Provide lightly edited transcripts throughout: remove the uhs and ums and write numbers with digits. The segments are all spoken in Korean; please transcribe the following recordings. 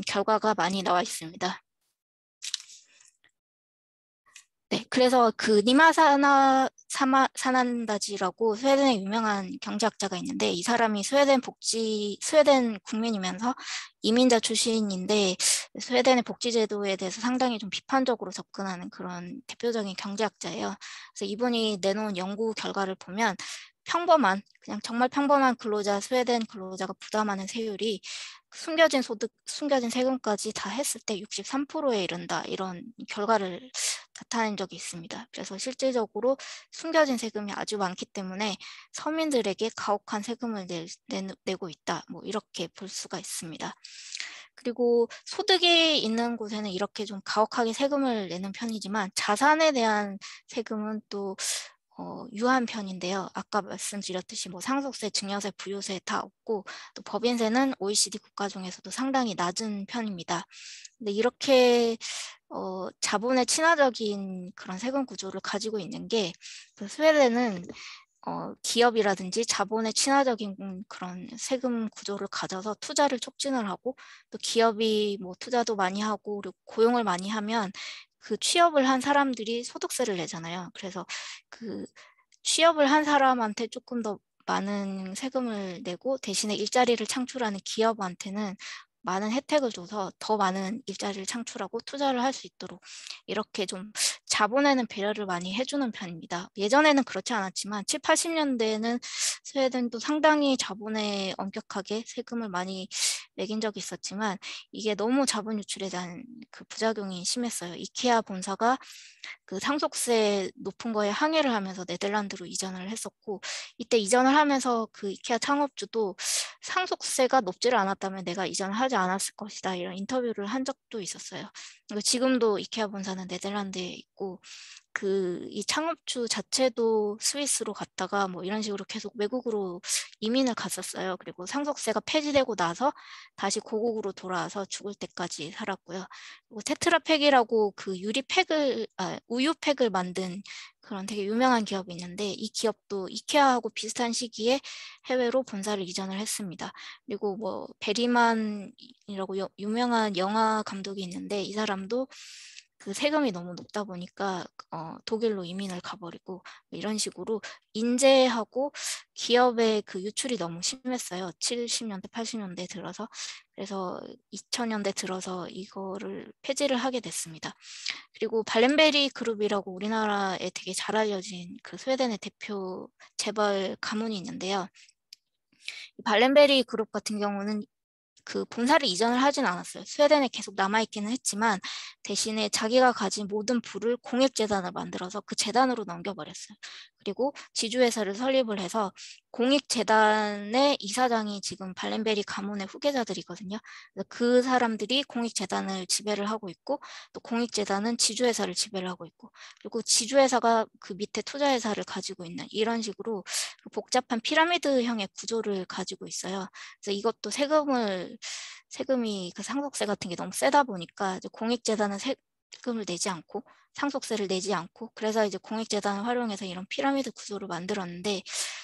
결과가 많이 나와 있습니다. 네, 그래서 그 니마 사난다지라고 스웨덴의 유명한 경제학자가 있는데 이 사람이 스웨덴 국민이면서 이민자 출신인데 스웨덴의 복지제도에 대해서 상당히 좀 비판적으로 접근하는 그런 대표적인 경제학자예요. 그래서 이분이 내놓은 연구 결과를 보면 그냥 정말 평범한 스웨덴 근로자가 부담하는 세율이 숨겨진 세금까지 다 했을 때 63%에 이른다. 이런 결과를 나타낸 적이 있습니다. 그래서 실질적으로 숨겨진 세금이 아주 많기 때문에 서민들에게 가혹한 세금을 내고 있다. 뭐 이렇게 볼 수가 있습니다. 그리고 소득이 있는 곳에는 이렇게 좀 가혹하게 세금을 내는 편이지만 자산에 대한 세금은 또 유한 편인데요. 아까 말씀드렸듯이 뭐 상속세, 증여세, 부유세 다 없고 또 법인세는 OECD 국가 중에서도 상당히 낮은 편입니다. 근데 이렇게 자본에 친화적인 그런 세금 구조를 가지고 있는 게 그 스웨덴은 기업이라든지 자본에 친화적인 그런 세금 구조를 가져서 투자를 촉진을 하고 또 기업이 뭐 투자도 많이 하고 그리고 고용을 많이 하면 그 취업을 한 사람들이 소득세를 내잖아요. 그래서 그 취업을 한 사람한테 조금 더 많은 세금을 내고 대신에 일자리를 창출하는 기업한테는 많은 혜택을 줘서 더 많은 일자리를 창출하고 투자를 할 수 있도록 이렇게 좀 자본에는 배려를 많이 해주는 편입니다. 예전에는 그렇지 않았지만 7, 80년대에는 스웨덴도 상당히 자본에 엄격하게 세금을 많이 매긴 적이 있었지만 이게 너무 자본 유출에 대한 그 부작용이 심했어요. 이케아 본사가 그 상속세 높은 거에 항의를 하면서 네덜란드로 이전을 했었고 이때 이전을 하면서 그 이케아 창업주도 상속세가 높지를 않았다면 내가 이전을 하지 않았을 것이다 이런 인터뷰를 한 적도 있었어요. 그리고 지금도 이케아 본사는 네덜란드에 있고 이 창업주 자체도 스위스로 갔다가 뭐 이런 식으로 계속 외국으로 이민을 갔었어요. 그리고 상속세가 폐지되고 나서 다시 고국으로 돌아와서 죽을 때까지 살았고요. 그리고 테트라팩이라고 그 우유팩을 만든 그런 되게 유명한 기업이 있는데 이 기업도 이케아하고 비슷한 시기에 해외로 본사를 이전을 했습니다. 그리고 뭐 베리만이라고 유명한 영화 감독이 있는데 이 사람도 그 세금이 너무 높다 보니까 독일로 이민을 가버리고 이런 식으로 인재하고 기업의 그 유출이 너무 심했어요. 70년대, 80년대 들어서. 그래서 2000년대 들어서 이거를 폐지를 하게 됐습니다. 그리고 발렌베리 그룹이라고 우리나라에 되게 잘 알려진 그 스웨덴의 대표 재벌 가문이 있는데요. 발렌베리 그룹 같은 경우는 그 본사를 이전을 하진 않았어요. 스웨덴에 계속 남아있기는 했지만 대신에 자기가 가진 모든 부를 공익재단을 만들어서 그 재단으로 넘겨버렸어요. 그리고 지주회사를 설립을 해서 공익재단의 이사장이 지금 발렌베리 가문의 후계자들이거든요. 그래서 그 사람들이 공익재단을 지배를 하고 있고 또 공익재단은 지주회사를 지배를 하고 있고 그리고 지주회사가 그 밑에 투자회사를 가지고 있는 이런 식으로 복잡한 피라미드형의 구조를 가지고 있어요. 그래서 이것도 세금이 그 상속세 같은 게 너무 세다 보니까 이제 공익재단은 세금을 내지 않고 상속세를 내지 않고 그래서 이제 공익재단을 활용해서 이런 피라미드 구조를 만들었는데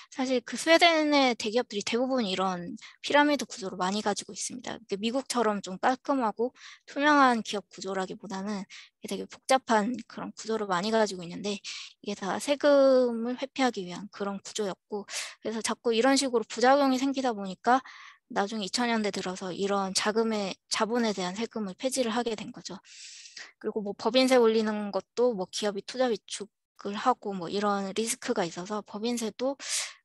사실 그 스웨덴의 대기업들이 대부분 이런 피라미드 구조를 많이 가지고 있습니다. 미국처럼 좀 깔끔하고 투명한 기업 구조라기보다는 되게 복잡한 그런 구조를 많이 가지고 있는데 이게 다 세금을 회피하기 위한 그런 구조였고 그래서 자꾸 이런 식으로 부작용이 생기다 보니까 나중에 2000년대 들어서 이런 자본에 대한 세금을 폐지를 하게 된 거죠. 그리고 뭐 법인세 올리는 것도 뭐 기업이 투자 위축을 하고 뭐 이런 리스크가 있어서 법인세도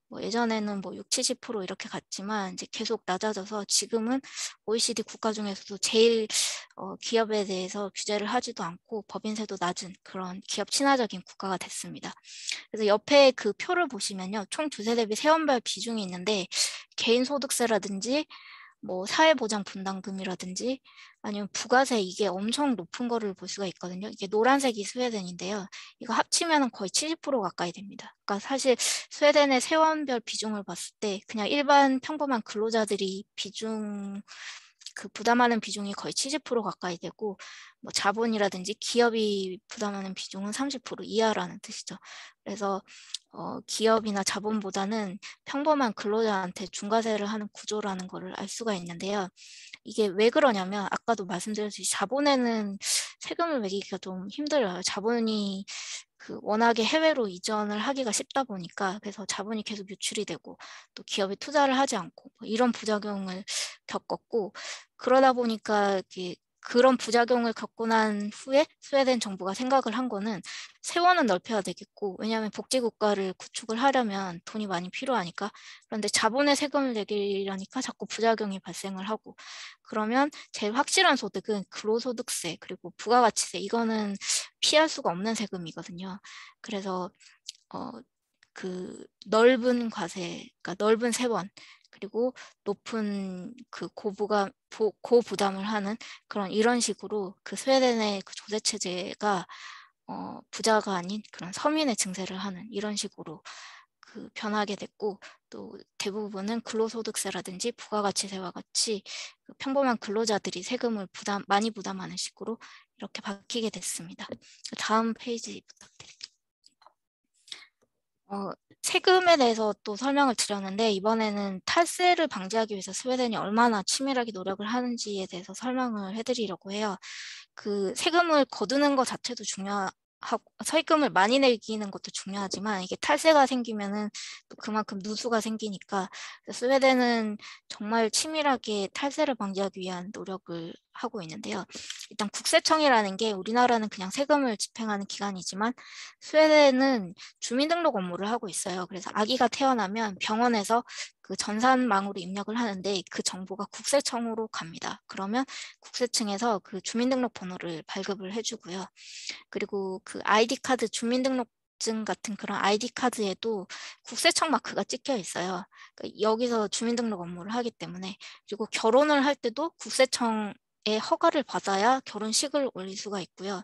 뭐 예전에는 뭐 6, 70% 이렇게 갔지만 이제 계속 낮아져서 지금은 OECD 국가 중에서도 제일 기업에 대해서 규제를 하지도 않고 법인세도 낮은 그런 기업 친화적인 국가가 됐습니다. 그래서 옆에 그 표를 보시면요. 총 주세 대비 세원별 비중이 있는데 개인소득세라든지 뭐 사회보장 분담금이라든지 아니면 부가세 이게 엄청 높은 거를 볼 수가 있거든요. 이게 노란색이 스웨덴인데요. 이거 합치면 거의 70% 가까이 됩니다. 그러니까 사실 스웨덴의 세원별 비중을 봤을 때 그냥 일반 평범한 근로자들이 비중을 그 부담하는 비중이 거의 70% 가까이 되고 뭐 자본이라든지 기업이 부담하는 비중은 30% 이하라는 뜻이죠. 그래서 기업이나 자본보다는 평범한 근로자한테 중과세를 하는 구조라는 것을 알 수가 있는데요. 이게 왜 그러냐면 아까도 말씀드렸듯이 자본에는 세금을 매기기가 좀 힘들어요. 자본이 워낙에 해외로 이전을 하기가 쉽다 보니까 그래서 자본이 계속 유출이 되고 또 기업이 투자를 하지 않고 뭐 이런 부작용을 겪었고 그러다 보니까 그런 부작용을 겪고 난 후에 스웨덴 정부가 생각을 한 거는 세원은 넓혀야 되겠고 왜냐하면 복지국가를 구축을 하려면 돈이 많이 필요하니까 그런데 자본의 세금을 내기려니까 자꾸 부작용이 발생을 하고 그러면 제일 확실한 소득은 근로소득세 그리고 부가가치세 이거는 피할 수가 없는 세금이거든요. 그래서 넓은 과세, 그러니까 넓은 세원 그리고 높은 고부담을 하는 이런 식으로 스웨덴의 조세 체제가 부자가 아닌 그런 서민의 증세를 하는 이런 식으로 변하게 됐고 또 대부분은 근로소득세라든지 부가가치세와 같이 평범한 근로자들이 세금을 많이 부담하는 식으로 이렇게 바뀌게 됐습니다. 다음 페이지 부탁드립니다. 세금에 대해서 또 설명을 드렸는데 이번에는 탈세를 방지하기 위해서 스웨덴이 얼마나 치밀하게 노력을 하는지에 대해서 설명을 해드리려고 해요. 세금을 거두는 것 자체도 중요하고 세금을 많이 내기는 것도 중요하지만 이게 탈세가 생기면은 또 그만큼 누수가 생기니까 스웨덴은 정말 치밀하게 탈세를 방지하기 위한 노력을 하고 있는데요. 일단 국세청이라는 게 우리나라는 그냥 세금을 집행하는 기관이지만 스웨덴은 주민등록 업무를 하고 있어요. 그래서 아기가 태어나면 병원에서 전산망으로 입력을 하는데 그 정보가 국세청으로 갑니다. 그러면 국세청에서 주민등록 번호를 발급을 해주고요. 그리고 아이디 카드 주민등록증 같은 그런 아이디 카드에도 국세청 마크가 찍혀 있어요. 그러니까 여기서 주민등록 업무를 하기 때문에 그리고 결혼을 할 때도 국세청의 허가를 받아야 결혼식을 올릴 수가 있고요.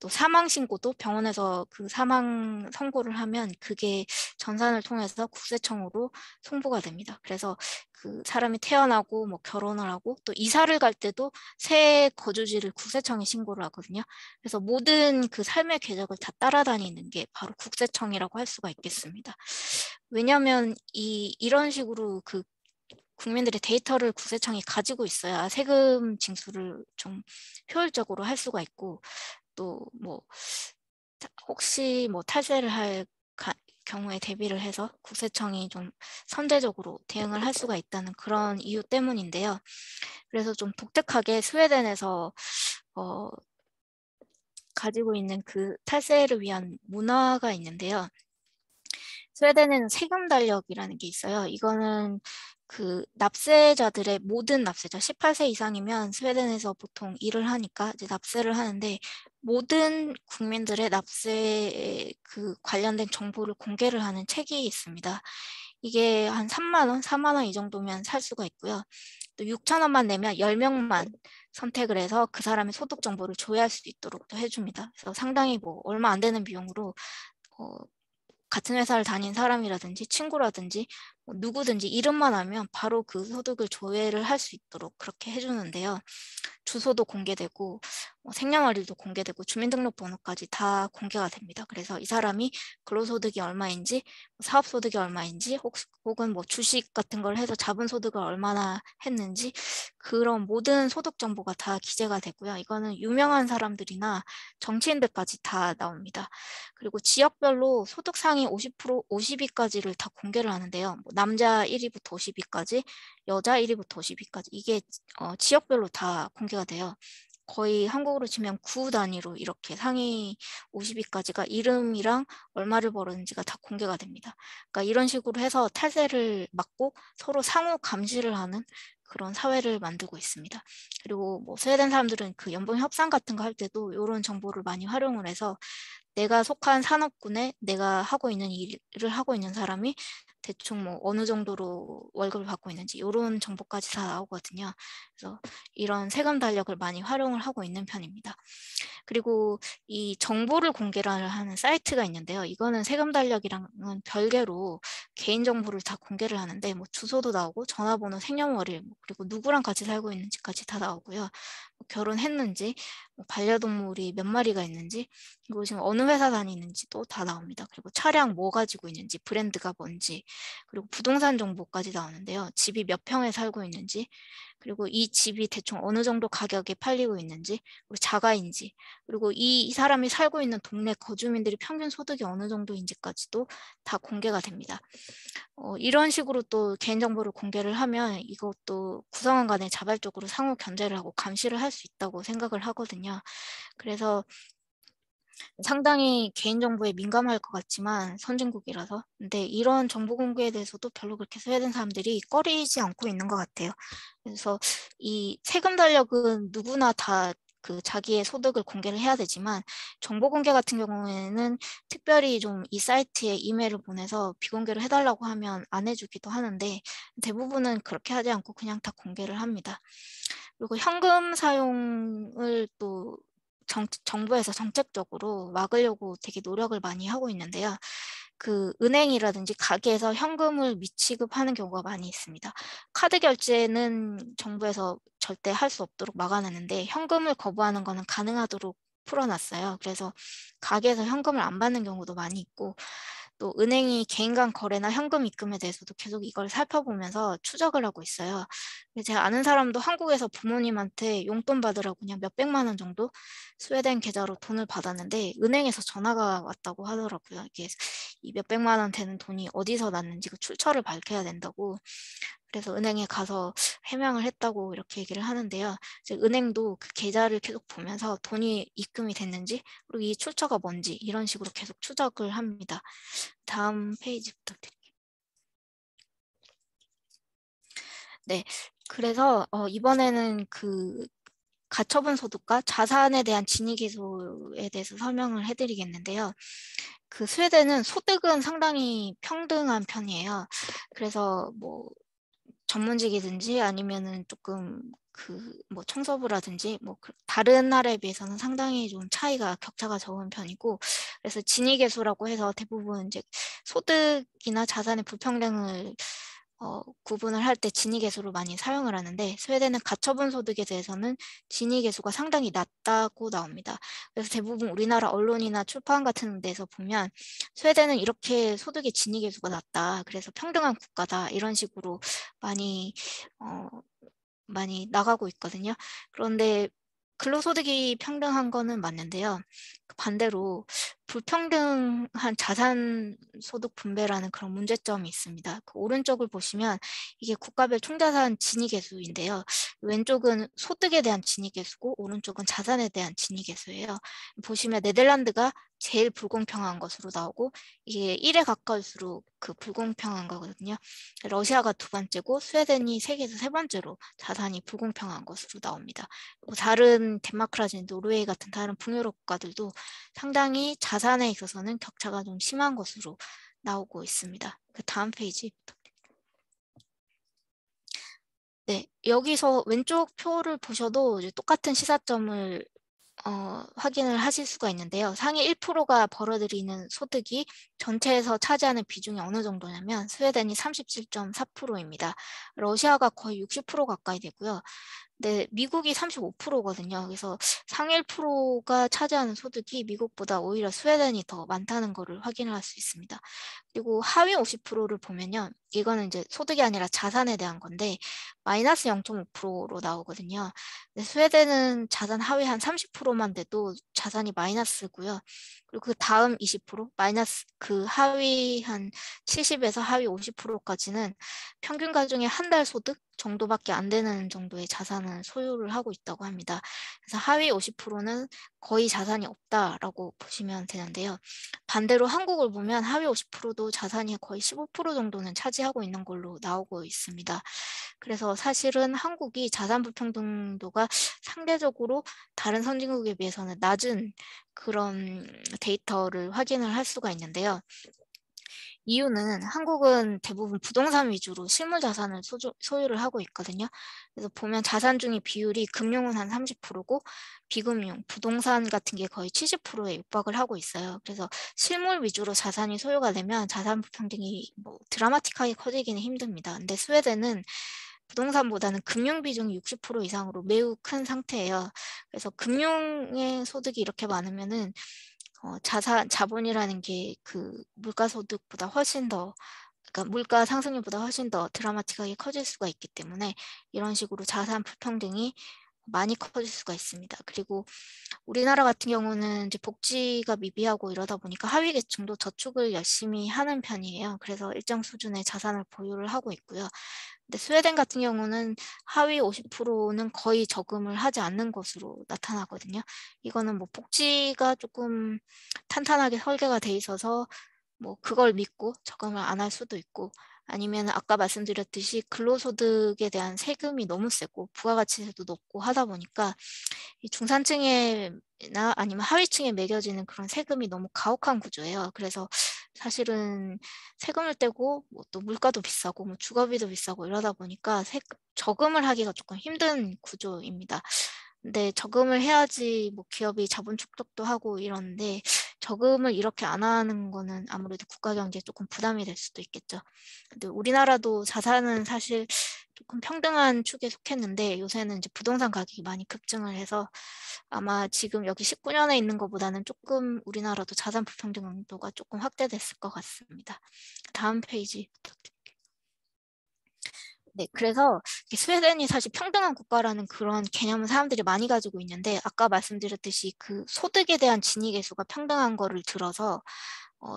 또 사망 신고도 병원에서 사망 선고를 하면 그게 전산을 통해서 국세청으로 송부가 됩니다. 그래서 사람이 태어나고 뭐 결혼을 하고 또 이사를 갈 때도 새 거주지를 국세청에 신고를 하거든요. 그래서 모든 삶의 궤적을 다 따라다니는 게 바로 국세청이라고 할 수가 있겠습니다. 왜냐하면 이런 식으로 국민들의 데이터를 국세청이 가지고 있어야 세금 징수를 좀 효율적으로 할 수가 있고 또 혹시 탈세를 할 경우에 대비를 해서 국세청이 좀 선제적으로 대응을 할 수가 있다는 그런 이유 때문인데요. 그래서 좀 독특하게 스웨덴에서 가지고 있는 탈세를 위한 문화가 있는데요. 스웨덴에는 세금 달력이라는 게 있어요. 이거는 납세자들의 모든 납세자 18세 이상이면 스웨덴에서 보통 일을 하니까 이제 납세를 하는데 모든 국민들의 납세에 관련된 정보를 공개를 하는 책이 있습니다. 이게 한 3만 원, 4만 원 이 정도면 살 수가 있고요. 또 6천 원만 내면 10명만 선택을 해서 그 사람의 소득 정보를 조회할 수 있도록 또 해줍니다. 그래서 상당히 얼마 안 되는 비용으로 같은 회사를 다닌 사람이라든지 친구라든지 누구든지 이름만 하면 바로 소득을 조회를 할 수 있도록 그렇게 해주는데요. 주소도 공개되고 생년월일도 공개되고 주민등록번호까지 다 공개가 됩니다. 그래서 이 사람이 근로소득이 얼마인지 사업소득이 얼마인지 혹은 주식 같은 걸 해서 자본소득을 얼마나 했는지 그런 모든 소득 정보가 다 기재가 되고요. 이거는 유명한 사람들이나 정치인들까지 다 나옵니다. 그리고 지역별로 소득 상위 50%, 50위까지를 다 공개를 하는데요. 남자 1위부터 50위까지, 여자 1위부터 50위까지 이게 지역별로 다 공개가 돼요. 거의 한국으로 치면 구 단위로 이렇게 상위 50위까지가 이름이랑 얼마를 벌었는지가 다 공개가 됩니다. 그러니까 이런 식으로 해서 탈세를 막고 서로 상호 감시를 하는 그런 사회를 만들고 있습니다. 그리고 스웨덴 사람들은 연봉 협상 같은 거 할 때도 이런 정보를 많이 활용을 해서 내가 속한 산업군에 내가 하고 있는 일을 하고 있는 사람이 대충 뭐 어느 정도로 월급을 받고 있는지 이런 정보까지 다 나오거든요. 그래서 이런 세금 달력을 많이 활용을 하고 있는 편입니다. 그리고 이 정보를 공개를 하는 사이트가 있는데요. 이거는 세금 달력이랑은 별개로 개인정보를 다 공개를 하는데 뭐 주소도 나오고 전화번호, 생년월일, 그리고 누구랑 같이 살고 있는지까지 다 나오고요. 뭐 결혼했는지, 뭐 반려동물이 몇 마리가 있는지, 그리고 지금 어느 회사 다니는지도 다 나옵니다. 그리고 차량 뭐 가지고 있는지, 브랜드가 뭔지, 그리고 부동산 정보까지 나오는데요. 집이 몇 평에 살고 있는지, 그리고 이 집이 대충 어느 정도 가격에 팔리고 있는지, 그리고 자가인지, 그리고 이 사람이 살고 있는 동네 거주민들이 평균 소득이 어느 정도인지까지도 다 공개가 됩니다. 이런 식으로 또 개인정보를 공개를 하면 이것도 구성원 간에 자발적으로 상호 견제를 하고 감시를 할 수 있다고 생각을 하거든요. 그래서 상당히 개인정보에 민감할 것 같지만 선진국이라서 근데 이런 정보 공개에 대해서도 별로 그렇게 소외된 사람들이 꺼리지 않고 있는 것 같아요. 그래서 이 세금 달력은 누구나 다 그 자기의 소득을 공개를 해야 되지만 정보 공개 같은 경우에는 특별히 좀 이 사이트에 이메일을 보내서 비공개를 해달라고 하면 안 해주기도 하는데 대부분은 그렇게 하지 않고 그냥 다 공개를 합니다. 그리고 현금 사용을 또 정부에서 정책적으로 막으려고 되게 노력을 많이 하고 있는데요. 그 은행이라든지 가게에서 현금을 미취급하는 경우가 많이 있습니다. 카드 결제는 정부에서 절대 할 수 없도록 막아놨는데 현금을 거부하는 거는 가능하도록 풀어놨어요. 그래서 가게에서 현금을 안 받는 경우도 많이 있고 또 은행이 개인 간 거래나 현금 입금에 대해서도 계속 이걸 살펴보면서 추적을 하고 있어요. 제가 아는 사람도 한국에서 부모님한테 용돈 받으라고 그냥 몇백만 원 정도 스웨덴 계좌로 돈을 받았는데 은행에서 전화가 왔다고 하더라고요. 이게 이 몇백만 원 되는 돈이 어디서 났는지 그 출처를 밝혀야 된다고. 그래서 은행에 가서 해명을 했다고 이렇게 얘기를 하는데요. 이제 은행도 그 계좌를 계속 보면서 돈이 입금이 됐는지 그리고 이 출처가 뭔지 이런 식으로 계속 추적을 합니다. 다음 페이지 부탁드릴게요. 네, 그래서 이번에는 그 가처분 소득과 자산에 대한 진위기소에 대해서 설명을 해드리겠는데요. 그 스웨덴은 소득은 상당히 평등한 편이에요. 그래서 뭐 전문직이든지 아니면은 조금 그 뭐 청소부라든지 뭐 다른 나라에 비해서는 상당히 좀 차이가 격차가 적은 편이고 그래서 진위계수라고 해서 대부분 이제 소득이나 자산의 불평등을 구분을 할 때 진위계수로 많이 사용을 하는데 스웨덴은 가처분 소득에 대해서는 진위계수가 상당히 낮다고 나옵니다. 그래서 대부분 우리나라 언론이나 출판 같은 데서 보면 스웨덴은 이렇게 소득의 진위계수가 낮다. 그래서 평등한 국가다. 이런 식으로 많이 어, 많이 나가고 있거든요. 그런데 근로소득이 평등한 거는 맞는데요. 반대로 불평등한 자산소득 분배라는 그런 문제점이 있습니다. 그 오른쪽을 보시면 이게 국가별 총자산 진위계수인데요. 왼쪽은 소득에 대한 진위계수고 오른쪽은 자산에 대한 진위계수예요. 보시면 네덜란드가 제일 불공평한 것으로 나오고 이게 1에 가까울수록 그 불공평한 거거든요. 러시아가 두 번째고 스웨덴이 세계에서 세 번째로 자산이 불공평한 것으로 나옵니다. 다른 덴마크라든지 노르웨이 같은 다른 북유럽 국가들도 상당히 자산에 있어서는 격차가 좀 심한 것으로 나오고 있습니다. 그 다음 페이지. 네, 여기서 왼쪽 표를 보셔도 이제 똑같은 시사점을 확인을 하실 수가 있는데요. 상위 1%가 벌어들이는 소득이 전체에서 차지하는 비중이 어느 정도냐면 스웨덴이 37.4%입니다. 러시아가 거의 60% 가까이 되고요. 네, 미국이 35%거든요. 그래서 상위 1%가 차지하는 소득이 미국보다 오히려 스웨덴이 더 많다는 것을 확인을 할 수 있습니다. 그리고 하위 50%를 보면요. 이거는 이제 소득이 아니라 자산에 대한 건데 마이너스 0.5%로 나오거든요. 근데 스웨덴은 자산 하위 한 30%만 돼도 자산이 마이너스고요. 그리고 그 다음 20% 마이너스 그 하위 한 70에서 하위 50%까지는 평균 가중의 한 달 소득 정도밖에 안 되는 정도의 자산을 소유를 하고 있다고 합니다. 그래서 하위 50%는 거의 자산이 없다라고 보시면 되는데요. 반대로 한국을 보면 하위 50%도 자산이 거의 15% 정도는 차지하고 있는 걸로 나오고 있습니다. 그래서 사실은 한국이 자산 불평등도가 상대적으로 다른 선진국에 비해서는 낮은 그런 데이터를 확인을 할 수가 있는데요. 이유는 한국은 대부분 부동산 위주로 실물 자산을 소유를 하고 있거든요. 그래서 보면 자산 중의 비율이 금융은 한 30%고 비금융, 부동산 같은 게 거의 70%에 육박을 하고 있어요. 그래서 실물 위주로 자산이 소유가 되면 자산 불평등이 뭐 드라마틱하게 커지기는 힘듭니다. 근데 스웨덴은 부동산보다는 금융 비중이 60% 이상으로 매우 큰 상태예요. 그래서 금융의 소득이 이렇게 많으면은 자본이라는 게 그 물가 소득보다 훨씬 더, 그러니까 물가 상승률보다 훨씬 더 드라마틱하게 커질 수가 있기 때문에 이런 식으로 자산 불평등이 많이 커질 수가 있습니다. 그리고 우리나라 같은 경우는 이제 복지가 미비하고 이러다 보니까 하위 계층도 저축을 열심히 하는 편이에요. 그래서 일정 수준의 자산을 보유를 하고 있고요. 근데 스웨덴 같은 경우는 하위 50%는 거의 저금을 하지 않는 것으로 나타나거든요. 이거는 뭐 복지가 조금 탄탄하게 설계가 돼 있어서 뭐 그걸 믿고 저금을 안 할 수도 있고, 아니면 아까 말씀드렸듯이 근로소득에 대한 세금이 너무 세고 부가가치세도 높고 하다 보니까 이 중산층에나 아니면 하위층에 매겨지는 그런 세금이 너무 가혹한 구조예요. 그래서 사실은 세금을 떼고 뭐또 물가도 비싸고 뭐 주거비도 비싸고 이러다 보니까 저금을 하기가 조금 힘든 구조입니다. 근데 저금을 해야지 뭐 기업이 자본 축적도 하고 이러는데 저금을 이렇게 안 하는 거는 아무래도 국가 경제에 조금 부담이 될 수도 있겠죠. 근데 우리나라도 자산은 사실 조금 평등한 축에 속했는데 요새는 이제 부동산 가격이 많이 급증을 해서 아마 지금 여기 19년에 있는 것보다는 조금 우리나라도 자산 불평등도가 조금 확대됐을 것 같습니다. 다음 페이지 부탁드립니다. 네, 그래서 스웨덴이 사실 평등한 국가라는 그런 개념을 사람들이 많이 가지고 있는데 아까 말씀드렸듯이 그 소득에 대한 진위 계수가 평등한 거를 들어서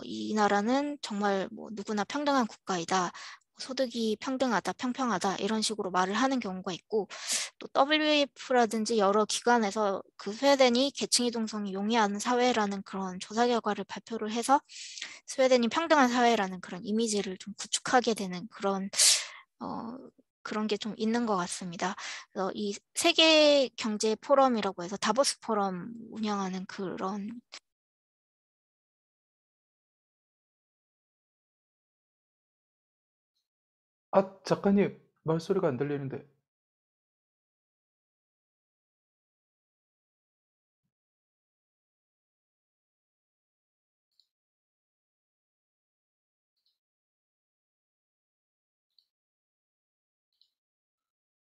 이 나라는 정말 뭐 누구나 평등한 국가이다. 소득이 평등하다, 평평하다 이런 식으로 말을 하는 경우가 있고 또 WEF라든지 여러 기관에서 그 스웨덴이 계층 이동성이 용이한 사회라는 그런 조사 결과를 발표를 해서 스웨덴이 평등한 사회라는 그런 이미지를 좀 구축하게 되는 어, 그런 게 좀 있는 것 같습니다. 그래서 이 세계 경제 포럼이라고 해서 다보스 포럼 운영하는 그런 아, 작가님, 말소리가 안 들리는데.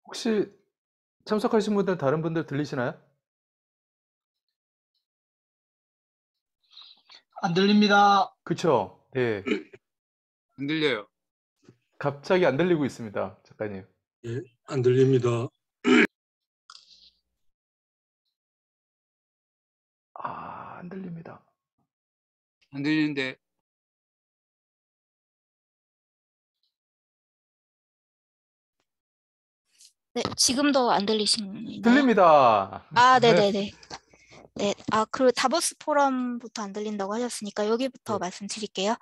혹시 참석하신 분들, 다른 분들 들리시나요? 안 들립니다. 그쵸? 네. 안 들려요. 갑자기 안 들리고 있습니다, 작가님. 예, 안 들립니다. 아, 안 들립니다. 안 들리는데 네, 지금도 안 들리시나요? 들립니다. 아, 네. 네네네. 네, 그 다보스 포럼부터 안 들린다고 하셨으니까 여기부터 네. 말씀드릴게요.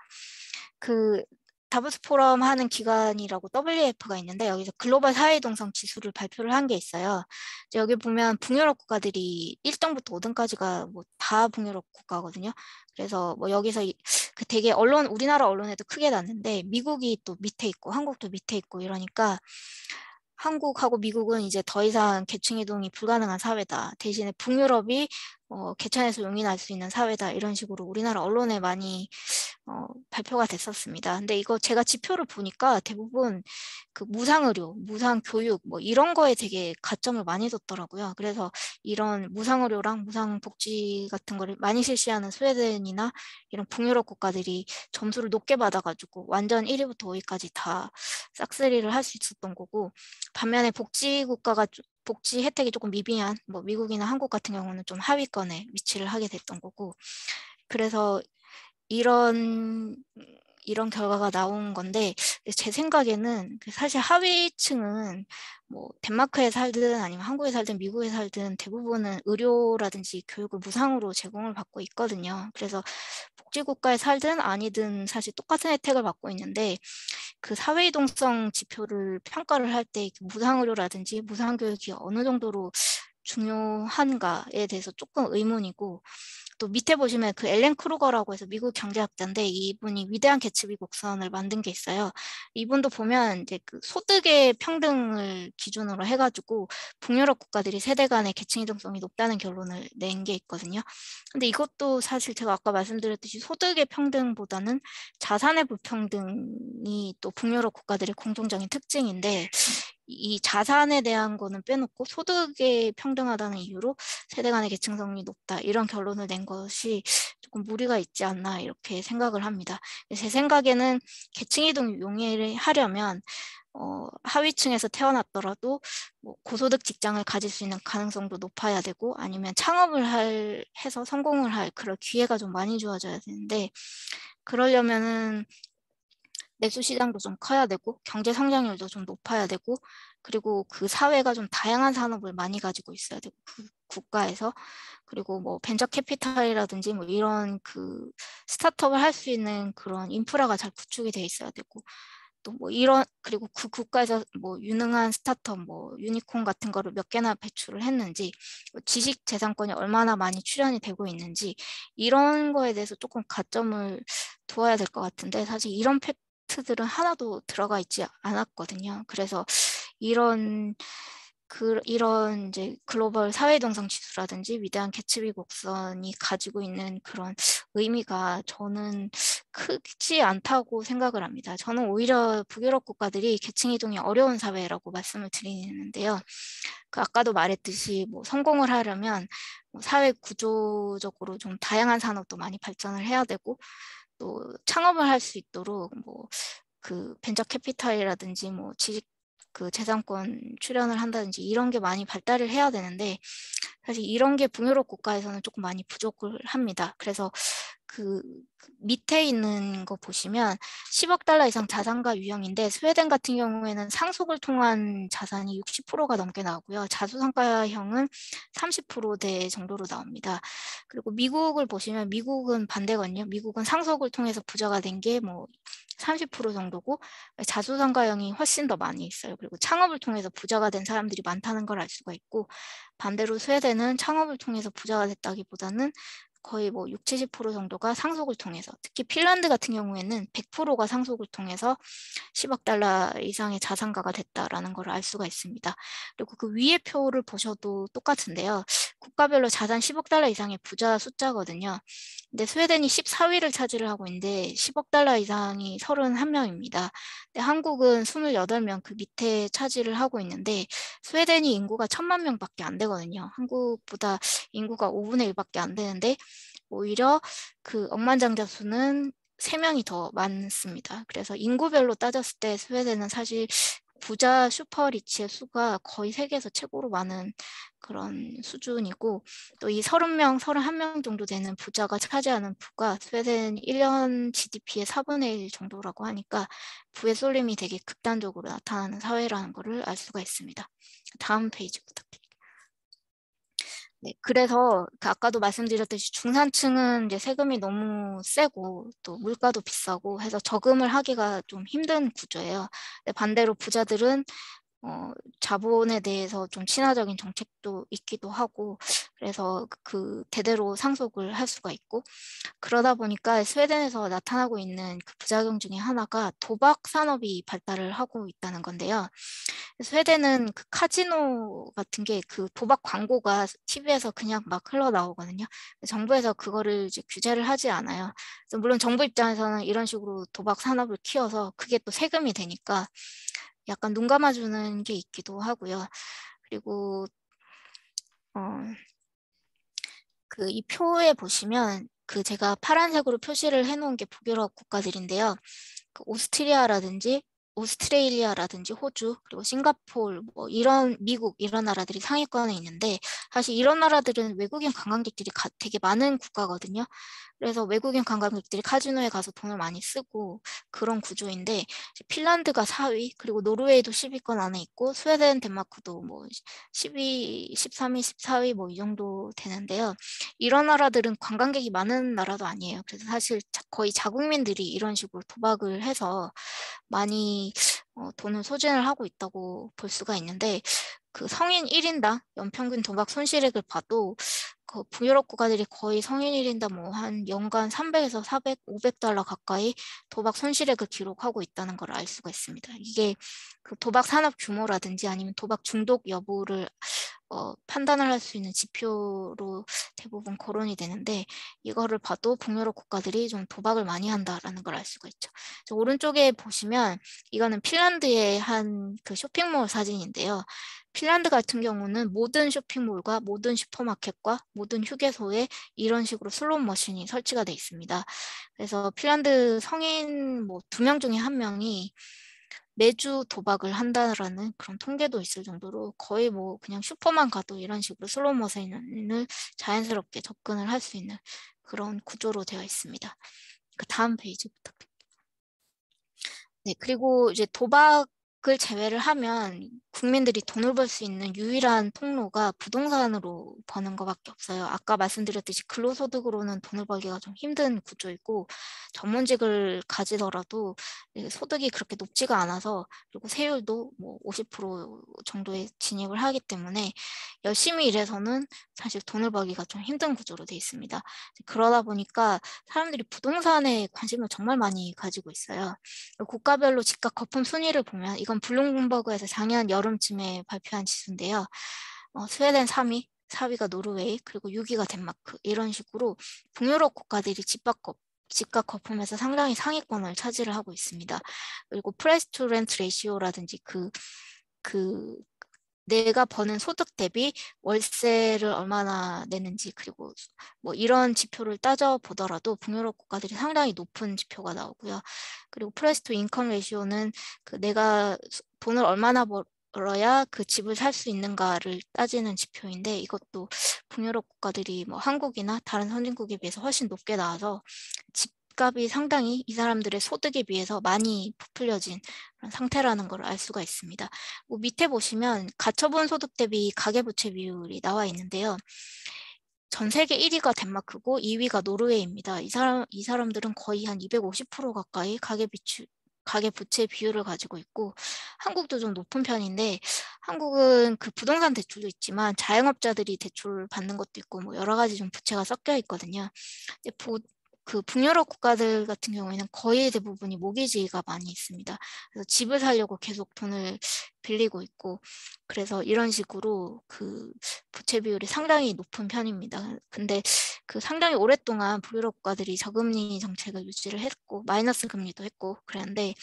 그 다보스 포럼 하는 기관이라고 WF가 있는데 여기서 글로벌 사회이동성 지수를 발표를 한 게 있어요. 이제 여기 보면 북유럽 국가들이 1등부터 5등까지가 뭐 다 북유럽 국가거든요. 그래서 뭐 여기서 그 되게 우리나라 언론에도 크게 났는데 미국이 또 밑에 있고 한국도 밑에 있고 이러니까 한국하고 미국은 이제 더 이상 계층 이동이 불가능한 사회다. 대신에 북유럽이 개천에서 용인할 수 있는 사회다. 이런 식으로 우리나라 언론에 많이 발표가 됐었습니다. 근데 이거 제가 지표를 보니까 대부분 그 무상의료, 무상교육 뭐 이런 거에 되게 가점을 많이 뒀더라고요. 그래서 이런 무상의료랑 무상복지 같은 거를 많이 실시하는 스웨덴이나 이런 북유럽 국가들이 점수를 높게 받아가지고 완전 1위부터 5위까지 다 싹쓸이를 할 수 있었던 거고, 반면에 복지 혜택이 조금 미비한 뭐 미국이나 한국 같은 경우는 좀 하위권에 위치를 하게 됐던 거고, 그래서 이런 결과가 나온 건데 제 생각에는 사실 하위층은 뭐 덴마크에 살든 아니면 한국에 살든 미국에 살든 대부분은 의료라든지 교육을 무상으로 제공을 받고 있거든요. 그래서 복지국가에 살든 아니든 사실 똑같은 혜택을 받고 있는데 그 사회이동성 지표를 평가를 할 때 무상의료라든지 무상교육이 어느 정도로 중요한가에 대해서 조금 의문이고, 또 밑에 보시면 그 앨런 크루거라고 해서 미국 경제학자인데 이분이 위대한 개츠비 곡선을 만든 게 있어요. 이분도 보면 이제 그 소득의 평등을 기준으로 해가지고 북유럽 국가들이 세대 간의 계층 이동성이 높다는 결론을 낸 게 있거든요. 근데 이것도 사실 제가 아까 말씀드렸듯이 소득의 평등보다는 자산의 불평등이 또 북유럽 국가들의 공통적인 특징인데 이 자산에 대한 거는 빼놓고 소득에 평등하다는 이유로 세대 간의 계층성이 높다 이런 결론을 낸 것이 조금 무리가 있지 않나 이렇게 생각을 합니다. 제 생각에는 계층 이동 용이를 하려면 하위층에서 태어났더라도 뭐 고소득 직장을 가질 수 있는 가능성도 높아야 되고 아니면 창업을 해서 성공을 할 그런 기회가 좀 많이 주어져야 되는데 그러려면은 내수 시장도 좀 커야 되고 경제 성장률도 좀 높아야 되고 그리고 그 사회가 좀 다양한 산업을 많이 가지고 있어야 되고 그 국가에서 그리고 뭐 벤처 캐피탈이라든지 뭐 이런 그 스타트업을 할 수 있는 그런 인프라가 잘 구축이 돼 있어야 되고 또 뭐 이런 그리고 그 국가에서 뭐 유능한 스타트업 뭐 유니콘 같은 거를 몇 개나 배출을 했는지 지식 재산권이 얼마나 많이 출연이 되고 있는지 이런 거에 대해서 조금 가점을 두어야 될 것 같은데 사실 이런 팩트들은 하나도 들어가 있지 않았거든요. 그래서 이런 이제 글로벌 사회동성 지수라든지 위대한 개츠비 곡선이 가지고 있는 그런 의미가 저는 크지 않다고 생각을 합니다. 저는 오히려 북유럽 국가들이 계층 이동이 어려운 사회라고 말씀을 드리는데요. 그 아까도 말했듯이 뭐 성공을 하려면 뭐 사회 구조적으로 좀 다양한 산업도 많이 발전을 해야 되고 또 창업을 할 수 있도록 뭐 그 벤처 캐피탈이라든지 뭐 지식 그 재산권 출연을 한다든지 이런 게 많이 발달을 해야 되는데 사실 이런 게 북유럽 국가에서는 조금 많이 부족을 합니다. 그래서 그 밑에 있는 거 보시면 10억 달러 이상 자산가 유형인데 스웨덴 같은 경우에는 상속을 통한 자산이 60%가 넘게 나오고요. 자수성가형은 30%대 정도로 나옵니다. 그리고 미국을 보시면 미국은 반대거든요. 미국은 상속을 통해서 부자가 된 게 뭐 30% 정도고 자수성가형이 훨씬 더 많이 있어요. 그리고 창업을 통해서 부자가 된 사람들이 많다는 걸 알 수가 있고 반대로 스웨덴은 창업을 통해서 부자가 됐다기보다는 거의 뭐 6, 70% 정도가 상속을 통해서 특히 핀란드 같은 경우에는 100%가 상속을 통해서 10억 달러 이상의 자산가가 됐다라는 걸 알 수가 있습니다. 그리고 그 위에 표를 보셔도 똑같은데요. 국가별로 자산 10억 달러 이상의 부자 숫자거든요. 근데 스웨덴이 14위를 차지를 하고 있는데 10억 달러 이상이 31명입니다. 근데 한국은 28명 그 밑에 차지를 하고 있는데 스웨덴이 인구가 1000만 명밖에 안 되거든요. 한국보다 인구가 5분의 1밖에 안 되는데 오히려 그 억만장자 수는 3명이 더 많습니다. 그래서 인구별로 따졌을 때 스웨덴은 사실 부자 슈퍼리치의 수가 거의 세계에서 최고로 많은 그런 수준이고 또 이 30명, 31명 정도 되는 부자가 차지하는 부가 스웨덴 1년 GDP의 4분의 1 정도라고 하니까 부의 쏠림이 되게 극단적으로 나타나는 사회라는 것을 알 수가 있습니다. 다음 페이지 부탁드립니다. 네, 그래서 아까도 말씀드렸듯이 중산층은 이제 세금이 너무 세고 또 물가도 비싸고 해서 저금을 하기가 좀 힘든 구조예요. 근데 반대로 부자들은 자본에 대해서 좀 친화적인 정책도 있기도 하고 그래서 그 대대로 상속을 할 수가 있고 그러다 보니까 스웨덴에서 나타나고 있는 그 부작용 중에 하나가 도박 산업이 발달을 하고 있다는 건데요. 스웨덴은 그 카지노 같은 게 그 도박 광고가 TV에서 그냥 막 흘러나오거든요. 정부에서 그거를 이제 규제를 하지 않아요. 그래서 물론 정부 입장에서는 이런 식으로 도박 산업을 키워서 그게 또 세금이 되니까 약간 눈 감아주는 게 있기도 하고요. 그리고 그 이 표에 보시면 그 제가 파란색으로 표시를 해놓은 게 북유럽 국가들인데요. 그 오스트레일리아라든지 호주 그리고 싱가포르 뭐 이런 미국 이런 나라들이 상위권에 있는데 사실 이런 나라들은 외국인 관광객들이 되게 많은 국가거든요. 그래서 외국인 관광객들이 카지노에 가서 돈을 많이 쓰고 그런 구조인데 핀란드가 4위 그리고 노르웨이도 10위권 안에 있고 스웨덴, 덴마크도 뭐 10위, 13위, 14위 뭐 이 정도 되는데요. 이런 나라들은 관광객이 많은 나라도 아니에요. 그래서 사실 거의 자국민들이 이런 식으로 도박을 해서 많이 돈을 소진을 하고 있다고 볼 수가 있는데 그 성인 1인당 연평균 도박 손실액을 봐도 그 북유럽 국가들이 거의 성인 1인당 뭐 한 연간 300에서 400, 500달러 가까이 도박 손실액을 기록하고 있다는 걸 알 수가 있습니다. 이게 그 도박 산업 규모라든지 아니면 도박 중독 여부를 판단을 할 수 있는 지표로 대부분 거론이 되는데, 이거를 봐도 북유럽 국가들이 좀 도박을 많이 한다라는 걸 알 수가 있죠. 오른쪽에 보시면 이거는 핀란드의 한 그 쇼핑몰 사진인데요. 핀란드 같은 경우는 모든 쇼핑몰과 모든 슈퍼마켓과 모든 휴게소에 이런 식으로 슬롯 머신이 설치가 돼 있습니다. 그래서 핀란드 성인 뭐 2명 중에 1명이 매주 도박을 한다라는 그런 통계도 있을 정도로 거의 뭐 그냥 슈퍼만 가도 이런 식으로 슬롯 머신을 자연스럽게 접근을 할 수 있는 그런 구조로 되어 있습니다. 그 다음 페이지 부탁드립니다. 네, 그리고 이제 도박을 제외를 하면 국민들이 돈을 벌 수 있는 유일한 통로가 부동산으로 버는 것밖에 없어요. 아까 말씀드렸듯이 근로소득으로는 돈을 벌기가 좀 힘든 구조이고, 전문직을 가지더라도 소득이 그렇게 높지가 않아서, 그리고 세율도 뭐 50% 정도의 진입을 하기 때문에 열심히 일해서는 사실 돈을 벌기가 좀 힘든 구조로 되어 있습니다. 그러다 보니까 사람들이 부동산에 관심을 정말 많이 가지고 있어요. 국가별로 집값 거품 순위를 보면, 이건 블룸버그에서 작년 여름쯤에 발표한 지수인데요. 스웨덴 3위, 4위가 노르웨이, 그리고 6위가 덴마크, 이런 식으로 북유럽 국가들이 집값 거품에서 상당히 상위권을 차지를 하고 있습니다. 그리고 프라이스 투 렌트 레시오라든지 내가 버는 소득 대비 월세를 얼마나 내는지, 그리고 뭐 이런 지표를 따져보더라도 북유럽 국가들이 상당히 높은 지표가 나오고요. 그리고 프라이스 투 인컴 레시오는 내가 돈을 얼마나 벌어야 그 집을 살 수 있는가를 따지는 지표인데, 이것도 북유럽 국가들이 뭐 한국이나 다른 선진국에 비해서 훨씬 높게 나와서 집값이 상당히 이 사람들의 소득에 비해서 많이 부풀려진 그런 상태라는 걸 알 수가 있습니다. 밑에 보시면 가처분 소득 대비 가계부채 비율이 나와 있는데요. 전 세계 1위가 덴마크고 2위가 노르웨이입니다. 이 사람들은 거의 한 250% 가까이 가계부채 비율을 가지고 있고, 한국도 좀 높은 편인데, 한국은 그 부동산 대출도 있지만 자영업자들이 대출 받는 것도 있고 뭐 여러 가지 좀 부채가 섞여 있거든요. 그 북유럽 국가들 같은 경우에는 거의 대부분이 모기지가 많이 있습니다. 그래서 집을 사려고 계속 돈을 빌리고 있고, 그래서 이런 식으로 그 부채 비율이 상당히 높은 편입니다. 근데 그 상당히 오랫동안 북유럽 국가들이 저금리 정책을 유지를 했고 마이너스 금리도 했고 그랬는데,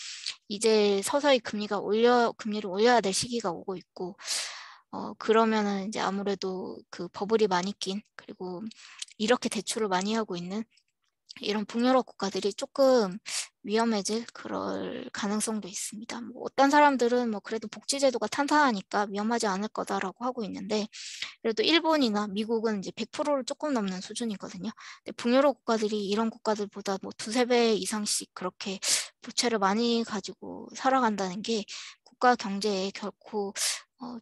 이제 서서히 금리를 올려야 될 시기가 오고 있고, 그러면은 이제 아무래도 그 버블이 많이 낀, 그리고 이렇게 대출을 많이 하고 있는 이런 북유럽 국가들이 조금 위험해질 그럴 가능성도 있습니다. 뭐 어떤 사람들은 뭐 그래도 복지제도가 탄탄하니까 위험하지 않을 거다라고 하고 있는데, 그래도 일본이나 미국은 이제 100%를 조금 넘는 수준이거든요. 근데 북유럽 국가들이 이런 국가들보다 뭐 2~3배 이상씩 그렇게 부채를 많이 가지고 살아간다는 게 국가 경제에 결코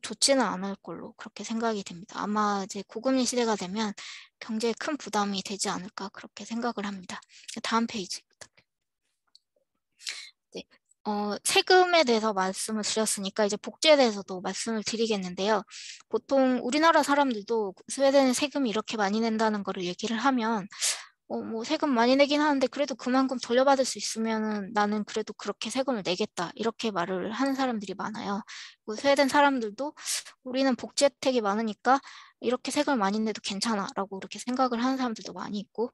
좋지는 않을 걸로 그렇게 생각이 됩니다. 아마 이제 고금리 시대가 되면 경제에 큰 부담이 되지 않을까 그렇게 생각을 합니다. 다음 페이지 부탁드립니다. 네. 세금에 대해서 말씀을 드렸으니까 이제 복지에 대해서도 말씀을 드리겠는데요. 보통 우리나라 사람들도 스웨덴 세금이 이렇게 많이 낸다는 거를 얘기를 하면 뭐 세금 많이 내긴 하는데 그래도 그만큼 돌려받을 수 있으면은 나는 그래도 그렇게 세금을 내겠다, 이렇게 말을 하는 사람들이 많아요. 스웨덴 사람들도 우리는 복지 혜택이 많으니까 이렇게 세금을 많이 내도 괜찮아 라고 이렇게 생각을 하는 사람들도 많이 있고,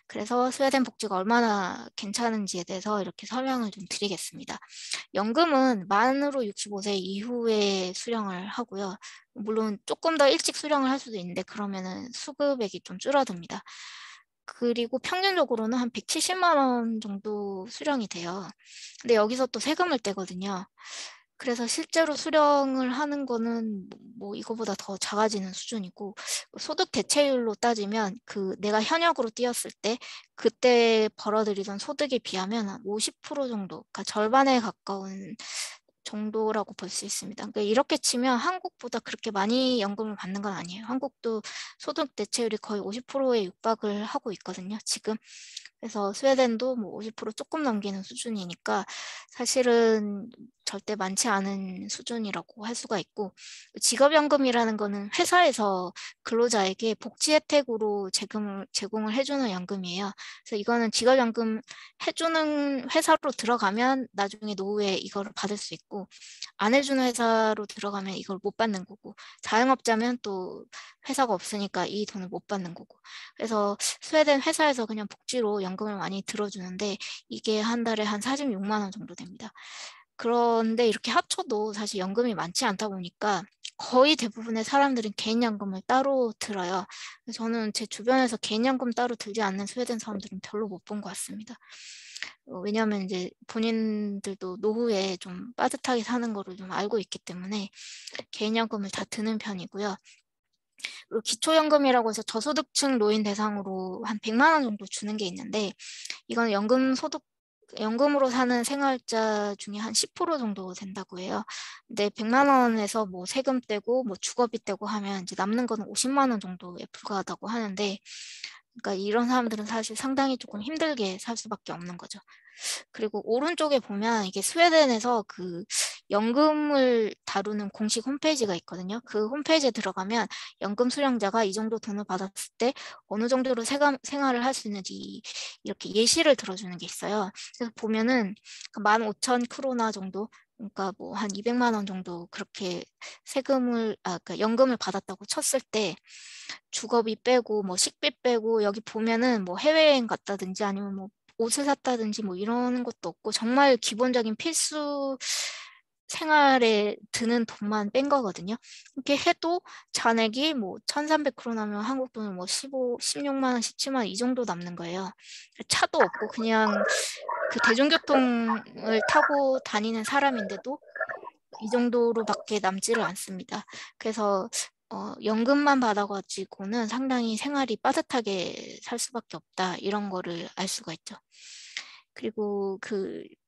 그래서 스웨덴 복지가 얼마나 괜찮은지에 대해서 이렇게 설명을 좀 드리겠습니다. 연금은 만으로 65세 이후에 수령을 하고요. 물론 조금 더 일찍 수령을 할 수도 있는데 그러면은 수급액이 좀 줄어듭니다. 그리고 평균적으로는 한 170만 원 정도 수령이 돼요. 근데 여기서 또 세금을 떼거든요. 그래서 실제로 수령을 하는 거는 뭐 이거보다 더 작아지는 수준이고, 소득 대체율로 따지면 내가 현역으로 뛰었을 때 그때 벌어들이던 소득에 비하면 한 50% 정도, 그러니까 절반에 가까운 정도라고 볼 수 있습니다. 그러니까 이렇게 치면 한국보다 그렇게 많이 연금을 받는 건 아니에요. 한국도 소득 대체율이 거의 50%에 육박을 하고 있거든요, 지금. 그래서 스웨덴도 뭐 50% 조금 넘기는 수준이니까 사실은 절대 많지 않은 수준이라고 할 수가 있고, 직업연금이라는 거는 회사에서 근로자에게 복지 혜택으로 제공을 해주는 연금이에요. 그래서 이거는 직업연금 해주는 회사로 들어가면 나중에 노후에 이거를 받을 수 있고, 안 해주는 회사로 들어가면 이걸 못 받는 거고, 자영업자면 또 회사가 없으니까 이 돈을 못 받는 거고. 그래서 스웨덴 회사에서 그냥 복지로 연금을 많이 들어주는데 이게 한 달에 한 46만 원 정도 됩니다. 그런데 이렇게 합쳐도 사실 연금이 많지 않다 보니까 거의 대부분의 사람들은 개인연금을 따로 들어요. 저는 제 주변에서 개인연금 따로 들지 않는 스웨덴 사람들은 별로 못 본 것 같습니다. 왜냐하면 이제 본인들도 노후에 좀 빠듯하게 사는 거를 좀 알고 있기 때문에 개인연금을 다 드는 편이고요. 그리고 기초연금이라고 해서 저소득층 노인 대상으로 한 100만 원 정도 주는 게 있는데, 이건 연금으로 사는 생활자 중에 한 10% 정도 된다고 해요. 근데 100만 원에서 뭐 세금 떼고 뭐 주거비 떼고 하면 이제 남는 거는 50만 원 정도에 불과하다고 하는데, 그러니까 이런 사람들은 사실 상당히 조금 힘들게 살 수밖에 없는 거죠. 그리고 오른쪽에 보면 이게 스웨덴에서 그 연금을 다루는 공식 홈페이지가 있거든요. 그 홈페이지에 들어가면 연금 수령자가 이 정도 돈을 받았을 때 어느 정도로 생활을 할 수 있는지 이렇게 예시를 들어주는 게 있어요. 그래서 보면은 15,000크로나 정도, 그러니까 뭐 한 200만 원 정도 그렇게 그러니까 연금을 받았다고 쳤을 때 주거비 빼고 뭐 식비 빼고 여기 보면은 뭐 해외여행 갔다든지 아니면 뭐 옷을 샀다든지 뭐 이런 것도 없고 정말 기본적인 필수 생활에 드는 돈만 뺀 거거든요. 이렇게 해도 잔액이 뭐 1,300크로나면 한국 돈은 뭐 16만 원, 17만 원 이 정도 남는 거예요. 차도 없고 그냥 그 대중교통을 타고 다니는 사람인데도 이 정도로밖에 남지를 않습니다. 그래서 연금만 받아가지고는 상당히 생활이 빠듯하게 살 수밖에 없다, 이런 거를 알 수가 있죠. 그리고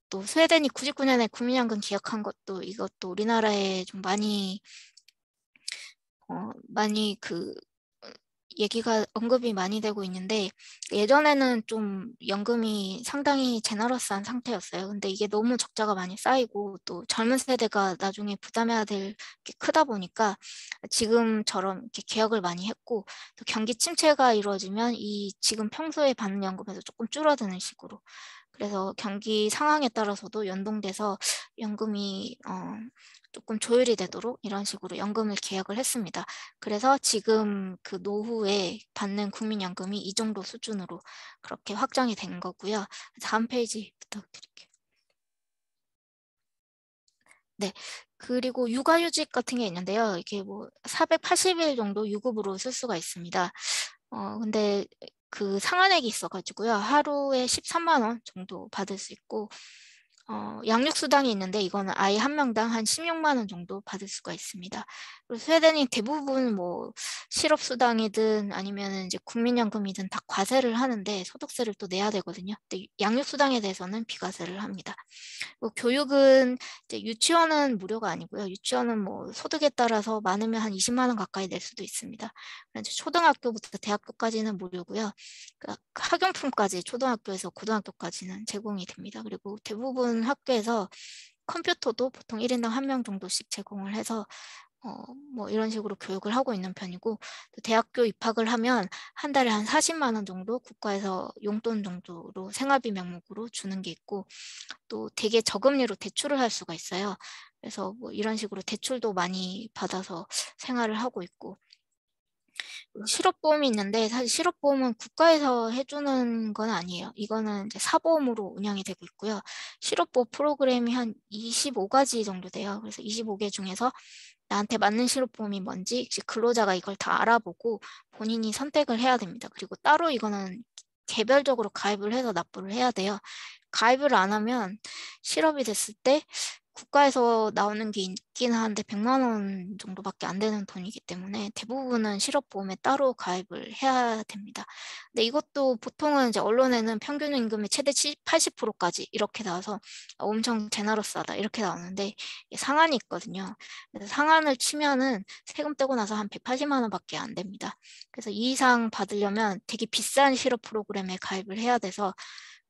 또 스웨덴이 99년에 국민연금 기획한 것도 이것도 우리나라에 좀 많이 얘기가 언급이 많이 되고 있는데, 예전에는 좀 연금이 상당히 제너러스한 상태였어요. 근데 이게 너무 적자가 많이 쌓이고 또 젊은 세대가 나중에 부담해야 될 게 크다 보니까 지금처럼 이렇게 개혁을 많이 했고, 또 경기 침체가 이루어지면 이 지금 평소에 받는 연금에서 조금 줄어드는 식으로, 그래서 경기 상황에 따라서도 연동돼서 연금이 조금 조율이 되도록 이런 식으로 연금을 개혁을 했습니다. 그래서 지금 그 노후에 받는 국민연금이 이 정도 수준으로 그렇게 확정이 된 거고요. 다음 페이지 부탁드릴게요. 네, 그리고 육아휴직 같은 게 있는데요. 이게 뭐 480일 정도 유급으로 쓸 수가 있습니다. 근데 그 상한액이 있어가지고요. 하루에 13만 원 정도 받을 수 있고, 양육수당이 있는데 이거는 아이 한 명당 한 16만 원 정도 받을 수가 있습니다. 그리고 스웨덴이 대부분 뭐 실업수당이든 아니면 이제 국민연금이든 다 과세를 하는데 소득세를 또 내야 되거든요. 근데 양육수당에 대해서는 비과세를 합니다. 교육은 이제 유치원은 무료가 아니고요. 유치원은 뭐 소득에 따라서 많으면 한 20만 원 가까이 낼 수도 있습니다. 이제 초등학교부터 대학교까지는 무료고요. 학용품까지 초등학교에서 고등학교까지는 제공이 됩니다. 그리고 대부분 학교에서 컴퓨터도 보통 1인당 1명 정도씩 제공을 해서 뭐 이런 식으로 교육을 하고 있는 편이고, 또 대학교 입학을 하면 한 달에 한 40만 원 정도 국가에서 용돈 정도로 생활비 명목으로 주는 게 있고, 또 되게 저금리로 대출을 할 수가 있어요. 그래서 뭐 이런 식으로 대출도 많이 받아서 생활을 하고 있고, 실업보험이 있는데 사실 실업보험은 국가에서 해주는 건 아니에요. 이거는 이제 사보험으로 운영이 되고 있고요. 실업보험 프로그램이 한 25가지 정도 돼요. 그래서 25개 중에서 나한테 맞는 실업보험이 뭔지 근로자가 이걸 다 알아보고 본인이 선택을 해야 됩니다. 그리고 따로 이거는 개별적으로 가입을 해서 납부를 해야 돼요. 가입을 안 하면 실업이 됐을 때 국가에서 나오는 게 있긴 하는데 100만 원 정도밖에 안 되는 돈이기 때문에 대부분은 실업보험에 따로 가입을 해야 됩니다. 근데 이것도 보통은 이제 언론에는 평균 임금의 최대 80%까지 이렇게 나와서 엄청 제너러스하다 이렇게 나오는데 상한이 있거든요. 그래서 상한을 치면은 세금 떼고 나서 한 180만 원밖에 안 됩니다. 그래서 이 이상 받으려면 되게 비싼 실업 프로그램에 가입을 해야 돼서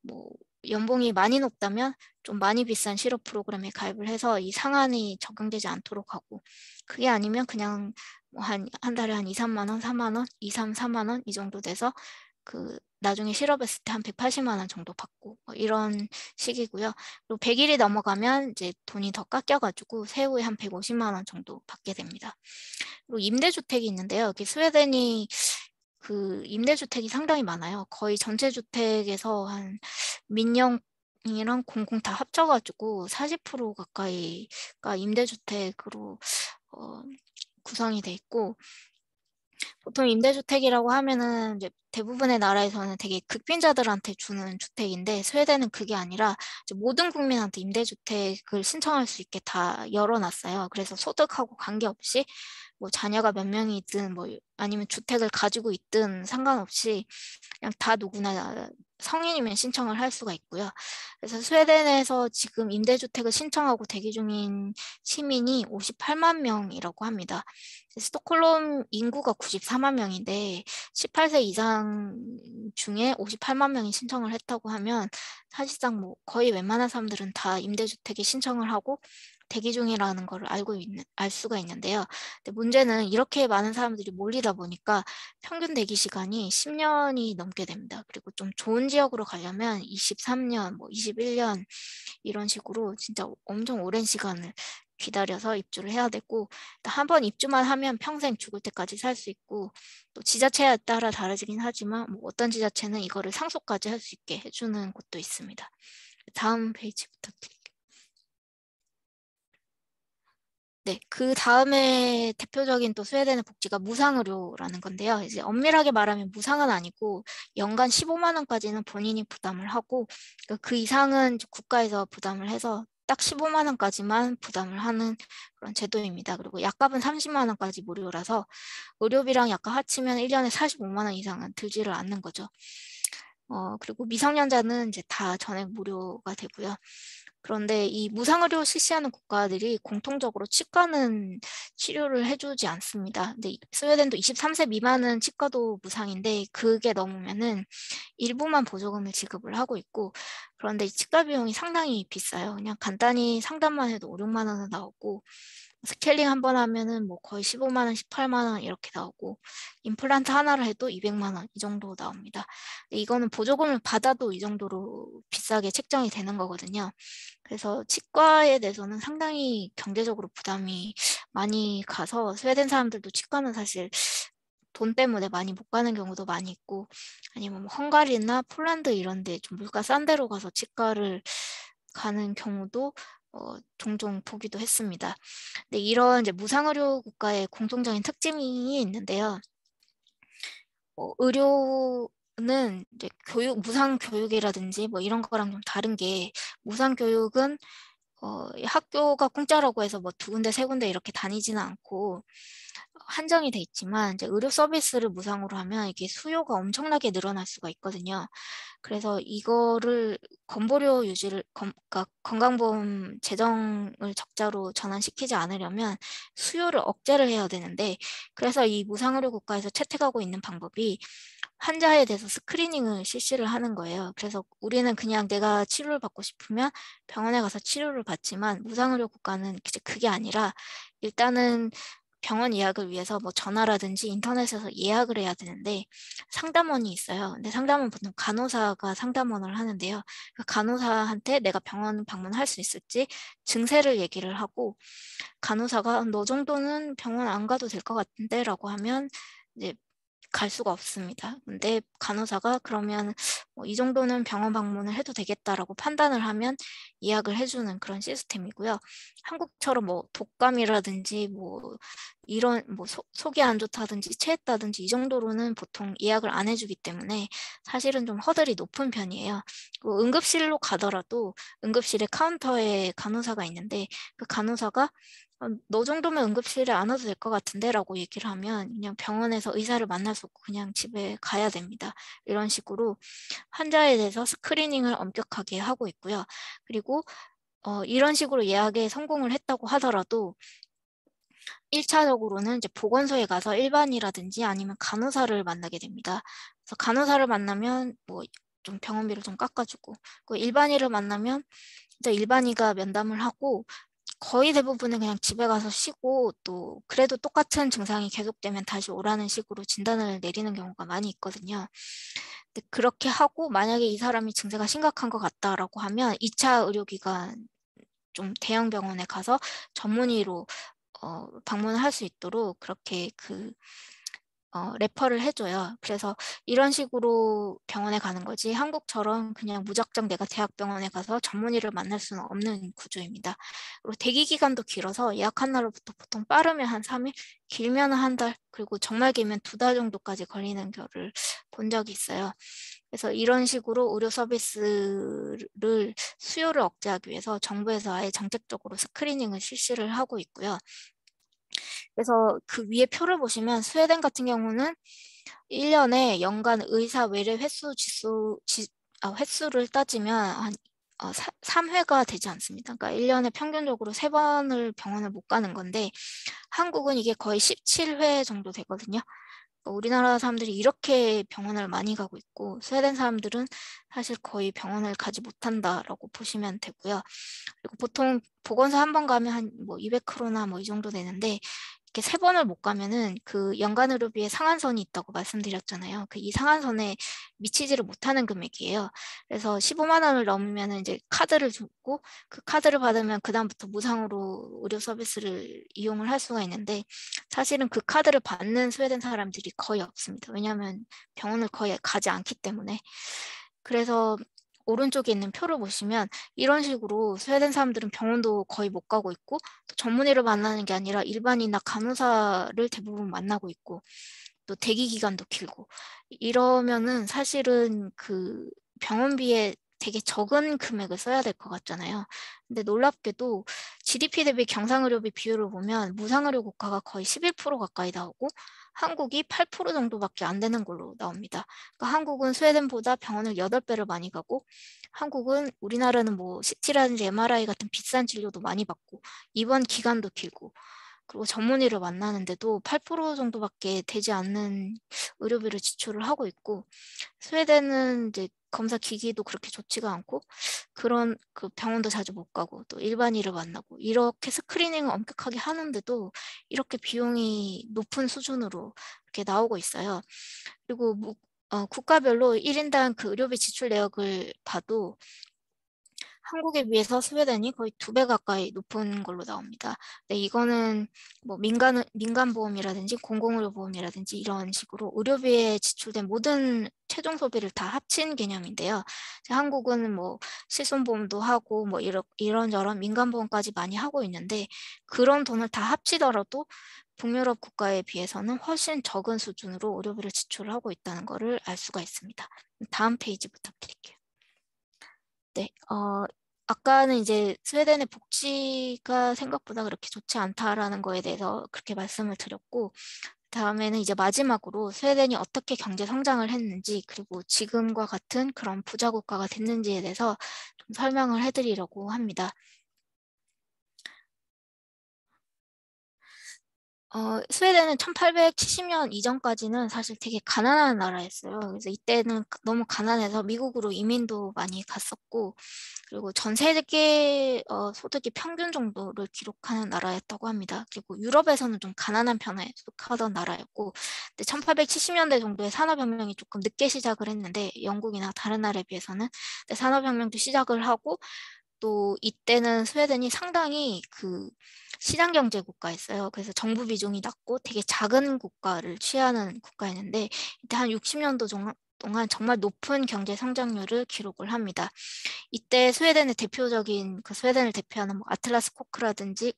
뭐 연봉이 많이 높다면 좀 많이 비싼 실업 프로그램에 가입을 해서 이 상한이 적용되지 않도록 하고, 그게 아니면 그냥 뭐 한 달에 한 2, 3만 원, 4만 원, 2, 3, 4만 원 이 정도 돼서 그 나중에 실업했을 때 한 180만 원 정도 받고 뭐 이런 식이고요. 그리고 100일이 넘어가면 이제 돈이 더 깎여가지고 세후에 한 150만 원 정도 받게 됩니다. 그리고 임대주택이 있는데요. 여기 스웨덴이 그 임대주택이 상당히 많아요. 거의 전체 주택에서 한 민영이랑 공공 다 합쳐가지고 40% 가까이가 임대주택으로 구성이 돼 있고, 보통 임대주택이라고 하면은 이제 대부분의 나라에서는 되게 극빈자들한테 주는 주택인데 스웨덴은 그게 아니라 이제 모든 국민한테 임대주택을 신청할 수 있게 다 열어놨어요. 그래서 소득하고 관계없이 뭐 자녀가 몇 명이 있든 뭐 아니면 주택을 가지고 있든 상관없이 그냥 다 누구나 성인이면 신청을 할 수가 있고요. 그래서 스웨덴에서 지금 임대주택을 신청하고 대기 중인 시민이 58만 명이라고 합니다. 스톡홀름 인구가 94만 명인데 18세 이상 중에 58만 명이 신청을 했다고 하면 사실상 뭐 거의 웬만한 사람들은 다 임대주택에 신청을 하고 대기 중이라는 걸 알 수가 있는데요. 근데 문제는 이렇게 많은 사람들이 몰리다 보니까 평균 대기 시간이 10년이 넘게 됩니다. 그리고 좀 좋은 지역으로 가려면 23년, 뭐 21년 이런 식으로 진짜 엄청 오랜 시간을 기다려서 입주를 해야 되고, 한번 입주만 하면 평생 죽을 때까지 살 수 있고, 또 지자체에 따라 다르긴 하지만 뭐 어떤 지자체는 이거를 상속까지 할 수 있게 해주는 곳도 있습니다. 다음 페이지 부탁드릴게요. 네, 그 다음에 대표적인 또 스웨덴의 복지가 무상의료라는 건데요. 이제 엄밀하게 말하면 무상은 아니고 연간 15만 원까지는 본인이 부담을 하고 그 이상은 국가에서 부담을 해서 딱 15만 원까지만 부담을 하는 그런 제도입니다. 그리고 약값은 30만 원까지 무료라서 의료비랑 약값 합치면 1년에 45만 원 이상은 들지를 않는 거죠. 그리고 미성년자는 이제 다 전액 무료가 되고요. 그런데 이 무상의료 실시하는 국가들이 공통적으로 치과는 치료를 해주지 않습니다. 근데 스웨덴도 23세 미만은 치과도 무상인데 그게 넘으면은 일부만 보조금을 지급을 하고 있고, 그런데 이 치과 비용이 상당히 비싸요. 그냥 간단히 상담만 해도 5, 6만 원은 나오고 스케일링 한 번 하면은 뭐 거의 15만 원, 18만 원 이렇게 나오고 임플란트 하나를 해도 200만 원 이 정도 나옵니다. 이거는 보조금을 받아도 이 정도로 비싸게 책정이 되는 거거든요. 그래서 치과에 대해서는 상당히 경제적으로 부담이 많이 가서 스웨덴 사람들도 치과는 사실 돈 때문에 많이 못 가는 경우도 많이 있고, 아니면 뭐 헝가리나 폴란드 이런 데 좀 물가 싼 데로 가서 치과를 가는 경우도 종종 보기도 했습니다. 근데 이런 이제 무상의료 국가의 공통적인 특징이 있는데요. 의료는 이제 무상 교육이라든지 뭐 이런 거랑 좀 다른 게, 무상 교육은 학교가 공짜라고 해서 뭐 2군데, 3군데 이렇게 다니지는 않고 한정이 돼 있지만 이제 의료 서비스를 무상으로 하면 이게 수요가 엄청나게 늘어날 수가 있거든요. 그래서 이거를 건보료 유지를 그러니까 건강보험 재정을 적자로 전환시키지 않으려면 수요를 억제를 해야 되는데, 그래서 이 무상의료 국가에서 채택하고 있는 방법이 환자에 대해서 스크리닝을 실시를 하는 거예요. 그래서 우리는 그냥 내가 치료를 받고 싶으면 병원에 가서 치료를 받지만 무상의료 국가는 이제 그게 아니라 일단은 병원 예약을 위해서 뭐 전화라든지 인터넷에서 예약을 해야 되는데 상담원이 있어요. 근데 상담원 보통 간호사가 상담원을 하는데요. 간호사한테 내가 병원 방문할 수 있을지 증세를 얘기를 하고, 간호사가 너 정도는 병원 안 가도 될 것 같은데 라고 하면 이제 갈 수가 없습니다. 근데 간호사가 그러면 이 정도는 병원 방문을 해도 되겠다라고 판단을 하면 예약을 해주는 그런 시스템이고요. 한국처럼 뭐 독감이라든지 뭐 이런 뭐 속이 안 좋다든지 체했다든지 이 정도로는 보통 예약을 안 해주기 때문에 사실은 좀 허들이 높은 편이에요. 응급실로 가더라도 응급실에 카운터에 간호사가 있는데 그 간호사가 너 정도면 응급실에 안 와도 될 것 같은데 라고 얘기를 하면 그냥 병원에서 의사를 만날 수 없고 그냥 집에 가야 됩니다. 이런 식으로 환자에 대해서 스크리닝을 엄격하게 하고 있고요. 그리고 이런 식으로 예약에 성공을 했다고 하더라도 1차적으로는 이제 보건소에 가서 일반이라든지 아니면 간호사를 만나게 됩니다. 그래서 간호사를 만나면 뭐 좀 병원비를 좀 깎아주고, 그 일반의를 만나면 이제 일반의가 면담을 하고 거의 대부분은 그냥 집에 가서 쉬고 또 그래도 똑같은 증상이 계속되면 다시 오라는 식으로 진단을 내리는 경우가 많이 있거든요. 근데 그렇게 하고 만약에 이 사람이 증세가 심각한 것 같다라고 하면 2차 의료기관 좀 대형 병원에 가서 전문의로 방문을 할 수 있도록 그렇게 레퍼를 해줘요. 그래서 이런 식으로 병원에 가는 거지 한국처럼 그냥 무작정 내가 대학병원에 가서 전문의를 만날 수는 없는 구조입니다. 그리고 대기 기간도 길어서 예약한 날로부터 보통 빠르면 한 3일, 길면 한 달, 그리고 정말 길면 2달 정도까지 걸리는 경우를 본 적이 있어요. 그래서 이런 식으로 의료 서비스를 수요를 억제하기 위해서 정부에서 아예 정책적으로 스크리닝을 실시를 하고 있고요. 그래서 그 위에 표를 보시면 스웨덴 같은 경우는 1년에 연간 의사 외래 횟수를 따지면 한 3회가 되지 않습니다. 그러니까 1년에 평균적으로 3번을 병원을 못 가는 건데 한국은 이게 거의 17회 정도 되거든요. 그러니까 우리나라 사람들이 이렇게 병원을 많이 가고 있고 스웨덴 사람들은 사실 거의 병원을 가지 못한다라고 보시면 되고요. 그리고 보통 보건소 한 번 가면 한 뭐 200크로나 뭐 이 정도 되는데 이렇게 3번을 못 가면은 그 연간 의료비에 상한선이 있다고 말씀드렸잖아요. 이 상한선에 미치지를 못하는 금액이에요. 그래서 15만 원을 넘으면 이제 카드를 주고 그 카드를 받으면 그다음부터 무상으로 의료 서비스를 이용을 할 수가 있는데 사실은 그 카드를 받는 스웨덴 사람들이 거의 없습니다. 왜냐하면 병원을 거의 가지 않기 때문에. 그래서 오른쪽에 있는 표를 보시면 이런 식으로 스웨덴 사람들은 병원도 거의 못 가고 있고 또 전문의를 만나는 게 아니라 일반이나 간호사를 대부분 만나고 있고 또 대기 기간도 길고 이러면은 사실은 그 병원비에 되게 적은 금액을 써야 될 것 같잖아요. 근데 놀랍게도 GDP 대비 경상의료비 비율을 보면 무상의료 국가가 거의 11% 가까이 나오고 한국이 8% 정도밖에 안 되는 걸로 나옵니다. 그러니까 한국은 스웨덴보다 병원을 8배를 많이 가고 한국은 우리나라는 뭐 CT라든지 MRI 같은 비싼 진료도 많이 받고 입원 기간도 길고 그리고 전문의를 만나는데도 8% 정도밖에 되지 않는 의료비를 지출을 하고 있고 스웨덴은 이제 검사 기기도 그렇게 좋지가 않고 그런 그 병원도 자주 못 가고 또 일반의를 만나고 이렇게 스크리닝을 엄격하게 하는데도 이렇게 비용이 높은 수준으로 이렇게 나오고 있어요. 그리고 국가별로 1인당 그 의료비 지출 내역을 봐도 한국에 비해서 스웨덴이 거의 2배 가까이 높은 걸로 나옵니다. 근데 이거는 뭐 민간보험이라든지 공공의료보험이라든지 이런 식으로 의료비에 지출된 모든 최종 소비를 다 합친 개념인데요. 한국은 뭐 실손보험도 하고 뭐 이런저런 민간보험까지 많이 하고 있는데 그런 돈을 다 합치더라도 북유럽 국가에 비해서는 훨씬 적은 수준으로 의료비를 지출하고 있다는 것을 알 수가 있습니다. 다음 페이지 부탁드릴게요. 네, 아까는 이제 스웨덴의 복지가 생각보다 그렇게 좋지 않다라는 거에 대해서 그렇게 말씀을 드렸고, 다음에는 이제 마지막으로 스웨덴이 어떻게 경제 성장을 했는지, 그리고 지금과 같은 그런 부자 국가가 됐는지에 대해서 좀 설명을 해드리려고 합니다. 스웨덴은 1870년 이전까지는 사실 되게 가난한 나라였어요. 그래서 이때는 너무 가난해서 미국으로 이민도 많이 갔었고, 그리고 전 세계 소득이 평균 정도를 기록하는 나라였다고 합니다. 그리고 유럽에서는 좀 가난한 편에 속하던 나라였고, 근데 1870년대 정도에 산업혁명이 조금 늦게 시작을 했는데, 영국이나 다른 나라에 비해서는 근데 산업혁명도 시작을 하고, 또 이때는 스웨덴이 상당히 그 시장경제 국가였어요. 그래서 정부 비중이 낮고 되게 작은 국가를 취하는 국가였는데 이때 한 60년도 동안 정말 높은 경제 성장률을 기록을 합니다. 이때 스웨덴의 대표적인 스웨덴을 대표하는 아틀라스 코코라든지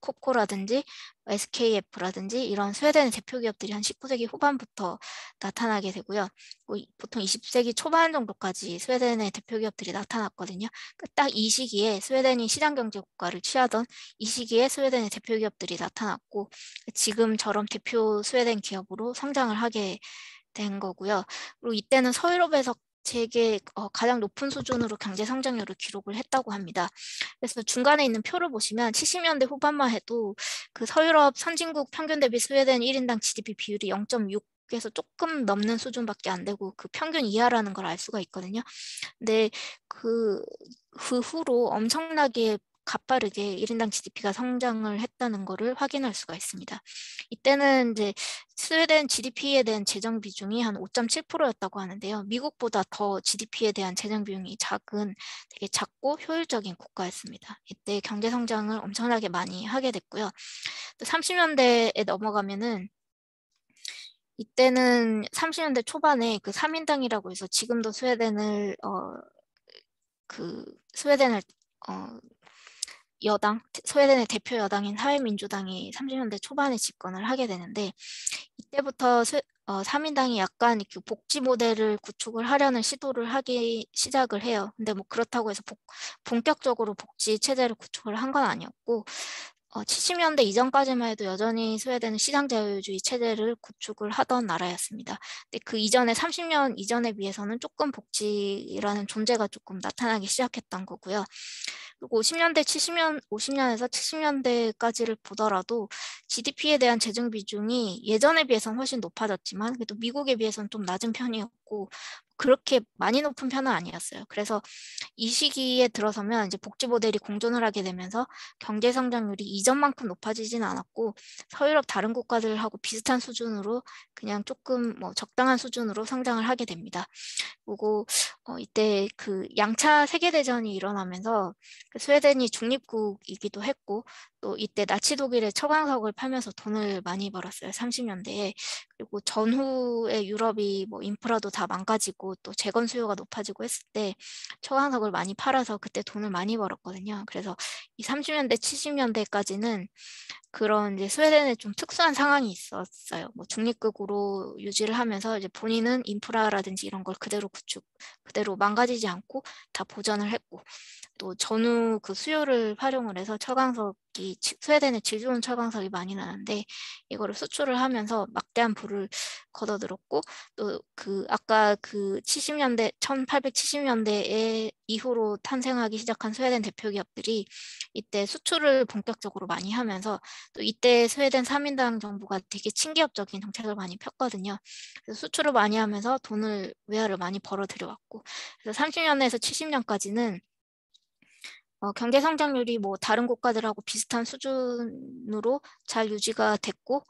SKF라든지 이런 스웨덴의 대표 기업들이 한 19세기 후반부터 나타나게 되고요. 보통 20세기 초반 정도까지 스웨덴의 대표 기업들이 나타났거든요. 딱 이 시기에 스웨덴이 시장 경제 국가를 취하던 이 시기에 스웨덴의 대표 기업들이 나타났고 지금처럼 대표 스웨덴 기업으로 성장을 하게 된 거고요. 그리고 이때는 서유럽에서 세계 가장 높은 수준으로 경제 성장률을 기록을 했다고 합니다. 그래서 중간에 있는 표를 보시면 70년대 후반만 해도 그 서유럽 선진국 평균 대비 스웨덴 1인당 GDP 비율이 0.6에서 조금 넘는 수준밖에 안 되고 그 평균 이하라는 걸 알 수가 있거든요. 근데 그 후로 엄청나게 가파르게 1인당 GDP가 성장을 했다는 것을 확인할 수가 있습니다. 이때는 이제 스웨덴 GDP에 대한 재정 비중이 한 5.7%였다고 하는데요. 미국보다 더 GDP에 대한 재정 비용이 되게 작고 효율적인 국가였습니다. 이때 경제 성장을 엄청나게 많이 하게 됐고요. 또 30년대에 넘어가면은 이때는 30년대 초반에 그 3인당이라고 해서 지금도 스웨덴을 스웨덴의 대표 여당인 사회민주당이 30년대 초반에 집권을 하게 되는데 이때부터 3인당이 약간 그 복지 모델을 구축을 하려는 시도를 하기 시작을 해요. 근데 뭐 그렇다고 해서 본격적으로 복지 체제를 구축을 한 건 아니었고 70년대 이전까지만 해도 여전히 스웨덴은 시장 자유주의 체제를 구축을 하던 나라였습니다. 근데 그 이전에 30년 이전에 비해서는 조금 복지라는 존재가 조금 나타나기 시작했던 거고요. 그리고 50년에서 70년대까지를 보더라도 GDP에 대한 재정 비중이 예전에 비해서는 훨씬 높아졌지만 그래도 미국에 비해서는 좀 낮은 편이었고 그렇게 많이 높은 편은 아니었어요. 그래서 이 시기에 들어서면 이제 복지 모델이 공존을 하게 되면서 경제 성장률이 이전만큼 높아지진 않았고 서유럽 다른 국가들하고 비슷한 수준으로 그냥 조금 적당한 수준으로 성장을 하게 됩니다. 그리고 이때 그 양차 세계대전이 일어나면서 스웨덴이 중립국이기도 했고 또 이때 나치 독일의 처광석을 팔면서 돈을 많이 벌었어요. 30년대에. 그리고 전후에 유럽이 인프라도 다 망가지고 또 재건 수요가 높아지고 했을 때 처광석을 많이 팔아서 그때 돈을 많이 벌었거든요. 그래서 이 30년대, 70년대까지는 그런 이제 스웨덴에 좀 특수한 상황이 있었어요. 중립국으로 유지를 하면서 이제 본인은 인프라라든지 이런 걸 그대로 망가지지 않고 다 보전을 했고 또 전후 그 수요를 활용을 해서 스웨덴에 질 좋은 철광석이 많이 나는데 이거를 수출을 하면서 막대한 부를 거둬들었고 또 아까 1870년대 이후로 탄생하기 시작한 스웨덴 대표 기업들이 이때 수출을 본격적으로 많이 하면서 또 이때 스웨덴 3인당 정부가 되게 친기업적인 정책을 많이 폈거든요. 그래서 수출을 많이 하면서 외화를 많이 벌어 들여왔고 그래서 30년에서 70년까지는 경제 성장률이 다른 국가들하고 비슷한 수준으로 잘 유지가 됐고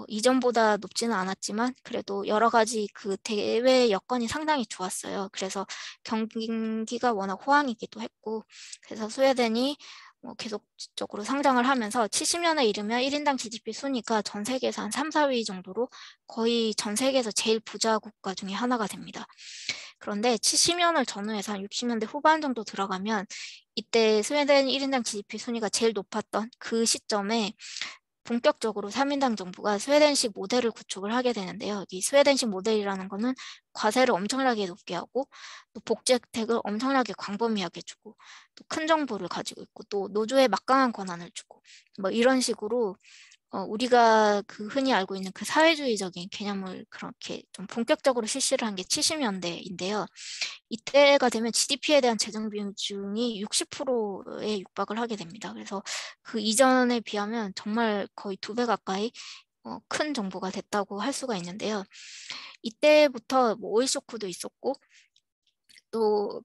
이전보다 높지는 않았지만 그래도 여러 가지 그 대외 여건이 상당히 좋았어요. 그래서 경기가 워낙 호황이기도 했고 그래서 스웨덴이 계속적으로 성장을 하면서 70년에 이르면 1인당 GDP 순위가 전 세계에서 한 3, 4위 정도로 거의 전 세계에서 제일 부자 국가 중에 하나가 됩니다. 그런데 70년을 전후해서 한 60년대 후반 정도 들어가면 이때 스웨덴 1인당 GDP 순위가 제일 높았던 그 시점에 본격적으로 3인당 정부가 스웨덴식 모델을 구축을 하게 되는데요. 이 스웨덴식 모델이라는 거는 과세를 엄청나게 높게 하고 또 복지 혜택을 엄청나게 광범위하게 주고 또 큰 정부를 가지고 있고 또 노조에 막강한 권한을 주고 이런 식으로 우리가 흔히 알고 있는 그 사회주의적인 개념을 그렇게 좀 본격적으로 실시를 한 게 70년대인데요. 이때가 되면 GDP에 대한 재정 비중이 60%에 육박을 하게 됩니다. 그래서 그 이전에 비하면 정말 거의 2배 가까이 큰 정부가 됐다고 할 수가 있는데요. 이때부터 오일 쇼크도 있었고 또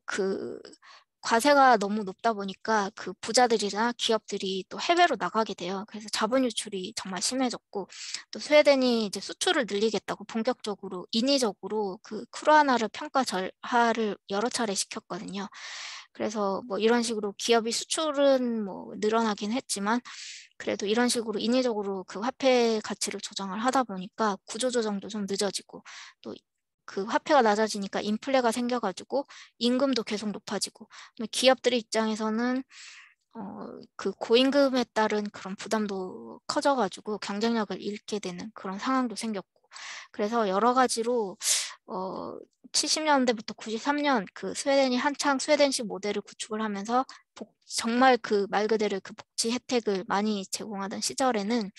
과세가 너무 높다 보니까 그 부자들이나 기업들이 또 해외로 나가게 돼요. 그래서 자본 유출이 정말 심해졌고 또 스웨덴이 이제 수출을 늘리겠다고 본격적으로 인위적으로 그 크로아나를 평가 절하를 여러 차례 시켰거든요. 그래서 이런 식으로 기업이 수출은 늘어나긴 했지만 그래도 이런 식으로 인위적으로 그 화폐 가치를 조정을 하다 보니까 구조조정도 좀 늦어지고 또 그 화폐가 낮아지니까 인플레가 생겨가지고 임금도 계속 높아지고, 기업들 입장에서는 그 고임금에 따른 그런 부담도 커져가지고 경쟁력을 잃게 되는 그런 상황도 생겼고, 그래서 여러 가지로 70년대부터 93년 그 스웨덴이 한창 스웨덴식 모델을 구축을 하면서 정말 그 말 그대로 그 복지 혜택을 많이 제공하던 시절에는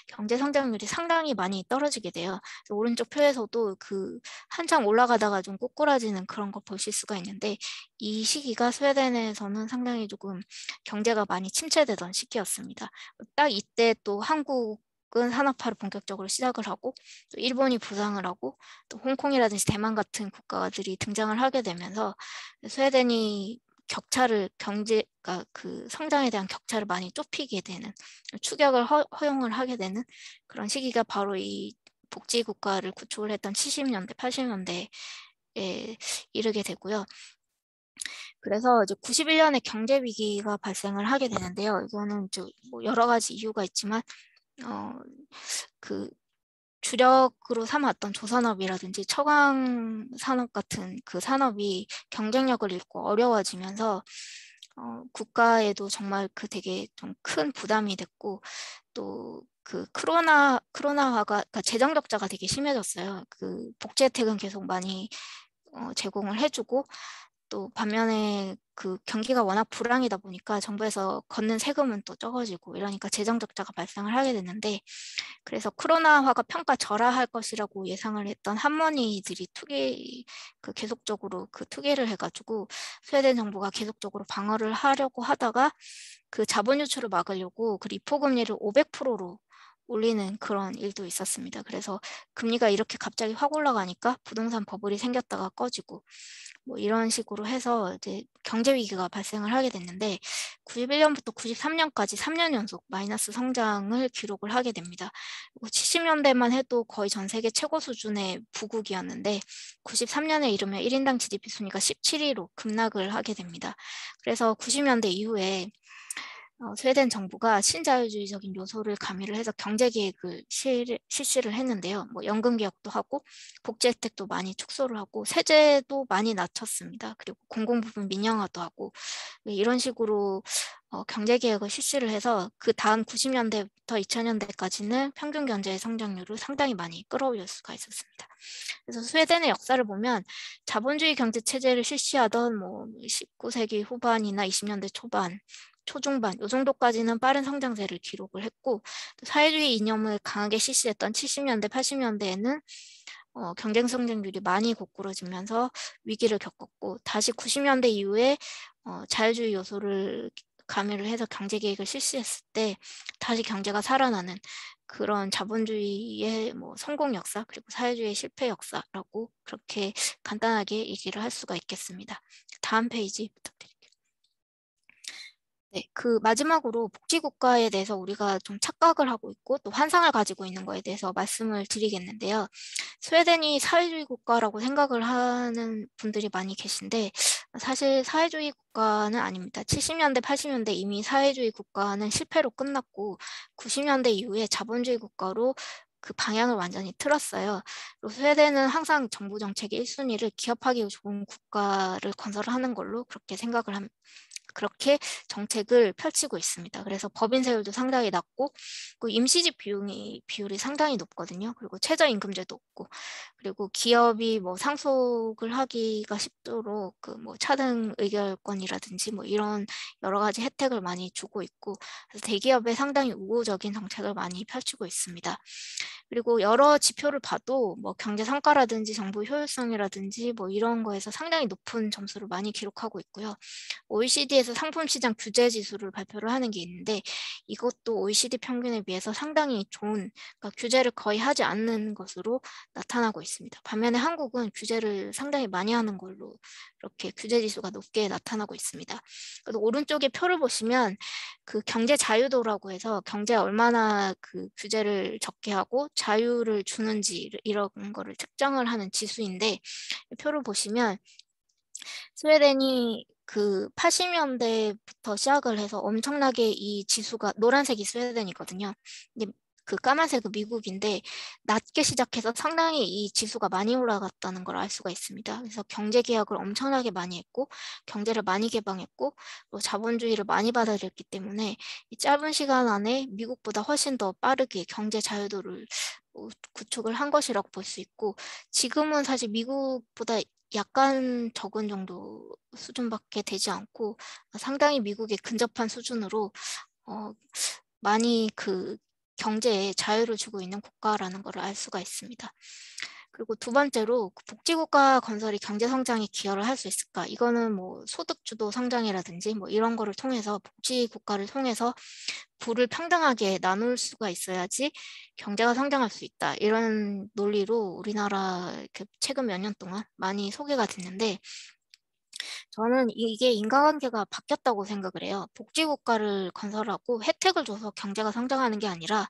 경제 성장률이 상당히 많이 떨어지게 돼요. 그래서 오른쪽 표에서도 그 한창 올라가다가 좀 꼬꾸라지는 그런 거 보실 수가 있는데, 이 시기가 스웨덴에서는 상당히 조금 경제가 많이 침체되던 시기였습니다. 딱 이때 또 한국은 산업화를 본격적으로 시작을 하고, 또 일본이 부상을 하고, 또 홍콩이라든지 대만 같은 국가들이 등장을 하게 되면서 스웨덴이 경제가 그 성장에 대한 격차를 많이 좁히게 되는, 추격을 허용을 하게 되는 그런 시기가 바로 이 복지국가를 구축을 했던 70년대, 80년대에 이르게 되고요. 그래서 이제 91년에 경제 위기가 발생을 하게 되는데요. 이거는 뭐 여러 가지 이유가 있지만 그 주력으로 삼았던 조선업이라든지 처광 산업 같은 그 산업이 경쟁력을 잃고 어려워지면서 국가에도 정말 그 되게 좀 큰 부담이 됐고, 또 그 코로나화가 그러니까 재정 적자가 되게 심해졌어요. 그 복지 혜택은 계속 많이 제공을 해주고, 또 반면에 그 경기가 워낙 불황이다 보니까 정부에서 걷는 세금은 또 적어지고 이러니까 재정 적자가 발생을 하게 됐는데, 그래서 코로나화가 평가절하할 것이라고 예상을 했던 할머니들이 계속적으로 그 투기를 해가지고 스웨덴 정부가 계속적으로 방어를 하려고 하다가 그 자본 유출을 막으려고 그 리포 금리를 500%로 올리는 그런 일도 있었습니다. 그래서 금리가 이렇게 갑자기 확 올라가니까 부동산 버블이 생겼다가 꺼지고, 뭐 이런 식으로 해서 이제 경제 위기가 발생을 하게 됐는데, 91년부터 93년까지 3년 연속 마이너스 성장을 기록을 하게 됩니다. 70년대만 해도 거의 전 세계 최고 수준의 부국이었는데 93년에 이르면 1인당 GDP 순위가 17위로 급락을 하게 됩니다. 그래서 90년대 이후에 스웨덴 정부가 신자유주의적인 요소를 가미를 해서 경제 계획을 실시를 했는데요. 뭐 연금 개혁도 하고 복지 혜택도 많이 축소를 하고 세제도 많이 낮췄습니다. 그리고 공공부문 민영화도 하고 이런 식으로 경제 개혁을 실시를 해서 그 다음 90년대부터 2000년대까지는 평균 경제 성장률을 상당히 많이 끌어올릴 수가 있었습니다. 그래서 스웨덴의 역사를 보면 자본주의 경제 체제를 실시하던 뭐 19세기 후반이나 20년대 초중반 이 정도까지는 빠른 성장세를 기록을 했고, 또 사회주의 이념을 강하게 실시했던 70년대, 80년대에는 경쟁 성장률이 많이 고꾸라지면서 위기를 겪었고, 다시 90년대 이후에 자유주의 요소를 가미를 해서 경제 계획을 실시했을 때 다시 경제가 살아나는 그런 자본주의의 뭐 성공 역사, 그리고 사회주의의 실패 역사라고 그렇게 간단하게 얘기를 할 수가 있겠습니다. 다음 페이지 부탁드립니다. 네, 그 마지막으로 복지국가에 대해서 우리가 좀 착각을 하고 있고 또 환상을 가지고 있는 거에 대해서 말씀을 드리겠는데요. 스웨덴이 사회주의 국가라고 생각을 하는 분들이 많이 계신데 사실 사회주의 국가는 아닙니다. 70년대, 80년대 이미 사회주의 국가는 실패로 끝났고 90년대 이후에 자본주의 국가로 그 방향을 완전히 틀었어요. 그리고 스웨덴은 항상 정부 정책의 1순위를 기업하기 좋은 국가를 건설하는 걸로 그렇게 생각을 합니다. 그렇게 정책을 펼치고 있습니다. 그래서 법인세율도 상당히 낮고, 그 임시직 비율이 상당히 높거든요. 그리고 최저임금제도 없고, 그리고 기업이 뭐 상속을 하기가 쉽도록 그 뭐 차등 의결권이라든지 뭐 이런 여러 가지 혜택을 많이 주고 있고, 그래서 대기업에 상당히 우호적인 정책을 많이 펼치고 있습니다. 그리고 여러 지표를 봐도 뭐 경제 성과라든지 정부 효율성이라든지 뭐 이런 거에서 상당히 높은 점수를 많이 기록하고 있고요. OECD에서 상품시장 규제 지수를 발표를 하는 게 있는데 이것도 OECD 평균에 비해서 상당히 좋은, 그러니까 규제를 거의 하지 않는 것으로 나타나고 있습니다. 반면에 한국은 규제를 상당히 많이 하는 걸로 이렇게 규제 지수가 높게 나타나고 있습니다. 그래서 오른쪽에 표를 보시면 그 경제 자유도라고 해서 경제에 얼마나 그 규제를 적게 하고 자유를 주는지 이런 거를 측정을 하는 지수인데, 표를 보시면 스웨덴이 그 80년대부터 시작을 해서 엄청나게 이 지수가 노란색이 스웨덴이거든요. 근데 그 까만색은 미국인데 낮게 시작해서 상당히 이 지수가 많이 올라갔다는 걸 알 수가 있습니다. 그래서 경제 개혁을 엄청나게 많이 했고 경제를 많이 개방했고 또 자본주의를 많이 받아들였기 때문에 이 짧은 시간 안에 미국보다 훨씬 더 빠르게 경제 자유도를 구축을 한 것이라고 볼 수 있고 지금은 사실 미국보다 약간 적은 정도 수준밖에 되지 않고 상당히 미국에 근접한 수준으로 많이 그 경제에 자유를 주고 있는 국가라는 것을 알 수가 있습니다. 그리고 두 번째로 복지국가 건설이 경제 성장에 기여를 할 수 있을까? 이거는 뭐 소득주도 성장이라든지 뭐 이런 거를 통해서 복지국가를 통해서 부를 평등하게 나눌 수가 있어야지 경제가 성장할 수 있다. 이런 논리로 우리나라 최근 몇 년 동안 많이 소개가 됐는데 저는 이게 인과관계가 바뀌었다고 생각을 해요. 복지국가를 건설하고 혜택을 줘서 경제가 성장하는 게 아니라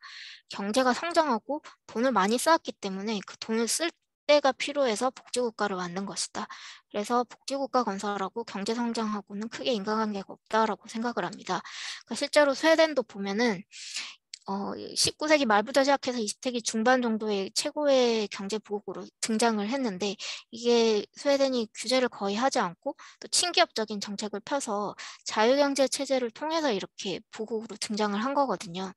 경제가 성장하고 돈을 많이 쌓았기 때문에 그 돈을 쓸 때가 필요해서 복지국가를 만든 것이다. 그래서 복지국가 건설하고 경제 성장하고는 크게 인과관계가 없다라고 생각을 합니다. 그러니까 실제로 스웨덴도 보면은 19세기 말부터 시작해서 20세기 중반 정도의 최고의 경제 보국으로 등장을 했는데 이게 스웨덴이 규제를 거의 하지 않고 또 친기업적인 정책을 펴서 자유경제 체제를 통해서 이렇게 보국으로 등장을 한 거거든요.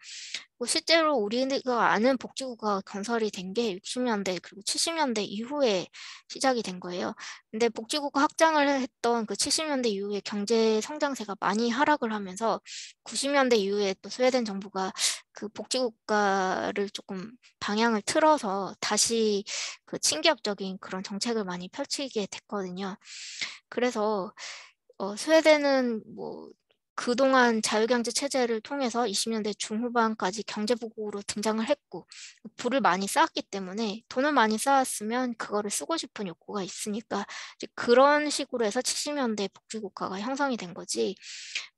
실제로 우리가 아는 복지국가 건설이 된 게 60년대 그리고 70년대 이후에 시작이 된 거예요. 근데 복지국가 확장을 했던 그 70년대 이후에 경제 성장세가 많이 하락을 하면서 90년대 이후에 또 스웨덴 정부가 그 복지국가를 조금 방향을 틀어서 다시 그 친기업적인 그런 정책을 많이 펼치게 됐거든요. 그래서 스웨덴은 뭐 그동안 자유경제 체제를 통해서 20년대 중후반까지 경제보국으로 등장을 했고 부를 많이 쌓았기 때문에 돈을 많이 쌓았으면 그거를 쓰고 싶은 욕구가 있으니까 이제 그런 식으로 해서 70년대 복지국가가 형성이 된 거지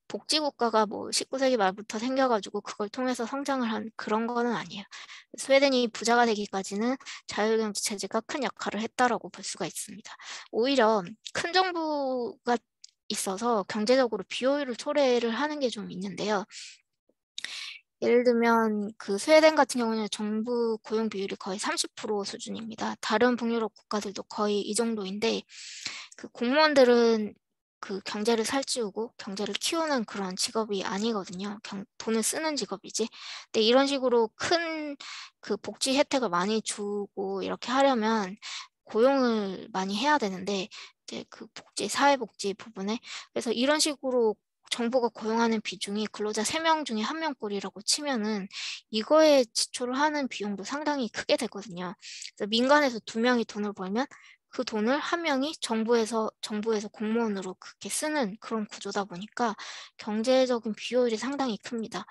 복지국가가 뭐 19세기 말부터 생겨가지고 그걸 통해서 성장을 한 그런 거는 아니에요. 스웨덴이 부자가 되기까지는 자유경제 체제가 큰 역할을 했다라고 볼 수가 있습니다. 오히려 큰 정부가 있어서 경제적으로 비효율을 초래를 하는 게 좀 있는데요. 예를 들면 그 스웨덴 같은 경우는 정부 고용 비율이 거의 30% 수준입니다. 다른 북유럽 국가들도 거의 이 정도인데 그 공무원들은 그 경제를 살찌우고 경제를 키우는 그런 직업이 아니거든요. 돈을 쓰는 직업이지. 근데 이런 식으로 큰 그 복지 혜택을 많이 주고 이렇게 하려면 고용을 많이 해야 되는데 이제 그 복지, 사회복지 부분에 그래서 이런 식으로 정부가 고용하는 비중이 근로자 3명 중에 1명꼴이라고 치면은 이거에 지출을 하는 비용도 상당히 크게 되거든요. 그래서 민간에서 2명이 돈을 벌면 그 돈을 1명이 정부에서 공무원으로 그렇게 쓰는 그런 구조다 보니까 경제적인 비효율이 상당히 큽니다.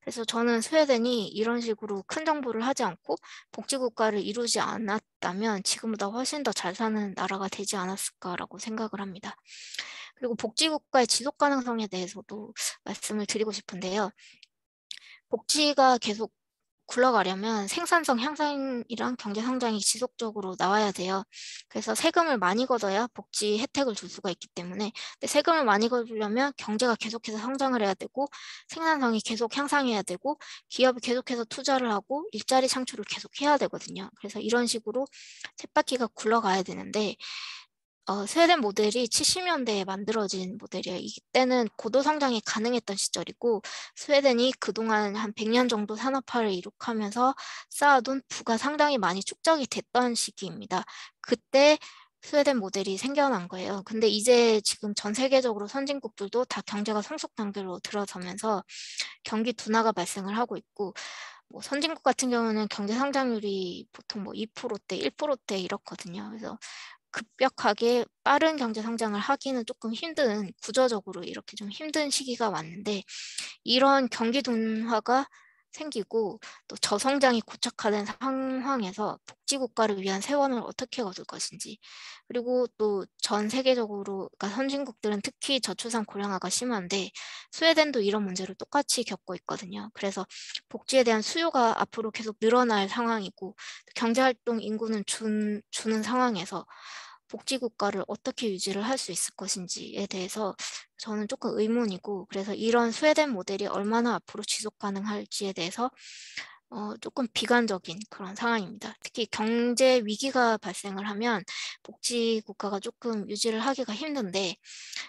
그래서 저는 스웨덴이 이런 식으로 큰 정부를 하지 않고 복지국가를 이루지 않았다면 지금보다 훨씬 더 잘 사는 나라가 되지 않았을까라고 생각을 합니다. 그리고 복지국가의 지속 가능성에 대해서도 말씀을 드리고 싶은데요. 복지가 계속 굴러가려면 생산성 향상이랑 경제 성장이 지속적으로 나와야 돼요. 그래서 세금을 많이 걷어야 복지 혜택을 줄 수가 있기 때문에 근데 세금을 많이 걷으려면 경제가 계속해서 성장을 해야 되고 생산성이 계속 향상해야 되고 기업이 계속해서 투자를 하고 일자리 창출을 계속 해야 되거든요. 그래서 이런 식으로 쳇바퀴가 굴러가야 되는데 스웨덴 모델이 70년대에 만들어진 모델이에요. 이때는 고도 성장이 가능했던 시절이고 스웨덴이 그동안 한 100년 정도 산업화를 이룩하면서 쌓아둔 부가 상당히 많이 축적이 됐던 시기입니다. 그때 스웨덴 모델이 생겨난 거예요. 근데 이제 지금 전 세계적으로 선진국들도 다 경제가 성숙 단계로 들어서면서 경기 둔화가 발생을 하고 있고 뭐 선진국 같은 경우는 경제 성장률이 보통 뭐 2%대, 1%대 이렇거든요. 그래서 급격하게 빠른 경제 성장을 하기는 조금 힘든 구조적으로 이렇게 좀 힘든 시기가 왔는데 이런 경기 둔화가 생기고 또 저성장이 고착화된 상황에서 복지국가를 위한 세원을 어떻게 거둘 것인지 그리고 또 전 세계적으로 그러니까 선진국들은 특히 저출산 고령화가 심한데 스웨덴도 이런 문제를 똑같이 겪고 있거든요. 그래서 복지에 대한 수요가 앞으로 계속 늘어날 상황이고 경제활동 인구는 주는 상황에서 복지국가를 어떻게 유지를 할 수 있을 것인지에 대해서 저는 조금 의문이고 그래서 이런 스웨덴 모델이 얼마나 앞으로 지속 가능할지에 대해서 조금 비관적인 그런 상황입니다. 특히 경제 위기가 발생을 하면 복지 국가가 조금 유지를 하기가 힘든데,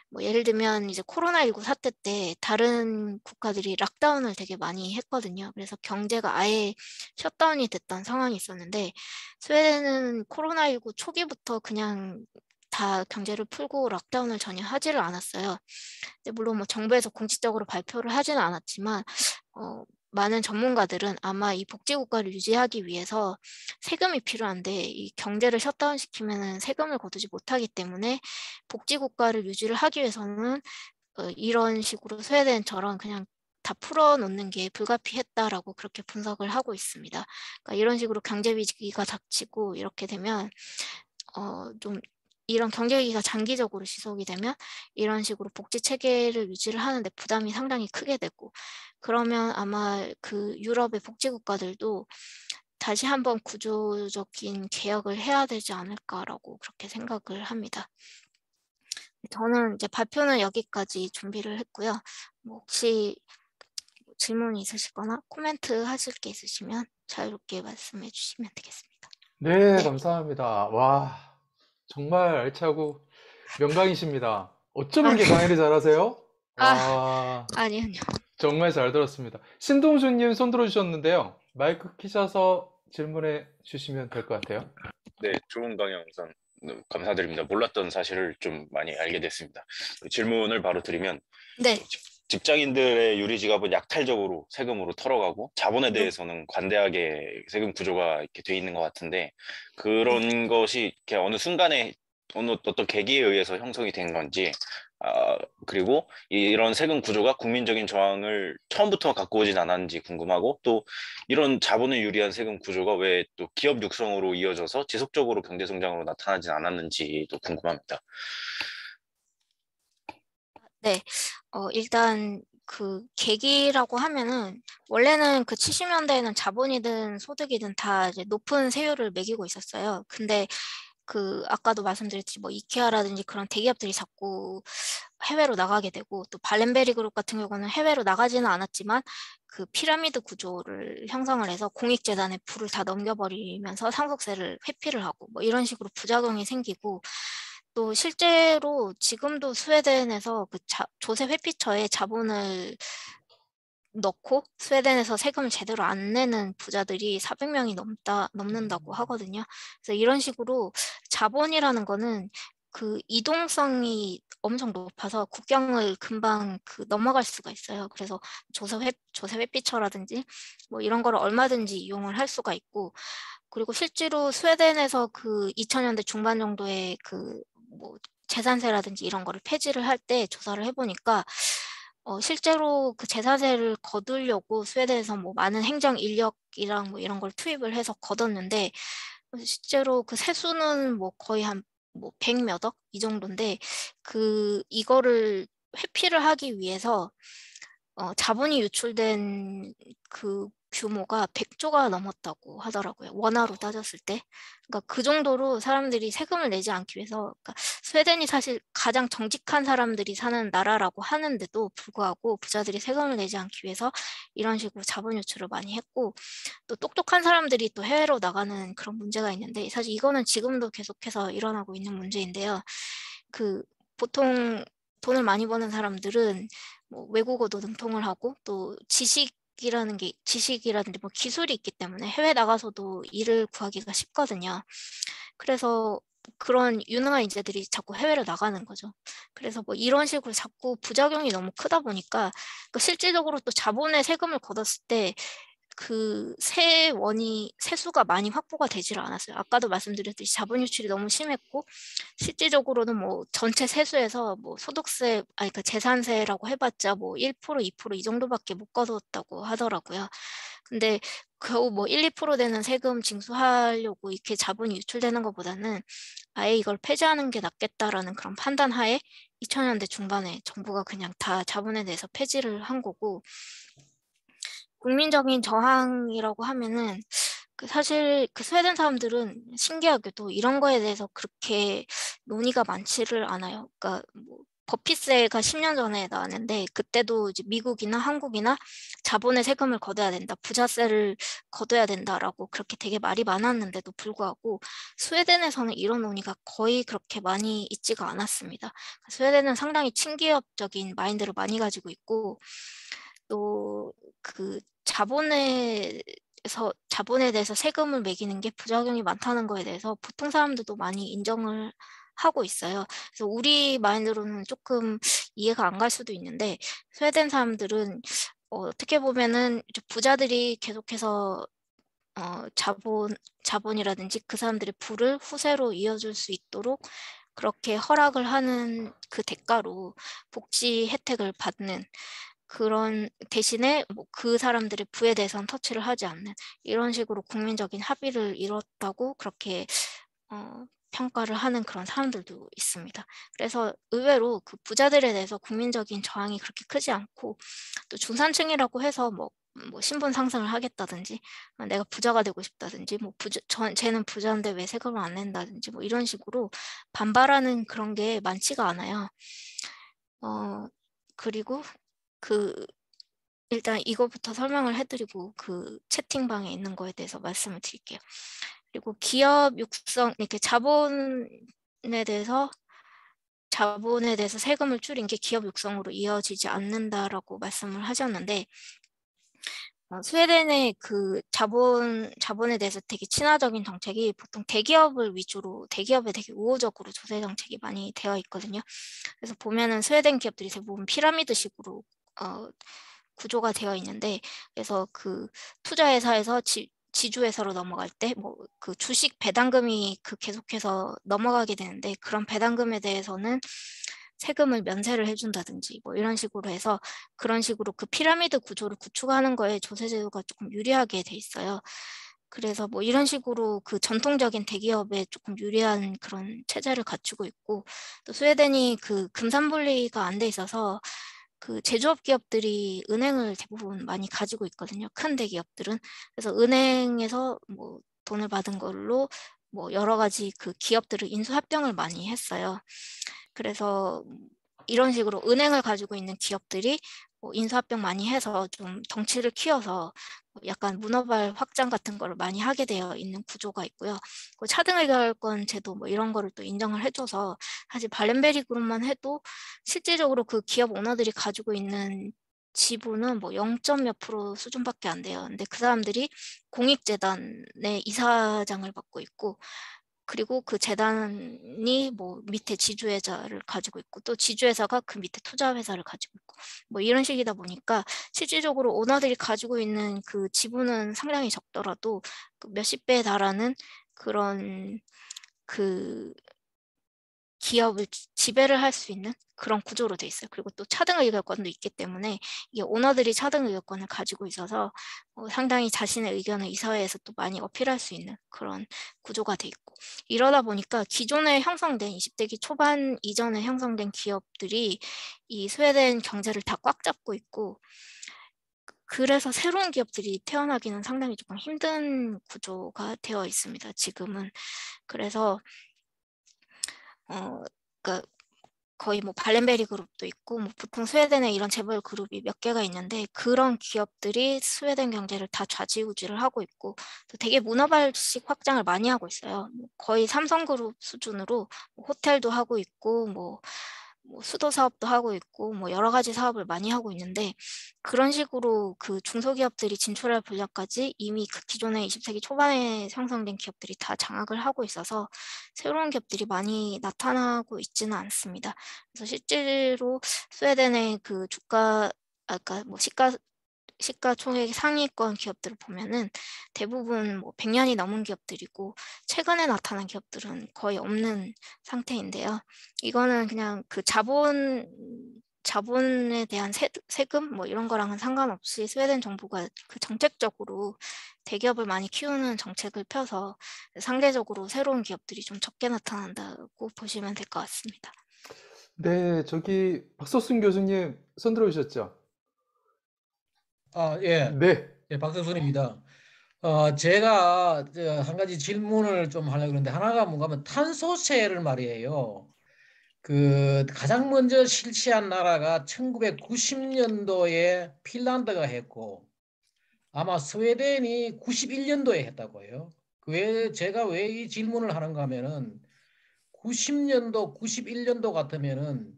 뭐 예를 들면 이제 코로나19 사태 때 다른 국가들이 락다운을 되게 많이 했거든요. 그래서 경제가 아예 셧다운이 됐던 상황이 있었는데, 스웨덴은 코로나19 초기부터 그냥 다 경제를 풀고 락다운을 전혀 하지를 않았어요. 물론 뭐 정부에서 공식적으로 발표를 하지는 않았지만 많은 전문가들은 아마 이 복지국가를 유지하기 위해서 세금이 필요한데, 이 경제를 셧다운시키면 세금을 거두지 못하기 때문에 복지국가를 유지를 하기 위해서는 이런 식으로 스웨덴처럼 그냥 다 풀어놓는 게 불가피했다라고 그렇게 분석을 하고 있습니다. 그러니까 이런 식으로 경제 위기가 닥치고 이렇게 되면 좀 이런 경제 위기가 장기적으로 지속이 되면 이런 식으로 복지 체계를 유지를 하는데 부담이 상당히 크게 되고, 그러면 아마 그 유럽의 복지 국가들도 다시 한번 구조적인 개혁을 해야 되지 않을까라고 그렇게 생각을 합니다. 저는 이제 발표는 여기까지 준비를 했고요. 뭐 혹시 질문이 있으시거나 코멘트 하실 게 있으시면 자유롭게 말씀해 주시면 되겠습니다. 네, 네. 감사합니다. 와, 정말 알차고 명강이십니다. 어쩜 아, 이렇게 강의를 잘하세요? 아, 와, 아니요. 정말 잘 들었습니다. 신동주님 손 들어주셨는데요. 마이크 키셔서 질문해 주시면 될 것 같아요. 네, 좋은 강연 우선 감사드립니다. 몰랐던 사실을 좀 많이 알게 됐습니다. 질문을 바로 드리면 네. 직장인들의 유리지갑은 약탈적으로 세금으로 털어가고 자본에 네. 대해서는 관대하게 세금 구조가 이렇게 돼 있는 것 같은데, 네. 그런 것이 이렇게 어느 순간에 어느 어떤 계기에 의해서 형성이 된 건지, 그리고 이런 세금 구조가 국민적인 저항을 처음부터 갖고 오진 않았는지 궁금하고, 또 이런 자본에 유리한 세금 구조가 왜 또 기업 육성으로 이어져서 지속적으로 경제 성장으로 나타나진 않았는지도 궁금합니다. 네. 일단 그 계기라고 하면은 원래는 그 70년대에는 자본이든 소득이든 다 이제 높은 세율을 매기고 있었어요. 근데 그 아까도 말씀드렸지 뭐 이케아라든지 그런 대기업들이 자꾸 해외로 나가게 되고, 또 발렌베리 그룹 같은 경우는 해외로 나가지는 않았지만 그 피라미드 구조를 형성을 해서 공익재단에 부를 다 넘겨버리면서 상속세를 회피를 하고 뭐 이런 식으로 부작용이 생기고, 또 실제로 지금도 스웨덴에서 그 조세 회피처에 자본을 넣고 스웨덴에서 세금을 제대로 안 내는 부자들이 400명이 넘는다고 하거든요. 그래서 이런 식으로 자본이라는 거는 그 이동성이 엄청 높아서 국경을 금방 그 넘어갈 수가 있어요. 그래서 조세 회피처라든지 뭐 이런 거를 얼마든지 이용을 할 수가 있고, 그리고 실제로 스웨덴에서 그 2000년대 중반 정도에 그 뭐 재산세라든지 이런 거를 폐지를 할 때 조사를 해보니까 실제로 그 재산세를 거두려고 스웨덴에서 뭐 많은 행정 인력이랑 뭐 이런 걸 투입을 해서 거뒀는데, 실제로 그 세수는 뭐 거의 한 뭐 100몇 억 이 정도인데, 그 이거를 회피를 하기 위해서 자본이 유출된 그 규모가 100조가 넘었다고 하더라고요. 원화로 따졌을 때. 그러니까 그 정도로 사람들이 세금을 내지 않기 위해서, 그러니까 스웨덴이 사실 가장 정직한 사람들이 사는 나라라고 하는데도 불구하고 부자들이 세금을 내지 않기 위해서 이런 식으로 자본 유출을 많이 했고, 또 똑똑한 사람들이 또 해외로 나가는 그런 문제가 있는데, 사실 이거는 지금도 계속해서 일어나고 있는 문제인데요. 그 보통 돈을 많이 버는 사람들은 뭐 외국어도 능통을 하고 또 지식이라든지 뭐 기술이 있기 때문에 해외 나가서도 일을 구하기가 쉽거든요. 그래서 그런 유능한 인재들이 자꾸 해외로 나가는 거죠. 그래서 뭐 이런 식으로 자꾸 부작용이 너무 크다 보니까 실질적으로 또 자본의 세금을 걷었을 때 그 세수가 많이 확보가 되지를 않았어요. 아까도 말씀드렸듯이 자본 유출이 너무 심했고, 실질적으로는 뭐 전체 세수에서 뭐 소득세, 아니 그 재산세라고 해봤자 뭐 1%, 2%이 정도밖에 못 거뒀다고 하더라고요. 근데 겨우 뭐 1, 2% 되는 세금 징수하려고 이렇게 자본이 유출되는 것보다는 아예 이걸 폐지하는 게 낫겠다라는 그런 판단 하에 2000년대 중반에 정부가 그냥 다 자본에 대해서 폐지를 한 거고, 국민적인 저항이라고 하면은 사실 그 스웨덴 사람들은 신기하게도 이런 거에 대해서 그렇게 논의가 많지를 않아요. 그러니까 뭐 버피세가 10년 전에 나왔는데 그때도 이제 미국이나 한국이나 자본의 세금을 걷어야 된다, 부자세를 걷어야 된다라고 그렇게 되게 말이 많았는데도 불구하고 스웨덴에서는 이런 논의가 거의 그렇게 많이 있지가 않았습니다. 스웨덴은 상당히 친기업적인 마인드를 많이 가지고 있고 또 그 자본에 대해서 세금을 매기는 게 부작용이 많다는 거에 대해서 보통 사람들도 많이 인정을 하고 있어요. 그래서 우리 마인드로는 조금 이해가 안 갈 수도 있는데 스웨덴 사람들은 어떻게 보면은 부자들이 계속해서 자본이라든지 그 사람들의 부를 후세로 이어줄 수 있도록 그렇게 허락을 하는 그 대가로 복지 혜택을 받는 그런 대신에 뭐 그 사람들의 부에 대해서는 터치를 하지 않는 이런 식으로 국민적인 합의를 이뤘다고 그렇게 평가를 하는 그런 사람들도 있습니다. 그래서 의외로 그 부자들에 대해서 국민적인 저항이 그렇게 크지 않고 또 중산층이라고 해서 뭐 신분 상승을 하겠다든지 내가 부자가 되고 싶다든지 뭐 쟤는 부자인데 왜 세금을 안 낸다든지 뭐 이런 식으로 반발하는 그런 게 많지가 않아요. 그리고 일단 이거부터 설명을 해드리고 그 채팅방에 있는 거에 대해서 말씀을 드릴게요. 그리고 기업 육성, 이렇게 자본에 대해서 세금을 줄인 게 기업 육성으로 이어지지 않는다라고 말씀을 하셨는데 스웨덴의 그 자본에 대해서 되게 친화적인 정책이 보통 대기업을 위주로 대기업에 되게 우호적으로 조세 정책이 많이 되어 있거든요. 그래서 보면은 스웨덴 기업들이 대부분 피라미드식으로 구조가 되어 있는데 그래서 그 투자회사에서 지주회사로 넘어갈 때 뭐 그 주식 배당금이 계속해서 넘어가게 되는데 그런 배당금에 대해서는 세금을 면세를 해준다든지 뭐 이런 식으로 해서 그런 식으로 그 피라미드 구조를 구축하는 거에 조세제도가 조금 유리하게 돼 있어요. 그래서 뭐 이런 식으로 그 전통적인 대기업에 조금 유리한 그런 체제를 갖추고 있고 또 스웨덴이 그 금산분리가 안 돼 있어서 그 제조업 기업들이 은행을 대부분 많이 가지고 있거든요. 큰 대기업들은. 그래서 은행에서 뭐 돈을 받은 걸로 뭐 여러 가지 그 기업들을 인수합병을 많이 했어요. 그래서 이런 식으로 은행을 가지고 있는 기업들이 인수합병 많이 해서 좀 덩치를 키워서 약간 문어발 확장 같은 거를 많이 하게 되어 있는 구조가 있고요. 그 차등의결권 제도 뭐 이런 거를 또 인정을 해줘서 사실 발렌베리 그룹만 해도 실질적으로 그 기업 오너들이 가지고 있는 지분은 뭐 0점 몇 프로 수준밖에 안 돼요. 근데 그 사람들이 공익재단의 이사장을 맡고 있고 그리고 그 재단이 뭐 밑에 지주회사를 가지고 있고 또 지주회사가 그 밑에 투자회사를 가지고 있고 뭐 이런 식이다 보니까 실질적으로 오너들이 가지고 있는 그 지분은 상당히 적더라도 그 몇십 배에 달하는 그런 그 기업을 지배를 할 수 있는 그런 구조로 돼 있어요. 그리고 또 차등 의결권도 있기 때문에 이게 오너들이 차등 의결권을 가지고 있어서 상당히 자신의 의견을 이 사회에서 또 많이 어필할 수 있는 그런 구조가 돼 있고 이러다 보니까 기존에 형성된 20세기 초반 이전에 형성된 기업들이 이 스웨덴 경제를 다 꽉 잡고 있고 그래서 새로운 기업들이 태어나기는 상당히 조금 힘든 구조가 되어 있습니다. 지금은. 그래서 그러니까 거의 뭐 발렌베리 그룹도 있고 뭐 보통 스웨덴에 이런 재벌 그룹이 몇 개가 있는데 그런 기업들이 스웨덴 경제를 다 좌지우지를 하고 있고 또 되게 문어발식 확장을 많이 하고 있어요. 거의 삼성그룹 수준으로 호텔도 하고 있고 뭐 수도 사업도 하고 있고 뭐 여러 가지 사업을 많이 하고 있는데 그런 식으로 그 중소기업들이 진출할 분야까지 이미 그 기존의 20세기 초반에 형성된 기업들이 다 장악을 하고 있어서 새로운 기업들이 많이 나타나고 있지는 않습니다. 그래서 실제로 스웨덴의 그 아까 뭐 시가총액 상위권 기업들을 보면은 대부분 뭐 100년이 넘은 기업들이고 최근에 나타난 기업들은 거의 없는 상태인데요. 이거는 그냥 그 자본에 대한 세금 뭐 이런 거랑은 상관없이 스웨덴 정부가 그 정책적으로 대기업을 많이 키우는 정책을 펴서 상대적으로 새로운 기업들이 좀 적게 나타난다고 보시면 될 것 같습니다. 네, 저기 박석순 교수님 손 들어오셨죠? 예. 네. 예, 박석순입니다. 제가 한 가지 질문을 좀 하려고 그러는데 하나가 뭔가 하면 탄소세를 말이에요. 그 가장 먼저 실시한 나라가 1990년도에 핀란드가 했고 아마 스웨덴이 91년도에 했다고 해요. 제가 왜 이 질문을 하는가 하면은 90년도, 91년도 같으면은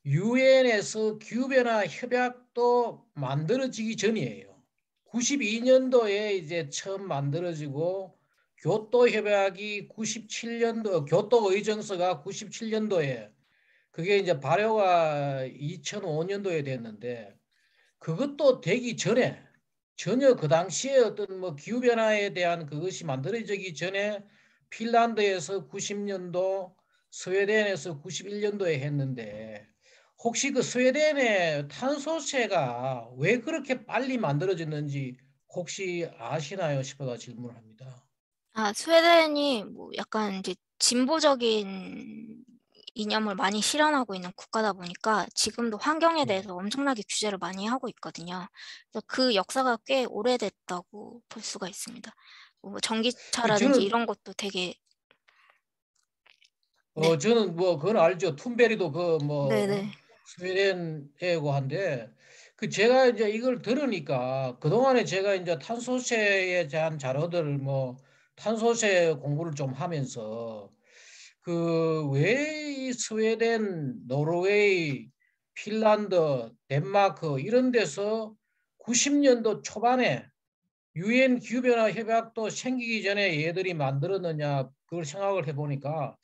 유엔에서 기후변화 협약도 만들어지기 전이에요. 92년도에 이제 처음 만들어지고 교토 협약이 97년도, 교토 의정서가 97년도에 그게 이제 발효가 2005년도에 됐는데 그것도 되기 전에 전혀 그 당시에 어떤 뭐 기후변화에 대한 그것이 만들어지기 전에 핀란드에서 90년도, 스웨덴에서 91년도에 했는데 혹시 그 스웨덴의 탄소세가 왜 그렇게 빨리 만들어졌는지 혹시 아시나요 싶어가 질문을 합니다. 스웨덴이 뭐 약간 이제 진보적인 이념을 많이 실현하고 있는 국가다 보니까 지금도 환경에 대해서 엄청나게 규제를 많이 하고 있거든요. 그래서 그 역사가 꽤 오래됐다고 볼 수가 있습니다. 뭐 전기차라든지 저는 이런 것도 되게 네, 저는 뭐 그건 알죠. 툰베리도 그 뭐 네네. 스웨덴이고 한데 그 제가 이제 이걸 들으니까 그동안에 제가 이제 탄소세에 대한 자료들 뭐 탄소세 공부를 좀 하면서 그 왜 이 스웨덴, 노르웨이, 핀란드, 덴마크 이런 데서 90년도 초반에 유엔 기후변화 협약도 생기기 전에 얘들이 만들었느냐 그걸 생각을 해보니까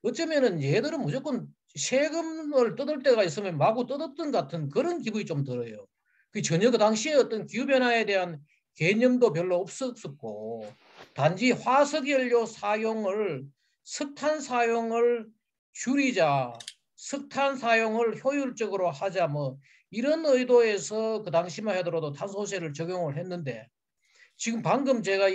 어쩌면은 얘들은 무조건 세금을 뜯을 때가 있으면 마구 뜯었던 같은 그런 기분이 좀 들어요. 그 전혀 그 당시에 어떤 기후변화에 대한 개념도 별로 없었고 단지 화석연료 사용을 석탄 사용을 줄이자 석탄 사용을 효율적으로 하자 뭐 이런 의도에서 그 당시만 하더라도 탄소세를 적용을 했는데 지금 방금 제가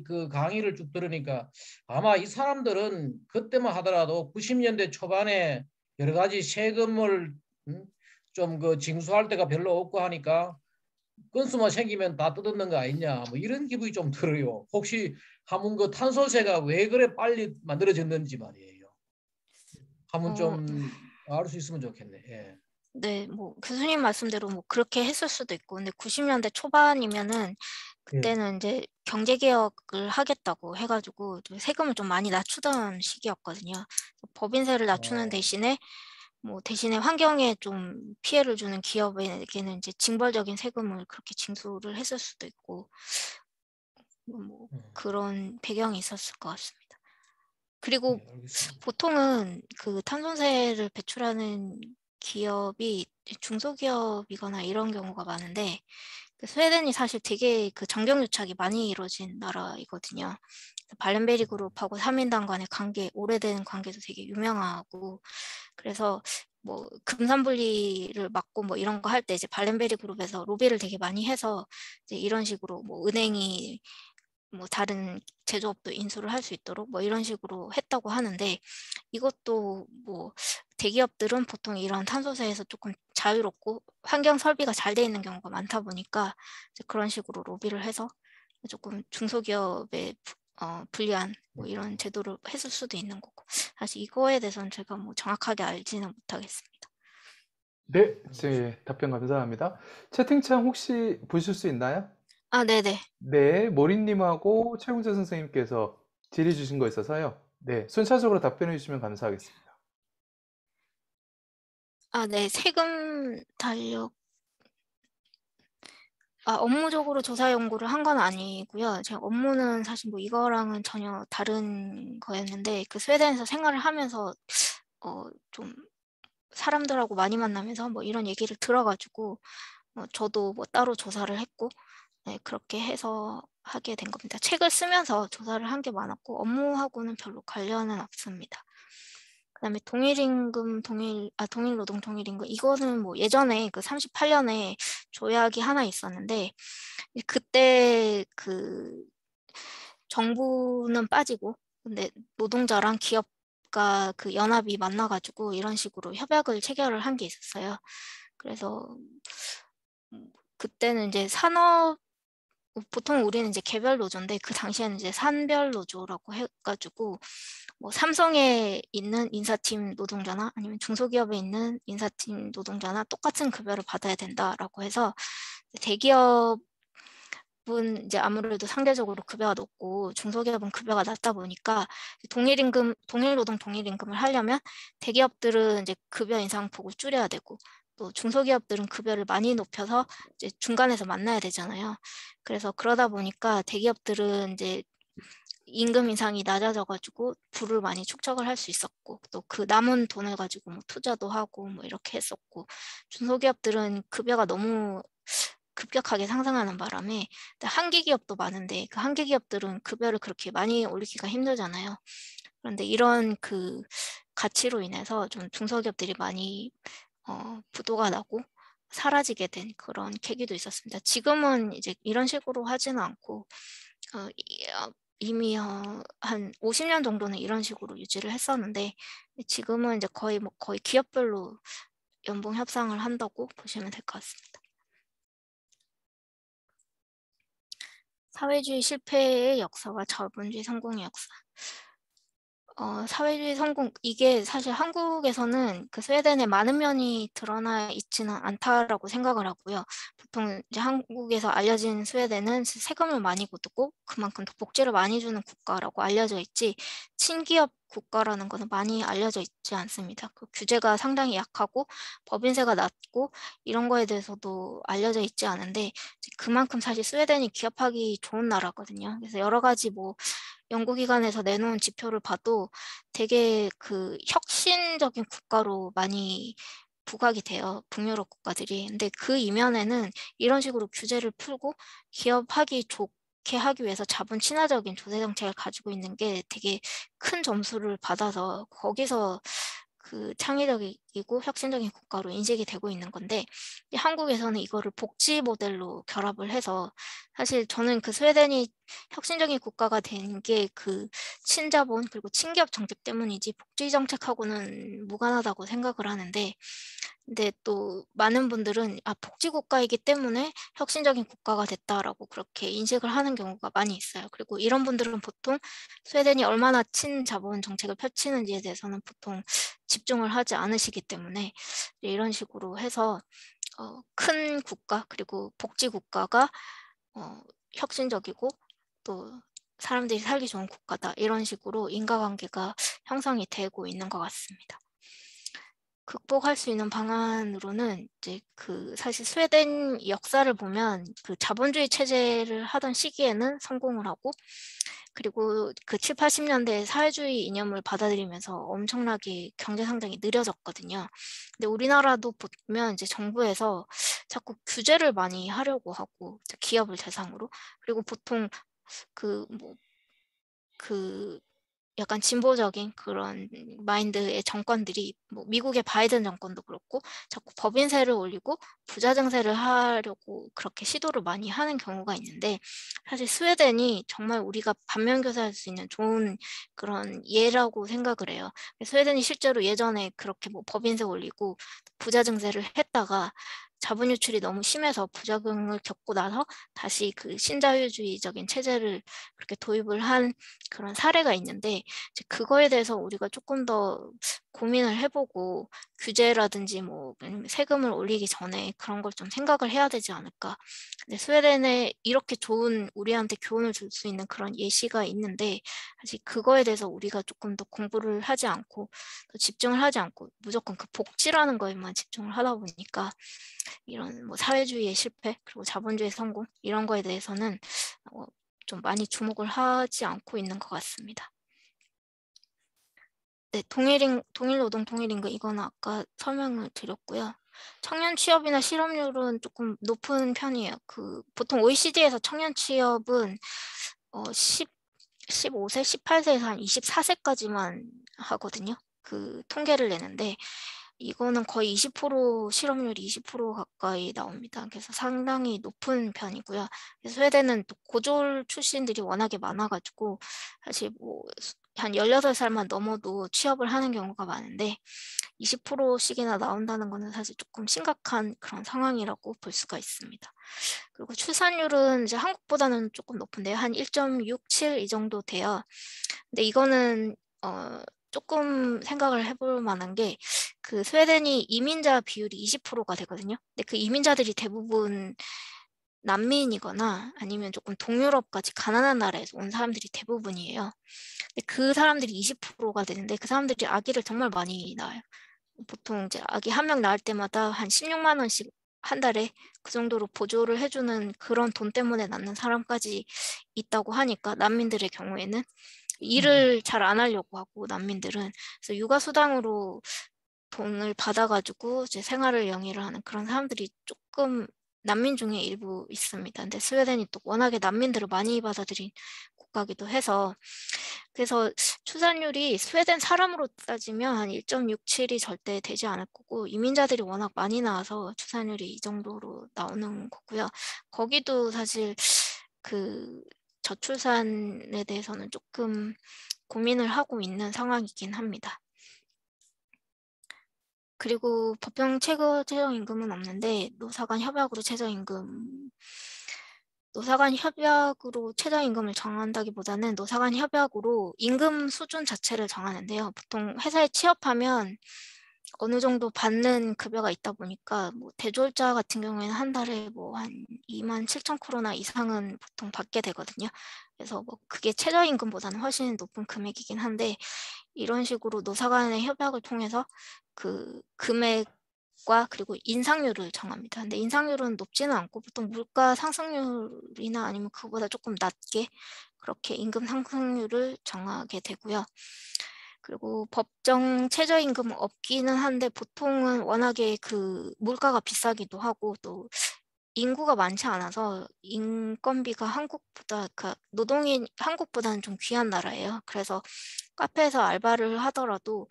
그 강의를 쭉 들으니까 아마 이 사람들은 그때만 하더라도 90년대 초반에 여러 가지 세금을 좀 그 징수할 때가 별로 없고 하니까 건수만 생기면 다 뜯는 거 아니냐 뭐 이런 기분이 좀 들어요. 혹시 한번 그 탄소세가 왜 그래 빨리 만들어졌는지 말이에요. 한번 어, 좀 알 수 있으면 좋겠네. 예. 네, 뭐 교수님 말씀대로 뭐 그렇게 했을 수도 있고, 근데 90년대 초반이면은 예. 그때는 이제 경제개혁을 하겠다고 해가지고 좀 세금을 좀 많이 낮추던 시기였거든요. 법인세를 낮추는 어, 대신에 환경에 좀 피해를 주는 기업에게는 이제 징벌적인 세금을 그렇게 징수를 했을 수도 있고, 뭐 음, 그런 배경이 있었을 것 같습니다. 예, 그리고 알겠습니다. 보통은 그 탄소세를 배출하는 기업이 중소기업이거나 이런 경우가 많은데 그 스웨덴이 사실 되게 그 정경유착이 많이 이루어진 나라이거든요. 발렌베리 그룹하고 3인당 간의 오래된 관계도 되게 유명하고 그래서 뭐 금산분리를 막고 뭐 이런 거 할 때 이제 발렌베리 그룹에서 로비를 되게 많이 해서 이제 이런 식으로 뭐 은행이 뭐 다른 제조업도 인수를 할 수 있도록 뭐 이런 식으로 했다고 하는데 이것도 뭐 대기업들은 보통 이런 탄소세에서 조금 자유롭고 환경 설비가 잘 돼 있는 경우가 많다 보니까 이제 그런 식으로 로비를 해서 조금 중소기업에 불리한 뭐 이런 제도를 했을 수도 있는 거고 사실 이거에 대해서는 제가 뭐 정확하게 알지는 못하겠습니다. 네, 제 답변 감사합니다. 채팅창 혹시 보실 수 있나요? 네네. 네, 모리님하고 최웅재 선생님께서 질의 주신 거 있어서요. 네, 순차적으로 답변해 주시면 감사하겠습니다. 네. 세금 달력 업무적으로 조사 연구를 한 건 아니고요. 제 업무는 사실 뭐 이거랑은 전혀 다른 거였는데 그 스웨덴에서 생활을 하면서 좀 사람들하고 많이 만나면서 뭐 이런 얘기를 들어가지고 저도 뭐 따로 조사를 했고 네, 그렇게 해서 하게 된 겁니다. 책을 쓰면서 조사를 한 게 많았고 업무하고는 별로 관련은 없습니다. 그다음에 동일노동 동일임금 이거는 뭐 예전에 그 38년에 조약이 하나 있었는데 그때 그 정부는 빠지고 근데 노동자랑 기업가 그 연합이 만나가지고 이런 식으로 협약을 체결을 한 게 있었어요. 그래서 그때는 이제 보통 우리는 이제 개별 노조인데 그 당시에는 이제 산별 노조라고 해가지고 뭐 삼성에 있는 인사팀 노동자나 아니면 중소기업에 있는 인사팀 노동자나 똑같은 급여를 받아야 된다라고 해서 대기업은 이제 아무래도 상대적으로 급여가 높고 중소기업은 급여가 낮다 보니까 동일 노동 동일 임금을 하려면 대기업들은 이제 급여 인상폭을 줄여야 되고 또 중소기업들은 급여를 많이 높여서 이제 중간에서 만나야 되잖아요. 그래서 그러다 보니까 대기업들은 이제 임금 인상이 낮아져가지고 부를 많이 축적을 할 수 있었고 또 그 남은 돈을 가지고 뭐 투자도 하고 뭐 이렇게 했었고 중소기업들은 급여가 너무 급격하게 상승하는 바람에 한기 기업도 많은데 그 한기 기업들은 급여를 그렇게 많이 올리기가 힘들잖아요. 그런데 이런 그 가치로 인해서 좀 중소기업들이 많이 부도가 나고 사라지게 된 그런 계기도 있었습니다. 지금은 이제 이런 식으로 하지는 않고 이미 한 50년 정도는 이런 식으로 유지를 했었는데 지금은 이제 거의 기업별로 연봉 협상을 한다고 보시면 될 것 같습니다. 사회주의 실패의 역사와 자본주의 성공의 역사. 사회주의 성공, 이게 사실 한국에서는 그 스웨덴의 많은 면이 드러나 있지는 않다라고 생각을 하고요. 보통 이제 한국에서 알려진 스웨덴은 세금을 많이 걷고 그만큼 더 복지를 많이 주는 국가라고 알려져 있지 친기업 국가라는 것은 많이 알려져 있지 않습니다. 그 규제가 상당히 약하고 법인세가 낮고 이런 거에 대해서도 알려져 있지 않은데 그만큼 사실 스웨덴이 기업하기 좋은 나라거든요. 그래서 여러 가지 뭐 연구기관에서 내놓은 지표를 봐도 되게 그 혁신적인 국가로 많이 부각이 돼요. 북유럽 국가들이. 근데 그 이면에는 이런 식으로 규제를 풀고 기업하기 좋게 하기 위해서 자본 친화적인 조세 정책을 가지고 있는 게 되게 큰 점수를 받아서 거기서 그 창의적이고 혁신적인 국가로 인식이 되고 있는 건데 한국에서는 이거를 복지 모델로 결합을 해서 사실 저는 그 스웨덴이 혁신적인 국가가 된 게 그 친자본 그리고 친기업 정책 때문이지 복지 정책하고는 무관하다고 생각을 하는데 근데 또 많은 분들은 복지 국가이기 때문에 혁신적인 국가가 됐다라고 그렇게 인식을 하는 경우가 많이 있어요. 그리고 이런 분들은 보통 스웨덴이 얼마나 친자본 정책을 펼치는지에 대해서는 보통 집중을 하지 않으시기 때문에 이런 식으로 해서 큰 국가 그리고 복지 국가가 혁신적이고 또 사람들이 살기 좋은 국가다 이런 식으로 인과관계가 형성이 되고 있는 것 같습니다. 극복할 수 있는 방안으로는 이제 그 사실 스웨덴 역사를 보면 그 자본주의 체제를 하던 시기에는 성공을 하고 그리고 그 7, 80년대에 사회주의 이념을 받아들이면서 엄청나게 경제 성장이 느려졌거든요. 근데 우리나라도 보면 이제 정부에서 자꾸 규제를 많이 하려고 하고 기업을 대상으로 그리고 보통 그 약간 진보적인 그런 마인드의 정권들이 뭐 미국의 바이든 정권도 그렇고 자꾸 법인세를 올리고 부자 증세를 하려고 그렇게 시도를 많이 하는 경우가 있는데 사실 스웨덴이 정말 우리가 반면교사할 수 있는 좋은 그런 예라고 생각을 해요. 스웨덴이 실제로 예전에 그렇게 뭐 법인세 올리고 부자 증세를 했다가 자본 유출이 너무 심해서 부작용을 겪고 나서 다시 그 신자유주의적인 체제를 그렇게 도입을 한 그런 사례가 있는데 이제 그거에 대해서 우리가 조금 더 고민을 해보고 규제라든지 뭐 세금을 올리기 전에 그런 걸 좀 생각을 해야 되지 않을까. 근데 스웨덴에 이렇게 좋은 우리한테 교훈을 줄 수 있는 그런 예시가 있는데 사실 그거에 대해서 우리가 조금 더 공부를 하지 않고 더 집중을 하지 않고 무조건 그 복지라는 거에만 집중을 하다 보니까 이런 뭐 사회주의의 실패 그리고 자본주의 성공 이런 거에 대해서는 좀 많이 주목을 하지 않고 있는 것 같습니다. 네, 동일노동 동일임금 이거는 아까 설명을 드렸고요. 청년 취업이나 실업률은 조금 높은 편이에요. 보통 OECD에서 청년 취업은 15세, 18세에서 한 24세까지만 하거든요. 그 통계를 내는데 이거는 거의 20% 실업률이 20% 가까이 나옵니다. 그래서 상당히 높은 편이고요. 스웨덴은 또 고졸 출신들이 워낙에 많아가지고 사실 뭐 한 18살만 넘어도 취업을 하는 경우가 많은데 20%씩이나 나온다는 것은 사실 조금 심각한 그런 상황이라고 볼 수가 있습니다. 그리고 출산율은 이제 한국보다는 조금 높은데요. 한 1.67 이 정도 돼요. 근데 이거는 조금 생각을 해볼 만한 게 그 스웨덴이 이민자 비율이 20%가 되거든요. 근데 그 이민자들이 대부분 난민이거나 아니면 조금 동유럽까지 가난한 나라에서 온 사람들이 대부분이에요. 근데 그 사람들이 20%가 되는데 그 사람들이 아기를 정말 많이 낳아요. 보통 이제 아기 한 명 낳을 때마다 한 16만 원씩 한 달에 그 정도로 보조를 해주는 그런 돈 때문에 낳는 사람까지 있다고 하니까 난민들의 경우에는 일을 잘 안 하려고 하고 난민들은 그래서 육아수당으로 돈을 받아가지고 이제 생활을 영위를 하는 그런 사람들이 조금 난민 중에 일부 있습니다. 근데 스웨덴이 또 워낙에 난민들을 많이 받아들인 국가기도 해서 그래서 출산율이 스웨덴 사람으로 따지면 한 1.67이 절대 되지 않을 거고 이민자들이 워낙 많이 나와서 출산율이 이 정도로 나오는 거고요. 거기도 사실 그 저출산에 대해서는 조금 고민을 하고 있는 상황이긴 합니다. 그리고 법정 최저임금은 없는데 노사간 협약으로 최저임금을 정한다기보다는 노사간 협약으로 임금 수준 자체를 정하는데요. 보통 회사에 취업하면 어느 정도 받는 급여가 있다 보니까 뭐 대졸자 같은 경우에는 한 달에 뭐 한 27,000크로나 이상은 보통 받게 되거든요. 그래서 뭐 그게 최저임금보다는 훨씬 높은 금액이긴 한데 이런 식으로 노사 간의 협약을 통해서 그 금액과 그리고 인상률을 정합니다. 근데 인상률은 높지는 않고 보통 물가 상승률이나 아니면 그거보다 조금 낮게 그렇게 임금 상승률을 정하게 되고요. 그리고 법정 최저임금은 없기는 한데 보통은 워낙에 그 물가가 비싸기도 하고 또 인구가 많지 않아서 인건비가 한국보다 노동인 한국보다는 좀 귀한 나라예요. 그래서 카페에서 알바를 하더라도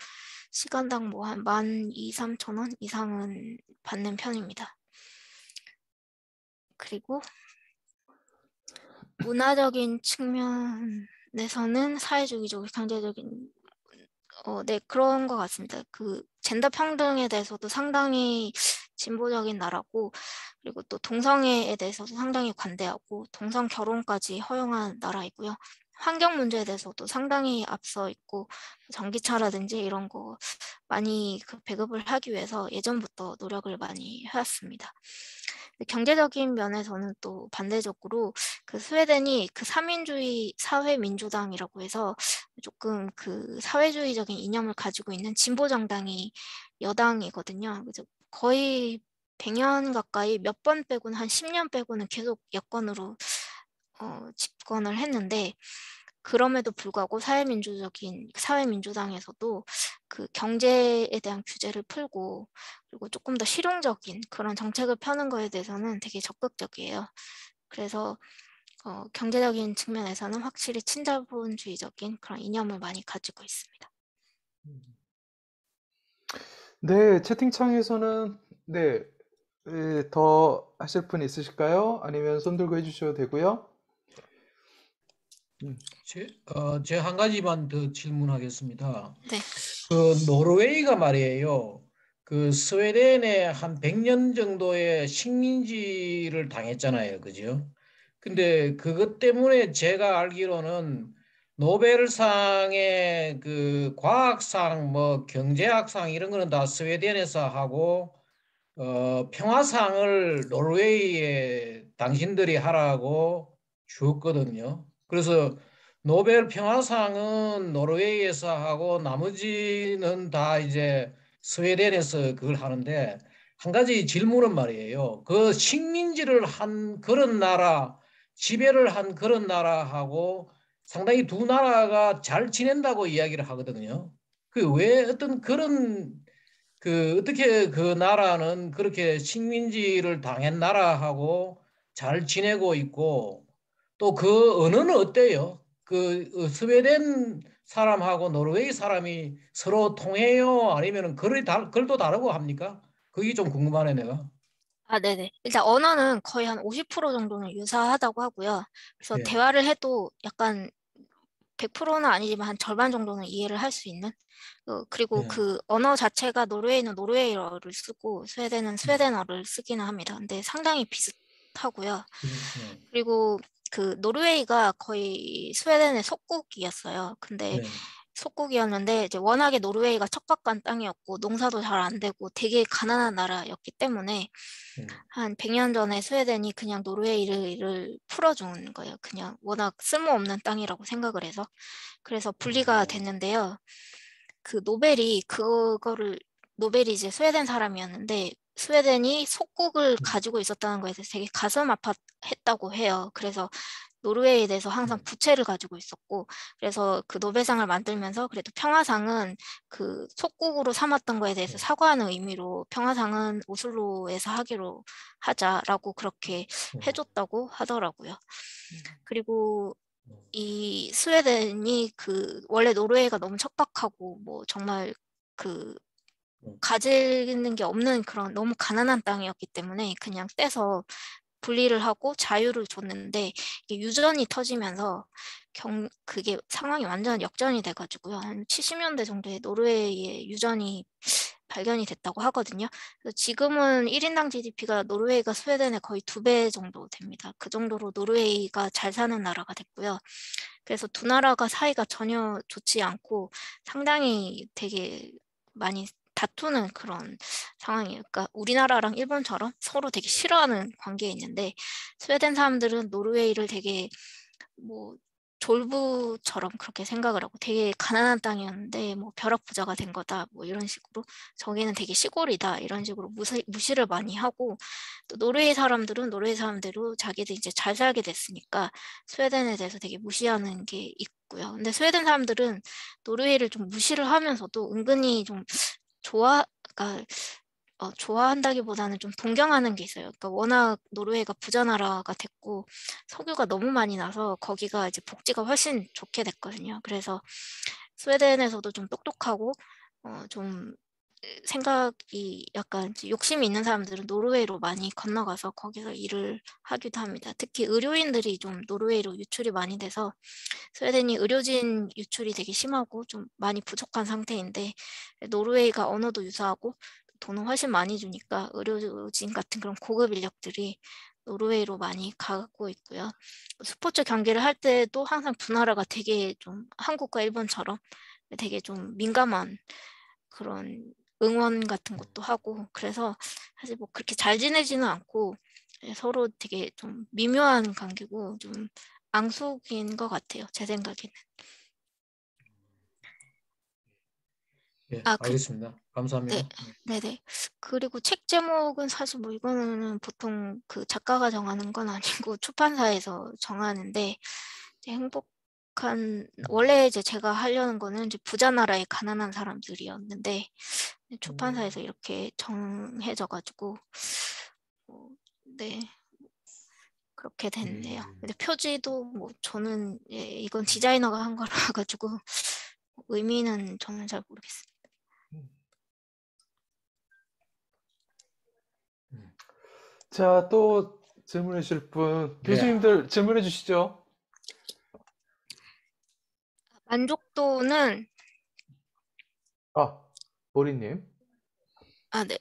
시간당 뭐 한 12,000~13,000원 이상은 받는 편입니다. 그리고 문화적인 측면에서는 사회주의적, 경제적인 네, 그런 것 같습니다. 그 젠더 평등에 대해서도 상당히 진보적인 나라고 그리고 또 동성애에 대해서도 상당히 관대하고 동성 결혼까지 허용한 나라이고요. 환경 문제에 대해서도 상당히 앞서 있고 전기차라든지 이런 거 많이 배급을 하기 위해서 예전부터 노력을 많이 해왔습니다. 경제적인 면에서는 또 반대적으로 그 스웨덴이 그 삼인주의 사회민주당이라고 해서 조금 그 사회주의적인 이념을 가지고 있는 진보 정당이 여당이거든요. 그래서 거의 100년 가까이 몇 번 빼고는 한 10년 빼고는 계속 여권으로 집권을 했는데 그럼에도 불구하고 사회민주당에서도 그 경제에 대한 규제를 풀고 그리고 조금 더 실용적인 그런 정책을 펴는 거에 대해서는 되게 적극적이에요. 그래서 경제적인 측면에서는 확실히 친자본주의적인 그런 이념을 많이 가지고 있습니다. 네, 채팅창에서는 네, 더 하실 분 있으실까요? 아니면 손 들고 해주셔도 되고요. 제 한 가지만 더 질문하겠습니다. 네. 그 노르웨이가 말이에요. 그 스웨덴에 한 100년 정도의 식민지를 당했잖아요. 그죠? 근데 그것 때문에 제가 알기로는 노벨상의 그 과학상, 뭐 경제학상 이런 거는 다 스웨덴에서 하고 평화상을 노르웨이에 당신들이 하라고 주었거든요. 그래서 노벨 평화상은 노르웨이에서 하고 나머지는 다 이제 스웨덴에서 그걸 하는데 한 가지 질문은 말이에요. 그 식민지를 한 그런 나라, 지배를 한 그런 나라하고 상당히 두 나라가 잘 지낸다고 이야기를 하거든요. 그 왜 어떤 그런 그 어떻게 그 나라는 그렇게 식민지를 당한 나라하고 잘 지내고 있고 또 그 언어는 어때요? 그 스웨덴 사람하고 노르웨이 사람이 서로 통해요? 아니면 글도 다르고 합니까? 그게 좀 궁금하네 내가. 네네. 일단 언어는 거의 한 50% 정도는 유사하다고 하고요. 그래서 예, 대화를 해도 약간 100%는 아니지만 한 절반 정도는 이해를 할 수 있는 그리고 예, 그 언어 자체가 노르웨이는 노르웨이어를 쓰고 스웨덴은 스웨덴어를 쓰기는 합니다. 근데 상당히 비슷하고요. 예, 그리고 그 노르웨이가 거의 스웨덴의 속국이었어요. 근데 예, 속국이었는데 이제 워낙에 노르웨이가 척박한 땅이었고 농사도 잘 안 되고 되게 가난한 나라였기 때문에 한 100년 전에 스웨덴이 그냥 노르웨이를 풀어준 거예요. 그냥 워낙 쓸모없는 땅이라고 생각을 해서. 그래서 분리가 됐는데요. 그 노벨이 이제 스웨덴 사람이었는데 스웨덴이 속국을 가지고 있었다는 거에 대해서 되게 가슴 아파했다고 해요. 그래서 노르웨이에 대해서 항상 부채를 가지고 있었고, 그래서 그 노벨상을 만들면서 그래도 평화상은 그 속국으로 삼았던 거에 대해서 사과하는 의미로 평화상은 오슬로에서 하기로 하자라고 그렇게 해줬다고 하더라고요. 그리고 이 스웨덴이 원래 노르웨이가 너무 척박하고 뭐 정말 가지는 게 없는 그런 너무 가난한 땅이었기 때문에 그냥 떼서 분리를 하고 자유를 줬는데 이게 유전이 터지면서 그게 상황이 완전 역전이 돼가지고요. 한 70년대 정도에 노르웨이의 유전이 발견이 됐다고 하거든요. 그래서 지금은 1인당 GDP가 노르웨이가 스웨덴의 거의 2배 정도 됩니다. 그 정도로 노르웨이가 잘 사는 나라가 됐고요. 그래서 두 나라가 사이가 전혀 좋지 않고 상당히 되게 많이 다투는 그런 상황이에요. 그러니까 우리나라랑 일본처럼 서로 되게 싫어하는 관계에 있는데 스웨덴 사람들은 노르웨이를 되게 뭐 졸부처럼 그렇게 생각을 하고 되게 가난한 땅이었는데 뭐 벼락부자가 된 거다 뭐 이런 식으로 저기는 되게 시골이다 이런 식으로 무시를 많이 하고 또 노르웨이 사람들은 노르웨이 사람대로 자기들 이제 잘 살게 됐으니까 스웨덴에 대해서 되게 무시하는 게 있고요. 근데 스웨덴 사람들은 노르웨이를 좀 무시를 하면서도 은근히 좀 그러니까 좋아한다기보다는 좀 동경하는 게 있어요. 그러니까 워낙 노르웨이가 부자 나라가 됐고 석유가 너무 많이 나서 거기가 이제 복지가 훨씬 좋게 됐거든요. 그래서 스웨덴에서도 좀 똑똑하고 좀 생각이 약간 욕심이 있는 사람들은 노르웨이로 많이 건너가서 거기서 일을 하기도 합니다. 특히 의료인들이 좀 노르웨이로 유출이 많이 돼서 스웨덴이 의료진 유출이 되게 심하고 좀 많이 부족한 상태인데 노르웨이가 언어도 유사하고 돈은 훨씬 많이 주니까 의료진 같은 그런 고급 인력들이 노르웨이로 많이 가고 있고요. 스포츠 경기를 할 때도 항상 두 나라가 되게 좀 한국과 일본처럼 되게 좀 민감한 그런 응원 같은 것도 하고 그래서 사실 뭐 그렇게 잘 지내지는 않고 서로 되게 좀 미묘한 관계고 좀 앙숙인 것 같아요. 제 생각에는. 예, 아, 알겠습니다. 감사합니다. 네네. 그리고 책 제목은 사실 뭐 이거는 보통 그 작가가 정하는 건 아니고 출판사에서 정하는데 원래 이제 제가 하려는 거는 이제 부자 나라의 가난한 사람들이었는데 출판사에서 이렇게 정해져가지고 네. 그렇게 됐네요. 근데 표지도 뭐 저는 이건 디자이너가 한 거라 가지고 의미는 저는 잘 모르겠습니다. 자, 또 질문해 주실 분, 교수님들 질문해 주시죠. 만족도는 보리님. 네.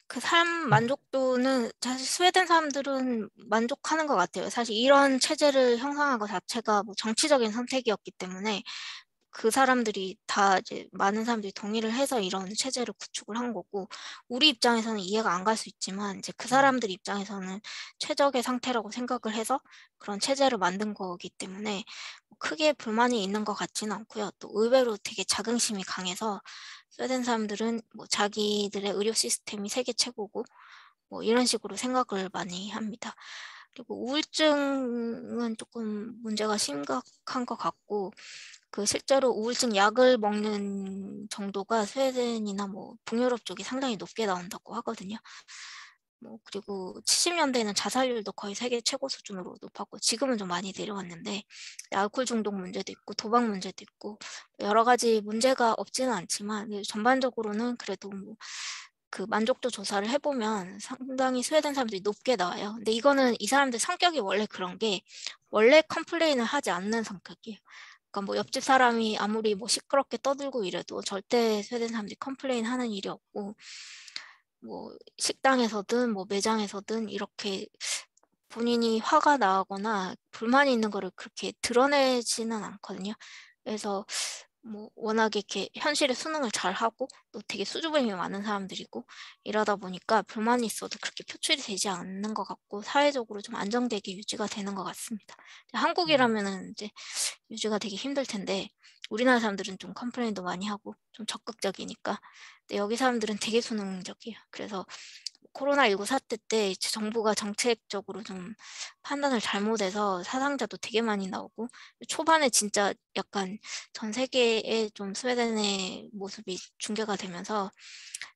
그 삶 만족도는 사실 스웨덴 사람들은 만족하는 것 같아요. 사실 이런 체제를 형성한 것 자체가 뭐 정치적인 선택이었기 때문에 그 사람들이 다 이제 많은 사람들이 동의를 해서 이런 체제를 구축을 한 거고 우리 입장에서는 이해가 안 갈 수 있지만 이제 그 사람들 입장에서는 최적의 상태라고 생각을 해서 그런 체제를 만든 거기 때문에 크게 불만이 있는 것 같지는 않고요. 또 의외로 되게 자긍심이 강해서 스웨덴 사람들은 뭐 자기들의 의료 시스템이 세계 최고고 뭐 이런 식으로 생각을 많이 합니다. 그리고 우울증은 조금 문제가 심각한 것 같고 실제로 우울증 약을 먹는 정도가 스웨덴이나 뭐 북유럽 쪽이 상당히 높게 나온다고 하거든요. 그리고 70년대에는 자살률도 거의 세계 최고 수준으로 높았고 지금은 좀 많이 내려왔는데 알코올 중독 문제도 있고 도박 문제도 있고 여러 가지 문제가 없지는 않지만 전반적으로는 그래도 그 만족도 조사를 해보면 상당히 스웨덴 사람들이 높게 나와요. 근데 이거는 이 사람들 성격이 원래 그런 게 원래 컴플레인을 하지 않는 성격이에요. 그러니까 뭐 옆집 사람이 아무리 뭐 시끄럽게 떠들고 이래도 절대 스웨덴 사람들이 컴플레인 하는 일이 없고 뭐 식당에서든 뭐 매장에서든 이렇게 본인이 화가 나거나 불만이 있는 거를 그렇게 드러내지는 않거든요. 그래서 뭐 워낙에 이렇게 현실에 수능을 잘 하고 또 되게 수줍음이 많은 사람들이고 이러다 보니까 불만이 있어도 그렇게 표출이 되지 않는 것 같고 사회적으로 좀 안정되게 유지가 되는 것 같습니다. 한국이라면은 이제 유지가 되게 힘들 텐데 우리나라 사람들은 좀 컴플레인도 많이 하고 좀 적극적이니까 근데 여기 사람들은 되게 수능적이에요. 그래서 코로나19 사태 때 정부가 정책적으로 좀 판단을 잘못해서 사상자도 되게 많이 나오고 초반에 진짜 약간 전 세계에 좀 스웨덴의 모습이 중계가 되면서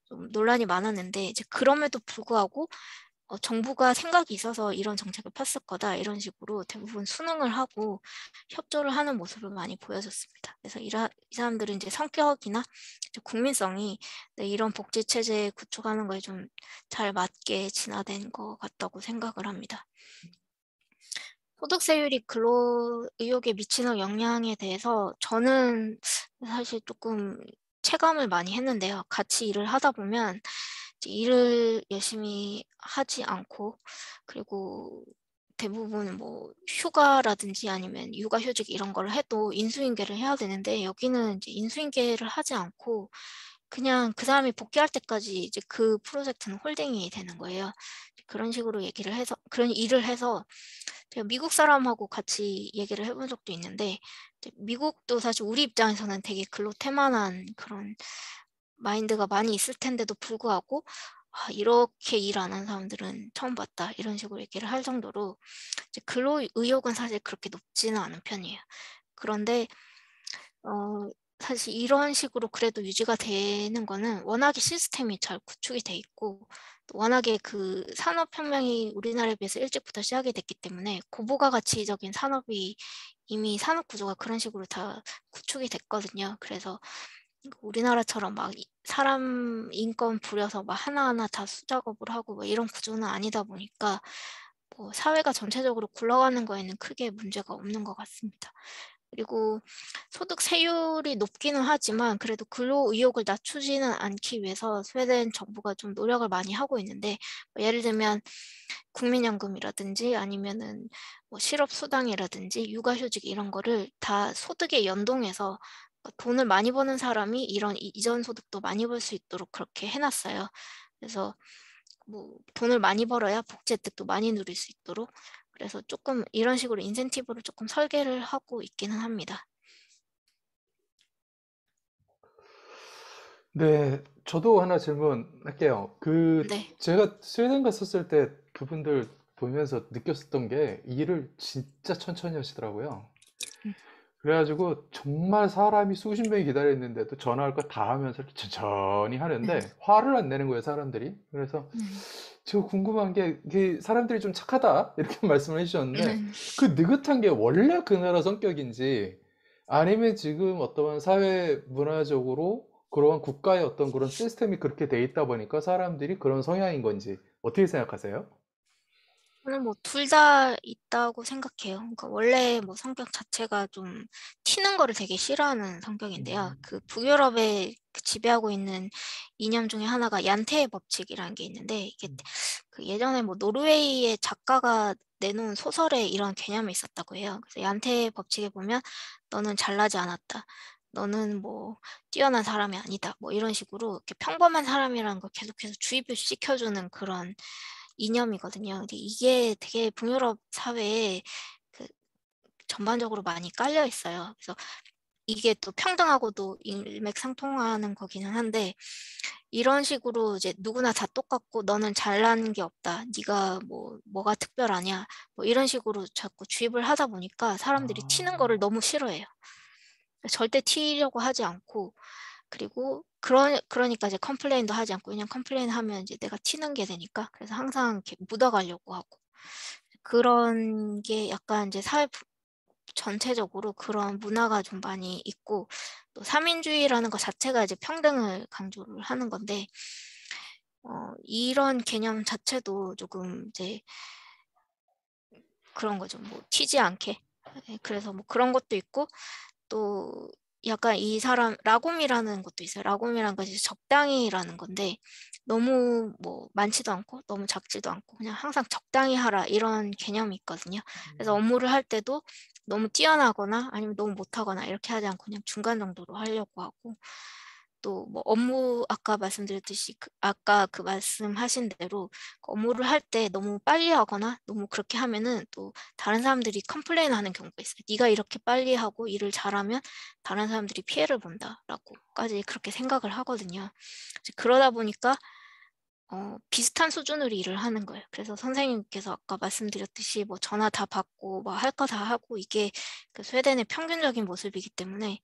좀 논란이 많았는데 이제 그럼에도 불구하고 정부가 생각이 있어서 이런 정책을 폈을 거다 이런 식으로 대부분 수능을 하고 협조를 하는 모습을 많이 보여줬습니다. 그래서 이 사람들은 이제 성격이나 이제 국민성이 이런 복지 체제 구축하는 거에 좀 잘 맞게 진화된 것 같다고 생각을 합니다. 소득세율이 근로 의욕에 미치는 영향에 대해서 저는 사실 조금 체감을 많이 했는데요. 같이 일을 하다 보면 이제 일을 열심히 하지 않고 그리고 대부분 뭐 휴가라든지 아니면 육아휴직 이런 걸 해도 인수인계를 해야 되는데 여기는 이제 인수인계를 하지 않고 그냥 그 사람이 복귀할 때까지 이제 그 프로젝트는 홀딩이 되는 거예요. 그런 식으로 얘기를 해서 그런 일을 해서 제가 미국 사람하고 같이 얘기를 해본 적도 있는데 미국도 사실 우리 입장에서는 되게 근로태만한 그런 마인드가 많이 있을 텐데도 불구하고 이렇게 일 안 하는 사람들은 처음 봤다 이런 식으로 얘기를 할 정도로 이제 근로 의욕은 사실 그렇게 높지는 않은 편이에요. 그런데 사실 이런 식으로 그래도 유지가 되는 거는 워낙에 시스템이 잘 구축이 돼 있고 또 워낙에 그 산업혁명이 우리나라에 비해서 일찍부터 시작이 됐기 때문에 고부가 가치적인 산업이 이미 산업 구조가 그런 식으로 다 구축이 됐거든요. 그래서 우리나라처럼 막 사람 인건 부려서 막 하나하나 다 수작업을 하고 뭐 이런 구조는 아니다 보니까 뭐 사회가 전체적으로 굴러가는 거에는 크게 문제가 없는 것 같습니다. 그리고 소득 세율이 높기는 하지만 그래도 근로 의욕을 낮추지는 않기 위해서 스웨덴 정부가 좀 노력을 많이 하고 있는데 뭐 예를 들면 국민연금이라든지 아니면은 뭐 실업수당이라든지 육아휴직 이런 거를 다 소득에 연동해서 돈을 많이 버는 사람이 이런 이전 소득도 많이 벌 수 있도록 그렇게 해놨어요. 그래서 뭐 돈을 많이 벌어야 복지 혜택도 많이 누릴 수 있도록 그래서 조금 이런 식으로 인센티브를 조금 설계를 하고 있기는 합니다. 네, 저도 하나 질문할게요. 네. 제가 스웨덴 갔었을 때 그분들 보면서 느꼈었던 게 일을 진짜 천천히 하시더라고요. 음. 그래가지고 정말 사람이 수십 명이 기다렸는데도 전화할 거 다 하면서 이렇게 천천히 하는데 화를 안 내는 거예요, 사람들이. 그래서 저 궁금한 게 이게 사람들이 좀 착하다 이렇게 말씀을 해주셨는데 그 느긋한 게 원래 그 나라 성격인지 아니면 지금 어떠한 사회 문화적으로 그러한 국가의 어떤 그런 시스템이 그렇게 돼 있다 보니까 사람들이 그런 성향인 건지 어떻게 생각하세요? 저는 뭐 둘 다 있다고 생각해요. 그러니까 원래 뭐 성격 자체가 좀 튀는 거를 되게 싫어하는 성격인데요. 그 북유럽에 지배하고 있는 이념 중에 하나가 얀테의 법칙이라는 게 있는데 이게 그 예전에 뭐 노르웨이의 작가가 내놓은 소설에 이런 개념이 있었다고 해요. 그래서 얀테의 법칙에 보면 너는 잘나지 않았다. 너는 뭐 뛰어난 사람이 아니다. 뭐 이런 식으로 이렇게 평범한 사람이라는 걸 계속해서 주입을 시켜주는 그런 이념이거든요. 근데 이게 되게 북유럽 사회에 그 전반적으로 많이 깔려 있어요. 그래서 이게 또 평등하고도 일맥상통하는 거기는 한데 이런 식으로 이제 누구나 다 똑같고 너는 잘난 게 없다. 네가 뭐가 특별하냐. 뭐 이런 식으로 자꾸 주입을 하다 보니까 사람들이 튀는 거를 너무 싫어해요. 절대 튀려고 하지 않고 그리고 그러니까 이제 컴플레인도 하지 않고 그냥 컴플레인 하면 이제 내가 튀는 게 되니까 그래서 항상 이렇게 묻어가려고 하고 그런 게 약간 이제 사회 전체적으로 그런 문화가 좀 많이 있고 또 삼인주의라는 것 자체가 이제 평등을 강조를 하는 건데 이런 개념 자체도 조금 이제 그런 거죠. 뭐 튀지 않게. 네, 그래서 뭐 그런 것도 있고 또 약간 이 사람 라곰이라는 것도 있어요. 라곰이라는 것이 적당히라는 건데 너무 뭐 많지도 않고 너무 작지도 않고 그냥 항상 적당히 하라 이런 개념이 있거든요. 그래서 업무를 할 때도 너무 뛰어나거나 아니면 너무 못하거나 이렇게 하지 않고 그냥 중간 정도로 하려고 하고 또 뭐 업무 아까 말씀드렸듯이 아까 그 말씀하신 대로 업무를 할 때 너무 빨리 하거나 너무 그렇게 하면은 또 다른 사람들이 컴플레인 하는 경우가 있어요. 네가 이렇게 빨리 하고 일을 잘하면 다른 사람들이 피해를 본다라고까지 그렇게 생각을 하거든요. 그러다 보니까 비슷한 수준으로 일을 하는 거예요. 그래서 선생님께서 아까 말씀드렸듯이 뭐 전화 다 받고 뭐 할 거 다 하고 이게 그 스웨덴의 평균적인 모습이기 때문에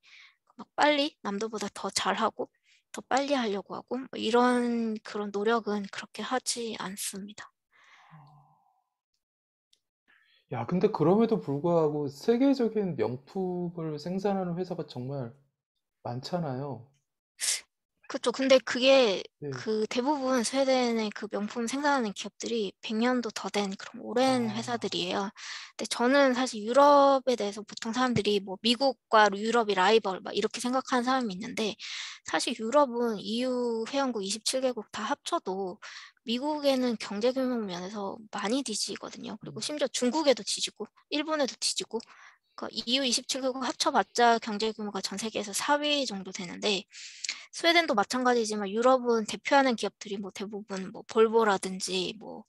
막 빨리 남들보다 더 잘하고 더 빨리 하려고 하고 뭐 이런 그런 노력은 그렇게 하지 않습니다. 야, 근데 그럼에도 불구하고 세계적인 명품을 생산하는 회사가 정말 많잖아요. 그렇죠. 근데 그게 네. 그 대부분 스웨덴의 그 명품 생산하는 기업들이 100년도 더 된 그런 오랜 회사들이에요. 근데 저는 사실 유럽에 대해서 보통 사람들이 뭐 미국과 유럽이 라이벌 막 이렇게 생각하는 사람이 있는데 사실 유럽은 EU 회원국 27개국 다 합쳐도 미국에는 경제 규모 면에서 많이 뒤지거든요. 그리고 심지어 중국에도 뒤지고 일본에도 뒤지고 그러니까 EU 27개국 합쳐봤자 경제 규모가 전 세계에서 4위 정도 되는데 스웨덴도 마찬가지지만 유럽은 대표하는 기업들이 뭐 대부분 뭐 볼보라든지 뭐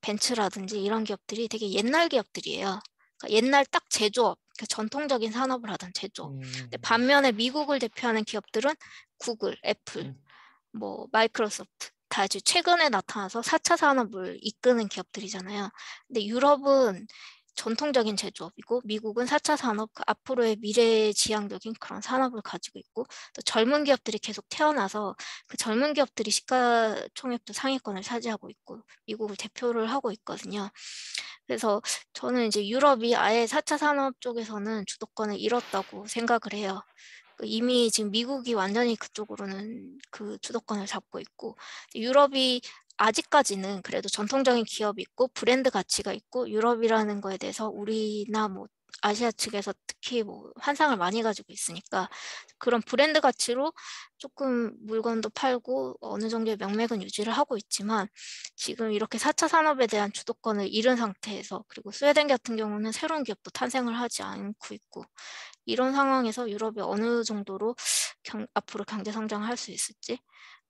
벤츠라든지 이런 기업들이 되게 옛날 기업들이에요. 그러니까 옛날 딱 제조업, 그러니까 전통적인 산업을 하던 제조업. 근데 반면에 미국을 대표하는 기업들은 구글, 애플, 뭐 마이크로소프트 다 아주 최근에 나타나서 4차 산업을 이끄는 기업들이잖아요. 근데 유럽은 전통적인 제조업이고 미국은 4차 산업, 그 앞으로의 미래지향적인 그런 산업을 가지고 있고 또 젊은 기업들이 계속 태어나서 그 젊은 기업들이 시가총액도 상위권을 차지하고 있고 미국을 대표를 하고 있거든요. 그래서 저는 이제 유럽이 아예 4차 산업 쪽에서는 주도권을 잃었다고 생각을 해요. 이미 지금 미국이 완전히 그쪽으로는 그 주도권을 잡고 있고 유럽이 아직까지는 그래도 전통적인 기업이 있고 브랜드 가치가 있고 유럽이라는 거에 대해서 우리나 뭐 아시아 측에서 특히 뭐 환상을 많이 가지고 있으니까 그런 브랜드 가치로 조금 물건도 팔고 어느 정도의 명맥은 유지를 하고 있지만 지금 이렇게 4차 산업에 대한 주도권을 잃은 상태에서 그리고 스웨덴 같은 경우는 새로운 기업도 탄생을 하지 않고 있고 이런 상황에서 유럽이 어느 정도로 앞으로 경제 성장을 할 수 있을지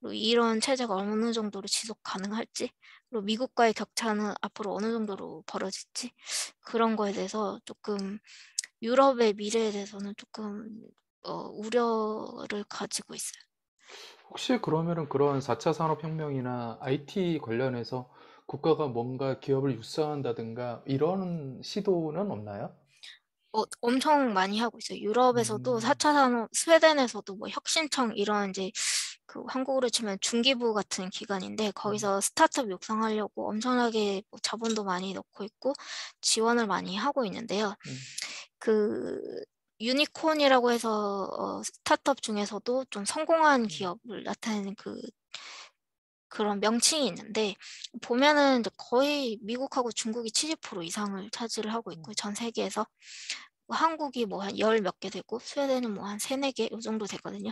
그리고 이런 체제가 어느 정도로 지속 가능할지 그리고 미국과의 격차는 앞으로 어느 정도로 벌어질지 그런 거에 대해서 조금 유럽의 미래에 대해서는 조금 우려를 가지고 있어요. 혹시 그러면은 그런 4차 산업혁명이나 IT 관련해서 국가가 뭔가 기업을 육성한다든가 이런 시도는 없나요? 엄청 많이 하고 있어요. 유럽에서도 음, 4차 산업, 스웨덴에서도 뭐 혁신청 이런 이제 그 한국으로 치면 중기부 같은 기관인데 거기서 스타트업 육성하려고 엄청나게 뭐 자본도 많이 넣고 있고 지원을 많이 하고 있는데요. 그 유니콘이라고 해서 스타트업 중에서도 좀 성공한 기업을 나타내는 그런 명칭이 있는데 보면은 이제 거의 미국하고 중국이 70% 이상을 차지를 하고 있고 전 세계에서 한국이 뭐 한 열 몇 개 되고 스웨덴은 뭐 한 세네 개 이 정도 되거든요.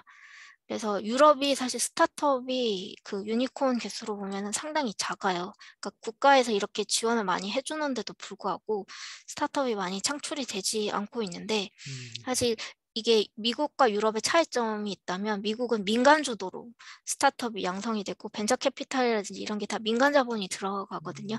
그래서 유럽이 사실 스타트업이 그 유니콘 개수로 보면은 상당히 작아요. 그러니까 국가에서 이렇게 지원을 많이 해주는데도 불구하고 스타트업이 많이 창출이 되지 않고 있는데 사실 이게 미국과 유럽의 차이점이 있다면 미국은 민간 주도로 스타트업이 양성이 되고 벤처 캐피탈이라든지 이런 게 다 민간 자본이 들어가거든요.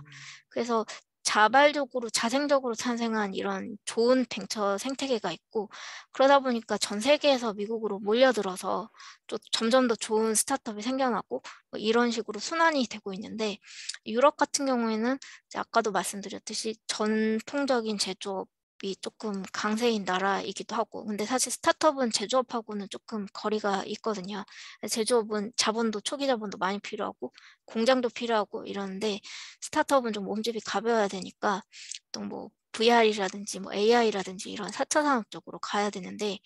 그래서 자발적으로 자생적으로 탄생한 이런 좋은 벤처 생태계가 있고 그러다 보니까 전 세계에서 미국으로 몰려들어서 또 점점 더 좋은 스타트업이 생겨나고 뭐 이런 식으로 순환이 되고 있는데 유럽 같은 경우에는 아까도 말씀드렸듯이 전통적인 제조업이 조금 강세인 나라이기도 하고 근데 사실 스타트업은 제조업하고는 조금 거리가 있거든요. 제조업은 자본도 초기 자본도 많이 필요하고 공장도 필요하고 이러는데 스타트업은 좀 몸집이 가벼워야 되니까 또 뭐 VR이라든지 뭐 AI라든지 이런 4차 산업 쪽으로 가야 되는데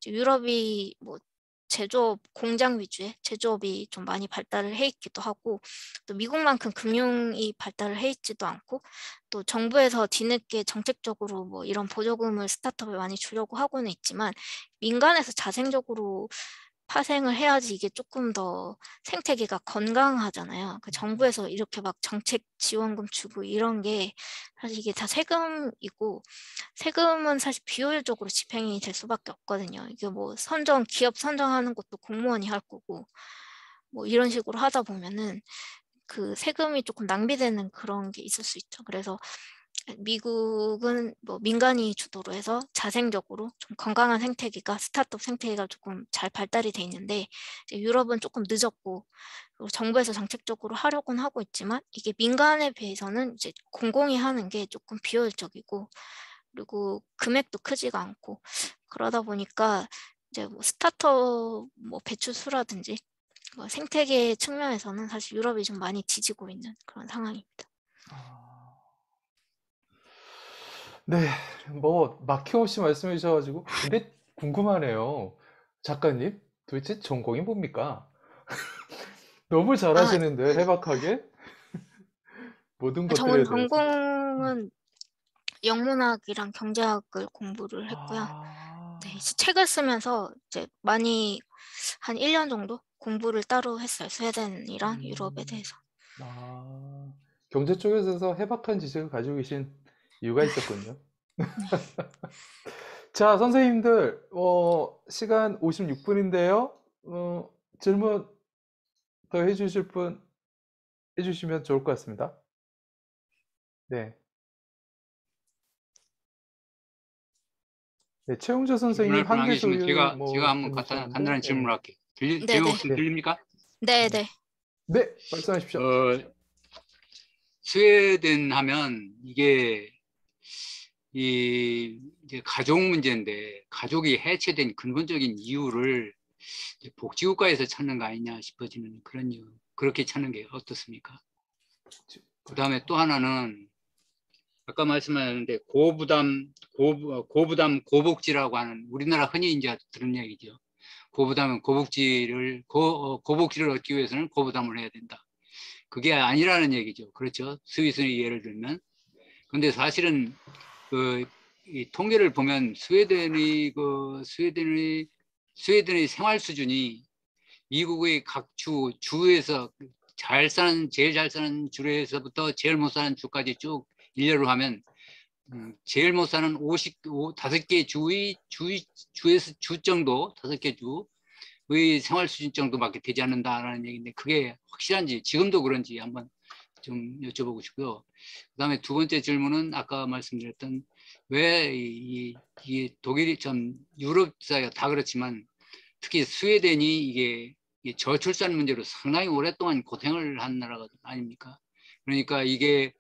유럽이 뭐 제조업, 공장 위주의 제조업이 좀 많이 발달을 해 있기도 하고, 또 미국만큼 금융이 발달을 해 있지도 않고, 또 정부에서 뒤늦게 정책적으로 뭐 이런 보조금을 스타트업에 많이 주려고 하고는 있지만, 민간에서 자생적으로 파생을 해야지 이게 조금 더 생태계가 건강하잖아요. 그 정부에서 이렇게 막 정책 지원금 주고 이런 게 사실 이게 다 세금이고, 세금은 사실 비효율적으로 집행이 될 수밖에 없거든요. 이게 뭐 기업 선정하는 것도 공무원이 할 거고, 뭐 이런 식으로 하다 보면은 그 세금이 조금 낭비되는 그런 게 있을 수 있죠. 그래서 미국은 뭐 민간이 주도로 해서 자생적으로 좀 건강한 생태계가, 스타트업 생태계가 조금 잘 발달이 돼 있는데, 이제 유럽은 조금 늦었고, 그리고 정부에서 정책적으로 하려고는 하고 있지만 이게 민간에 비해서는 이제 공공이 하는 게 조금 비효율적이고, 그리고 금액도 크지가 않고, 그러다 보니까 이제 뭐 스타트업 뭐 배출수라든지 뭐 생태계 측면에서는 사실 유럽이 좀 많이 뒤지고 있는 그런 상황입니다. 네, 뭐 막힘없이 말씀해 주셔가지고 근데 궁금하네요. 작가님, 도대체 전공이 뭡니까? 너무 아, 잘하시는데 해박하게 모든 저는 것들에 대해서. 전공은 영문학이랑 경제학을 공부를 했고요. 네, 아, 책을 쓰면서 이제 많이 한 1년 정도 공부를 따로 했어요. 스웨덴이랑 유럽에 음, 대해서. 아, 경제 쪽에서 해박한 지식을 가지고 계신 이유가 있었군요. 네. 자, 선생님들, 시간 56분인데요. 질문 더 해주실 분 해주시면 좋을 것 같습니다. 네. 네, 최용조 선생님 질문할 분 안 한계 계시면 소유 제가 뭐 한번 들으셨는데, 간단한 질문을 예. 할게요. 제가 네네. 혹시 네, 들립니까? 네네. 네, 말씀하십시오. 스웨덴 하면 이게 이제 가족 문제인데 가족이 해체된 근본적인 이유를 이제 복지국가에서 찾는 거 아니냐 싶어지는 그런 이유. 그렇게 찾는 게 어떻습니까? 그 다음에 또 하나는 아까 말씀하셨는데 고부담 고복지라고 하는 우리나라 흔히 이제 들은 얘기죠. 고부담은 고복지를 얻기 위해서는 고부담을 해야 된다. 그게 아니라는 얘기죠. 그렇죠. 스위스의 예를 들면. 근데 사실은 이 통계를 보면 스웨덴의 생활 수준이 미국의 각 주에서 제일 잘 사는 주에서부터 제일 못 사는 주까지 쭉 일렬로 하면 제일 못 사는 5개 주에서 주 정도, 5개 주의 생활 수준 정도밖에 되지 않는다라는 얘기인데 그게 확실한지 지금도 그런지 한번 좀 여쭤보고 싶고요. 그다음에 두 번째 질문은 아까 말씀드렸던 왜 이 독일이 참 유럽 사회가 다 그렇지만 특히 스웨덴이 이게 저출산 문제로 상당히 오랫동안 고생을 한 나라가 아닙니까? 그러니까 이게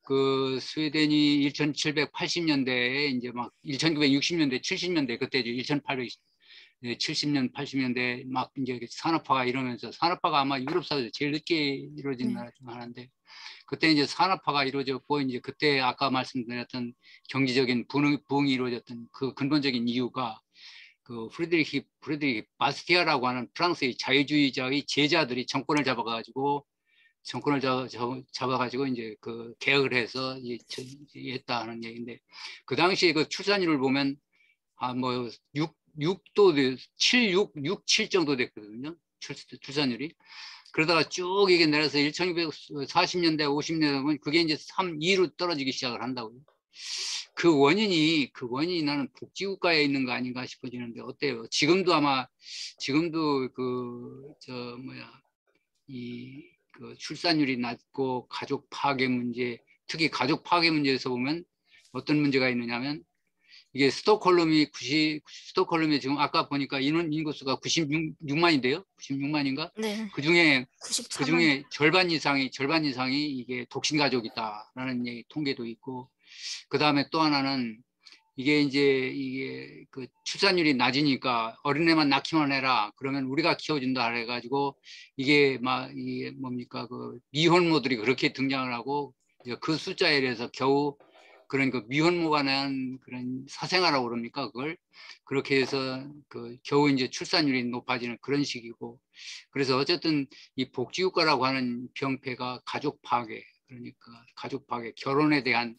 그 스웨덴이 1780년대에 이제 막 1960년대, 70년대 그때죠. 1870년, 80년대 막 이제 산업화가 이러면서 산업화가 아마 유럽 사회에서 제일 늦게 이루어진 나라 중 하나인데 그때 이제 산업화가 이루어졌고 이제 그때 아까 말씀드렸던 경제적인 부흥이 이루어졌던 그 근본적인 이유가 그 프리드리히 바스티아라고 하는 프랑스의 자유주의자의 제자들이 정권을 잡아가지고 이제 그 개혁을 해서 했다 하는 얘기인데 그 당시에 그 출산율을 보면 뭐 7 정도 됐거든요. 출산율이. 그러다가 쭉 이게 내려서 1940년대, 50년대 보면 그게 이제 3, 2로 떨어지기 시작을 한다고요. 그 원인이 나는 복지국가에 있는 거 아닌가 싶어지는데 어때요? 지금도 그 출산율이 낮고 가족 파괴 문제, 특히 가족 파괴 문제에서 보면 어떤 문제가 있느냐면 이게 스톡홀름이 지금 아까 보니까 인구수가 96만인데요. 96만인가? 네. 그 중에 94만. 절반 이상이 이게 독신 가족이다라는 얘기 통계도 있고 그 다음에 또 하나는 이게 그 출산율이 낮으니까 어린애만 낳기만 해라. 그러면 우리가 키워준다 해가지고 이게 뭡니까 그 미혼모들이 그렇게 등장을 하고 그 숫자에 대해서 겨우 그런 그 미혼모간한 그런 사생아라고 그럽니까? 그걸 그렇게 해서 그 겨우 이제 출산율이 높아지는 그런 식이고, 그래서 어쨌든 이 복지국가라고 하는 병폐가 가족 파괴, 그러니까 가족 파괴, 결혼에 대한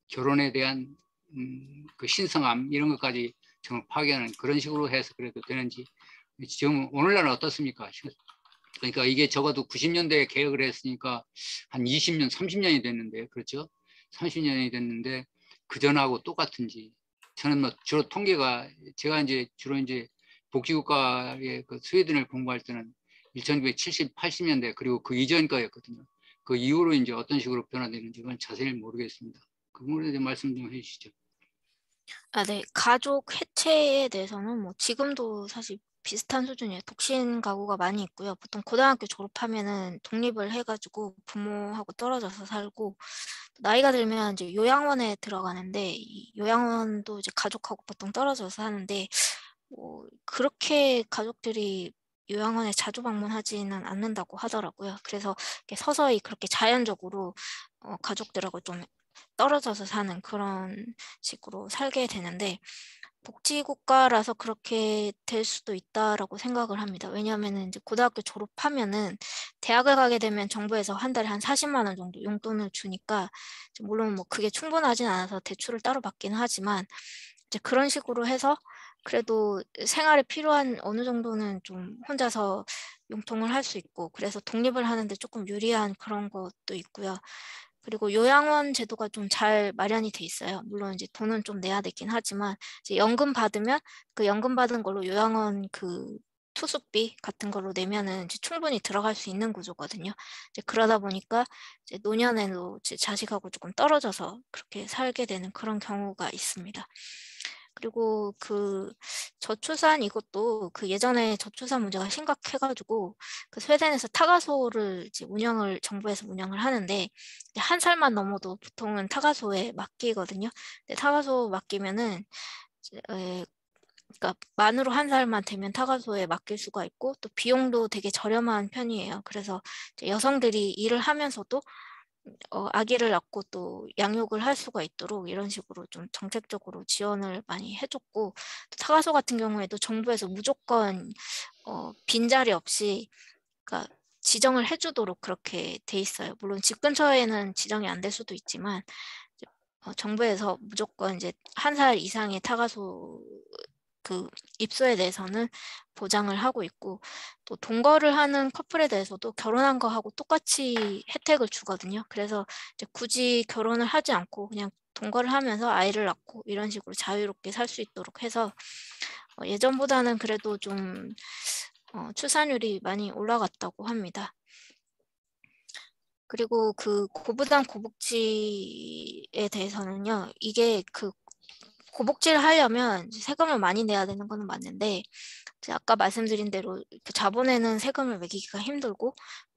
결혼에 대한 그 신성함 이런 것까지 정말 파괴하는 그런 식으로 해서 그래도 되는지, 지금 오늘날은 어떻습니까? 그러니까 이게 적어도 90년대에 개혁을 했으니까 한 20년, 30년이 됐는데, 그렇죠? 30년이 됐는데 그전하고 똑같은지. 저는 뭐 주로 통계가, 제가 이제 주로 이제 복지국가의 그 스웨덴을 공부할 때는 1970, 80년대 그리고 그 이전 거였거든요. 그 이후로 이제 어떤 식으로 변화되는지 그건 자세히 모르겠습니다. 그 부분에 대해 말씀 좀 해주시죠. 네. 가족 해체에 대해서는 뭐 지금도 사실 비슷한 수준이에요. 독신 가구가 많이 있고요. 보통 고등학교 졸업하면은 독립을 해가지고 부모하고 떨어져서 살고, 나이가 들면 이제 요양원에 들어가는데, 이 요양원도 이제 가족하고 보통 떨어져서 사는데, 뭐 그렇게 가족들이 요양원에 자주 방문하지는 않는다고 하더라고요. 그래서 이렇게 서서히 그렇게 자연적으로 가족들하고 좀 떨어져서 사는 그런 식으로 살게 되는데, 복지국가라서 그렇게 될 수도 있다라고 생각을 합니다. 왜냐하면은 이제 고등학교 졸업하면은 대학을 가게 되면 정부에서 한 달에 한 40만 원 정도 용돈을 주니까, 물론 뭐 그게 충분하진 않아서 대출을 따로 받기는 하지만, 이제 그런 식으로 해서 그래도 생활에 필요한 어느 정도는 좀 혼자서 융통을 할 수 있고, 그래서 독립을 하는데 조금 유리한 그런 것도 있고요. 그리고 요양원 제도가 좀 잘 마련이 돼 있어요. 물론 이제 돈은 좀 내야 되긴 하지만, 이제 연금 받으면 그 연금 받은 걸로 요양원 그 투숙비 같은 걸로 내면은 이제 충분히 들어갈 수 있는 구조거든요. 이제 그러다 보니까 이제 노년에도 제 자식하고 조금 떨어져서 그렇게 살게 되는 그런 경우가 있습니다. 그리고 그 저출산, 이것도 그 예전에 저출산 문제가 심각해가지고 그 스웨덴에서 타가소를 이제 정부에서 운영을 하는데, 한 살만 넘어도 보통은 타가소에 맡기거든요. 근데 타가소 맡기면은 그러니까 만으로 한 살만 되면 타가소에 맡길 수가 있고, 또 비용도 되게 저렴한 편이에요. 그래서 여성들이 일을 하면서도 아기를 낳고 또 양육을 할 수가 있도록 이런 식으로 좀 정책적으로 지원을 많이 해줬고, 타가소 같은 경우에도 정부에서 무조건 빈자리 없이, 그러니까 지정을 해주도록 그렇게 돼 있어요. 물론 집 근처에는 지정이 안 될 수도 있지만, 정부에서 무조건 이제 한 살 이상의 타가소 그 입소에 대해서는 보장을 하고 있고, 또 동거를 하는 커플에 대해서도 결혼한 거하고 똑같이 혜택을 주거든요. 그래서 이제 굳이 결혼을 하지 않고 그냥 동거를 하면서 아이를 낳고 이런 식으로 자유롭게 살 수 있도록 해서 예전보다는 그래도 좀 출산율이 많이 올라갔다고 합니다. 그리고 그 고부담 고복지에 대해서는요, 이게 그 고복지를 하려면 세금을 많이 내야 되는 거는 맞는데, 아까 말씀드린 대로 그 자본에는 세금을 매기기가 힘들고,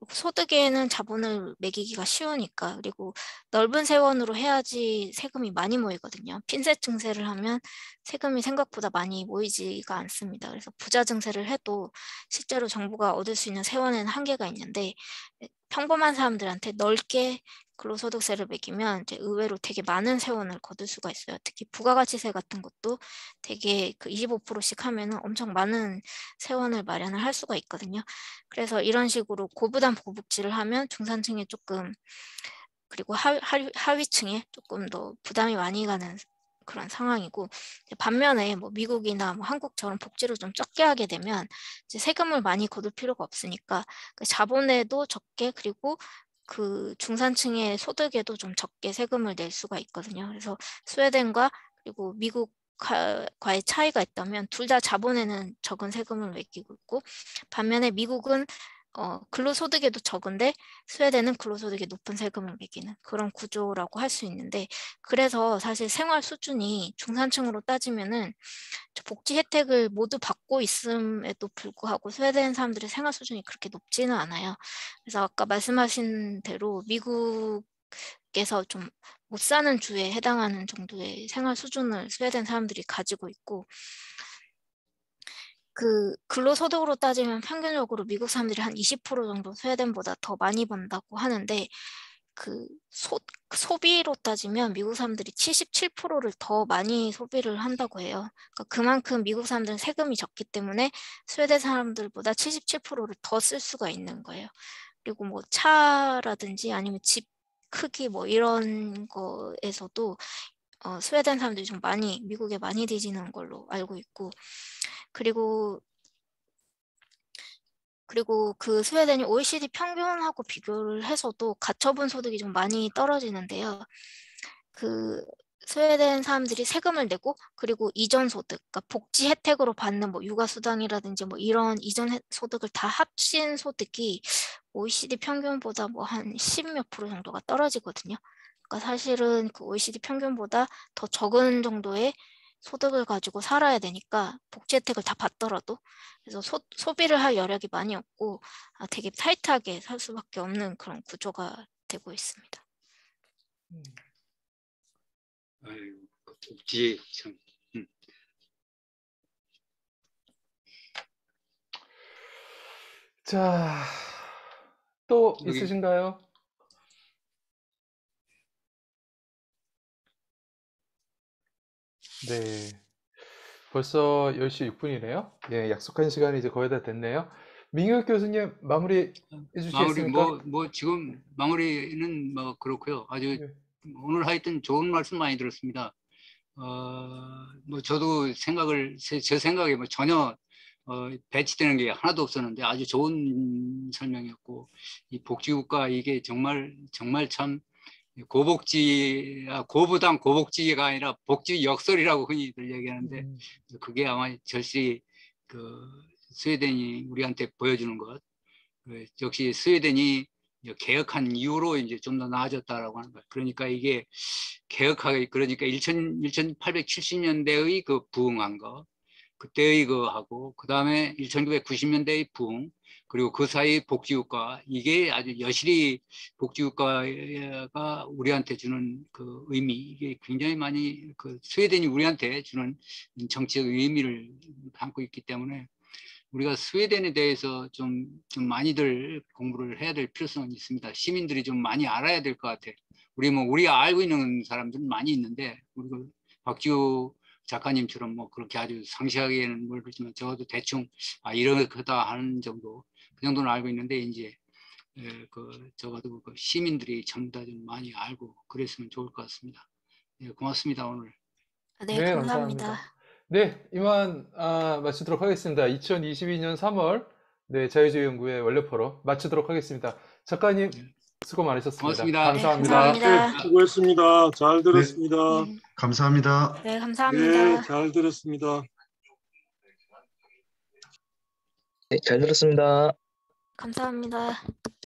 소득에는 자본을 매기기가 쉬우니까, 그리고 넓은 세원으로 해야지 세금이 많이 모이거든요. 핀셋 증세를 하면 세금이 생각보다 많이 모이지가 않습니다. 그래서 부자 증세를 해도 실제로 정부가 얻을 수 있는 세원에는 한계가 있는데, 평범한 사람들한테 넓게 근로소득세를 매기면 이제 의외로 되게 많은 세원을 거둘 수가 있어요. 특히 부가가치세 같은 것도 되게 그 25%씩 하면은 엄청 많은 세원을 마련을 할 수가 있거든요. 그래서 이런 식으로 고부담 고복지를 하면 중산층에 조금, 그리고 하위층에 조금 더 부담이 많이 가는 그런 상황이고, 반면에 뭐 미국이나 뭐 한국처럼 복지를 좀 적게 하게 되면 이제 세금을 많이 거둘 필요가 없으니까 그 자본에도 적게, 그리고 그 중산층의 소득에도 좀 적게 세금을 낼 수가 있거든요. 그래서 스웨덴과 그리고 미국과의 차이가 있다면 둘 다 자본에는 적은 세금을 매기고 있고, 반면에 미국은 근로소득에도 적은데 스웨덴은 근로소득에 높은 세금을 매기는 그런 구조라고 할 수 있는데, 그래서 사실 생활 수준이 중산층으로 따지면은 복지 혜택을 모두 받고 있음에도 불구하고 스웨덴 사람들의 생활 수준이 그렇게 높지는 않아요. 그래서 아까 말씀하신 대로 미국에서 좀 못 사는 주에 해당하는 정도의 생활 수준을 스웨덴 사람들이 가지고 있고, 그 근로소득으로 따지면 평균적으로 미국 사람들이 한 20% 정도 스웨덴보다 더 많이 번다고 하는데, 그 소비로 따지면 미국 사람들이 77%를 더 많이 소비를 한다고 해요. 그러니까 그만큼 미국 사람들은 세금이 적기 때문에 스웨덴 사람들보다 77%를 더 쓸 수가 있는 거예요. 그리고 뭐 차라든지 아니면 집 크기 뭐 이런 거에서도 스웨덴 사람들이 좀 많이 미국에 많이 뒤지는 걸로 알고 있고, 그리고 그 스웨덴이 OECD 평균하고 비교를 해서도 가처분 소득이 좀 많이 떨어지는데요. 그 스웨덴 사람들이 세금을 내고 그리고 이전 소득, 그러니까 복지 혜택으로 받는 뭐 육아수당이라든지 뭐 이런 이전 소득을 다 합친 소득이 OECD 평균보다 뭐 한 10몇 프로 정도가 떨어지거든요. 그러니까 사실은 그 OECD 평균보다 더 적은 정도의 소득을 가지고 살아야 되니까 복지 혜택을 다 받더라도, 그래서 소비를 할 여력이 많이 없고 되게 타이트하게 살 수밖에 없는 그런 구조가 되고 있습니다. 아이고, 복지 참. 자, 또 여기 있으신가요? 네. 벌써 10시 6분이네요. 예, 약속한 시간이 이제 거의 다 됐네요. 민혁 교수님 마무리 해주시겠습니까? 지금 마무리는 뭐 그렇고요. 아주 예. 오늘 하여튼 좋은 말씀 많이 들었습니다. 뭐 저도 제 생각에 뭐 전혀 배치되는 게 하나도 없었는데 아주 좋은 설명이었고, 이 복지국가 이게 정말 참 고부당 고복지가 아니라 복지 역설이라고 흔히들 얘기하는데, 그게 아마 절실히 그 스웨덴이 우리한테 보여주는 것, 역시 스웨덴이 개혁한 이후로 이제 좀 더 나아졌다라고 하는 거예요. 그러니까 이게 그러니까 1870년대의 그 부흥한 거, 그때의 그하고 그 다음에 1990년대의 부흥, 그리고 그 사이 복지국가, 이게 아주 여실히 복지국가가 우리한테 주는 그 의미, 이게 굉장히 많이 그 스웨덴이 우리한테 주는 정치적 의미를 담고 있기 때문에 우리가 스웨덴에 대해서 좀 많이들 공부를 해야 될 필요성은 있습니다. 시민들이 좀 많이 알아야 될 것 같아요. 우리가 알고 있는 사람들은 많이 있는데, 우리가 박지우 작가님처럼 뭐 그렇게 아주 상세하게는 모르지만 적어도 대충 이러다 하는 정도, 그 정도는 알고 있는데, 이제 적어도 그 시민들이 전부 다 좀 많이 알고 그랬으면 좋을 것 같습니다. 네, 고맙습니다 오늘. 네, 네, 감사합니다. 감사합니다. 네, 이만 마치도록 하겠습니다. 2022년 3월 네, 자유주의 연구의 원래 포럼 마치도록 하겠습니다. 작가님 수고 많으셨습니다. 고맙습니다. 네, 감사합니다. 감사합니다. 네, 수고했습니다. 잘 들었습니다. 감사합니다. 네, 감사합니다. 네, 잘 들었습니다. 네, 잘 들었습니다. 감사합니다.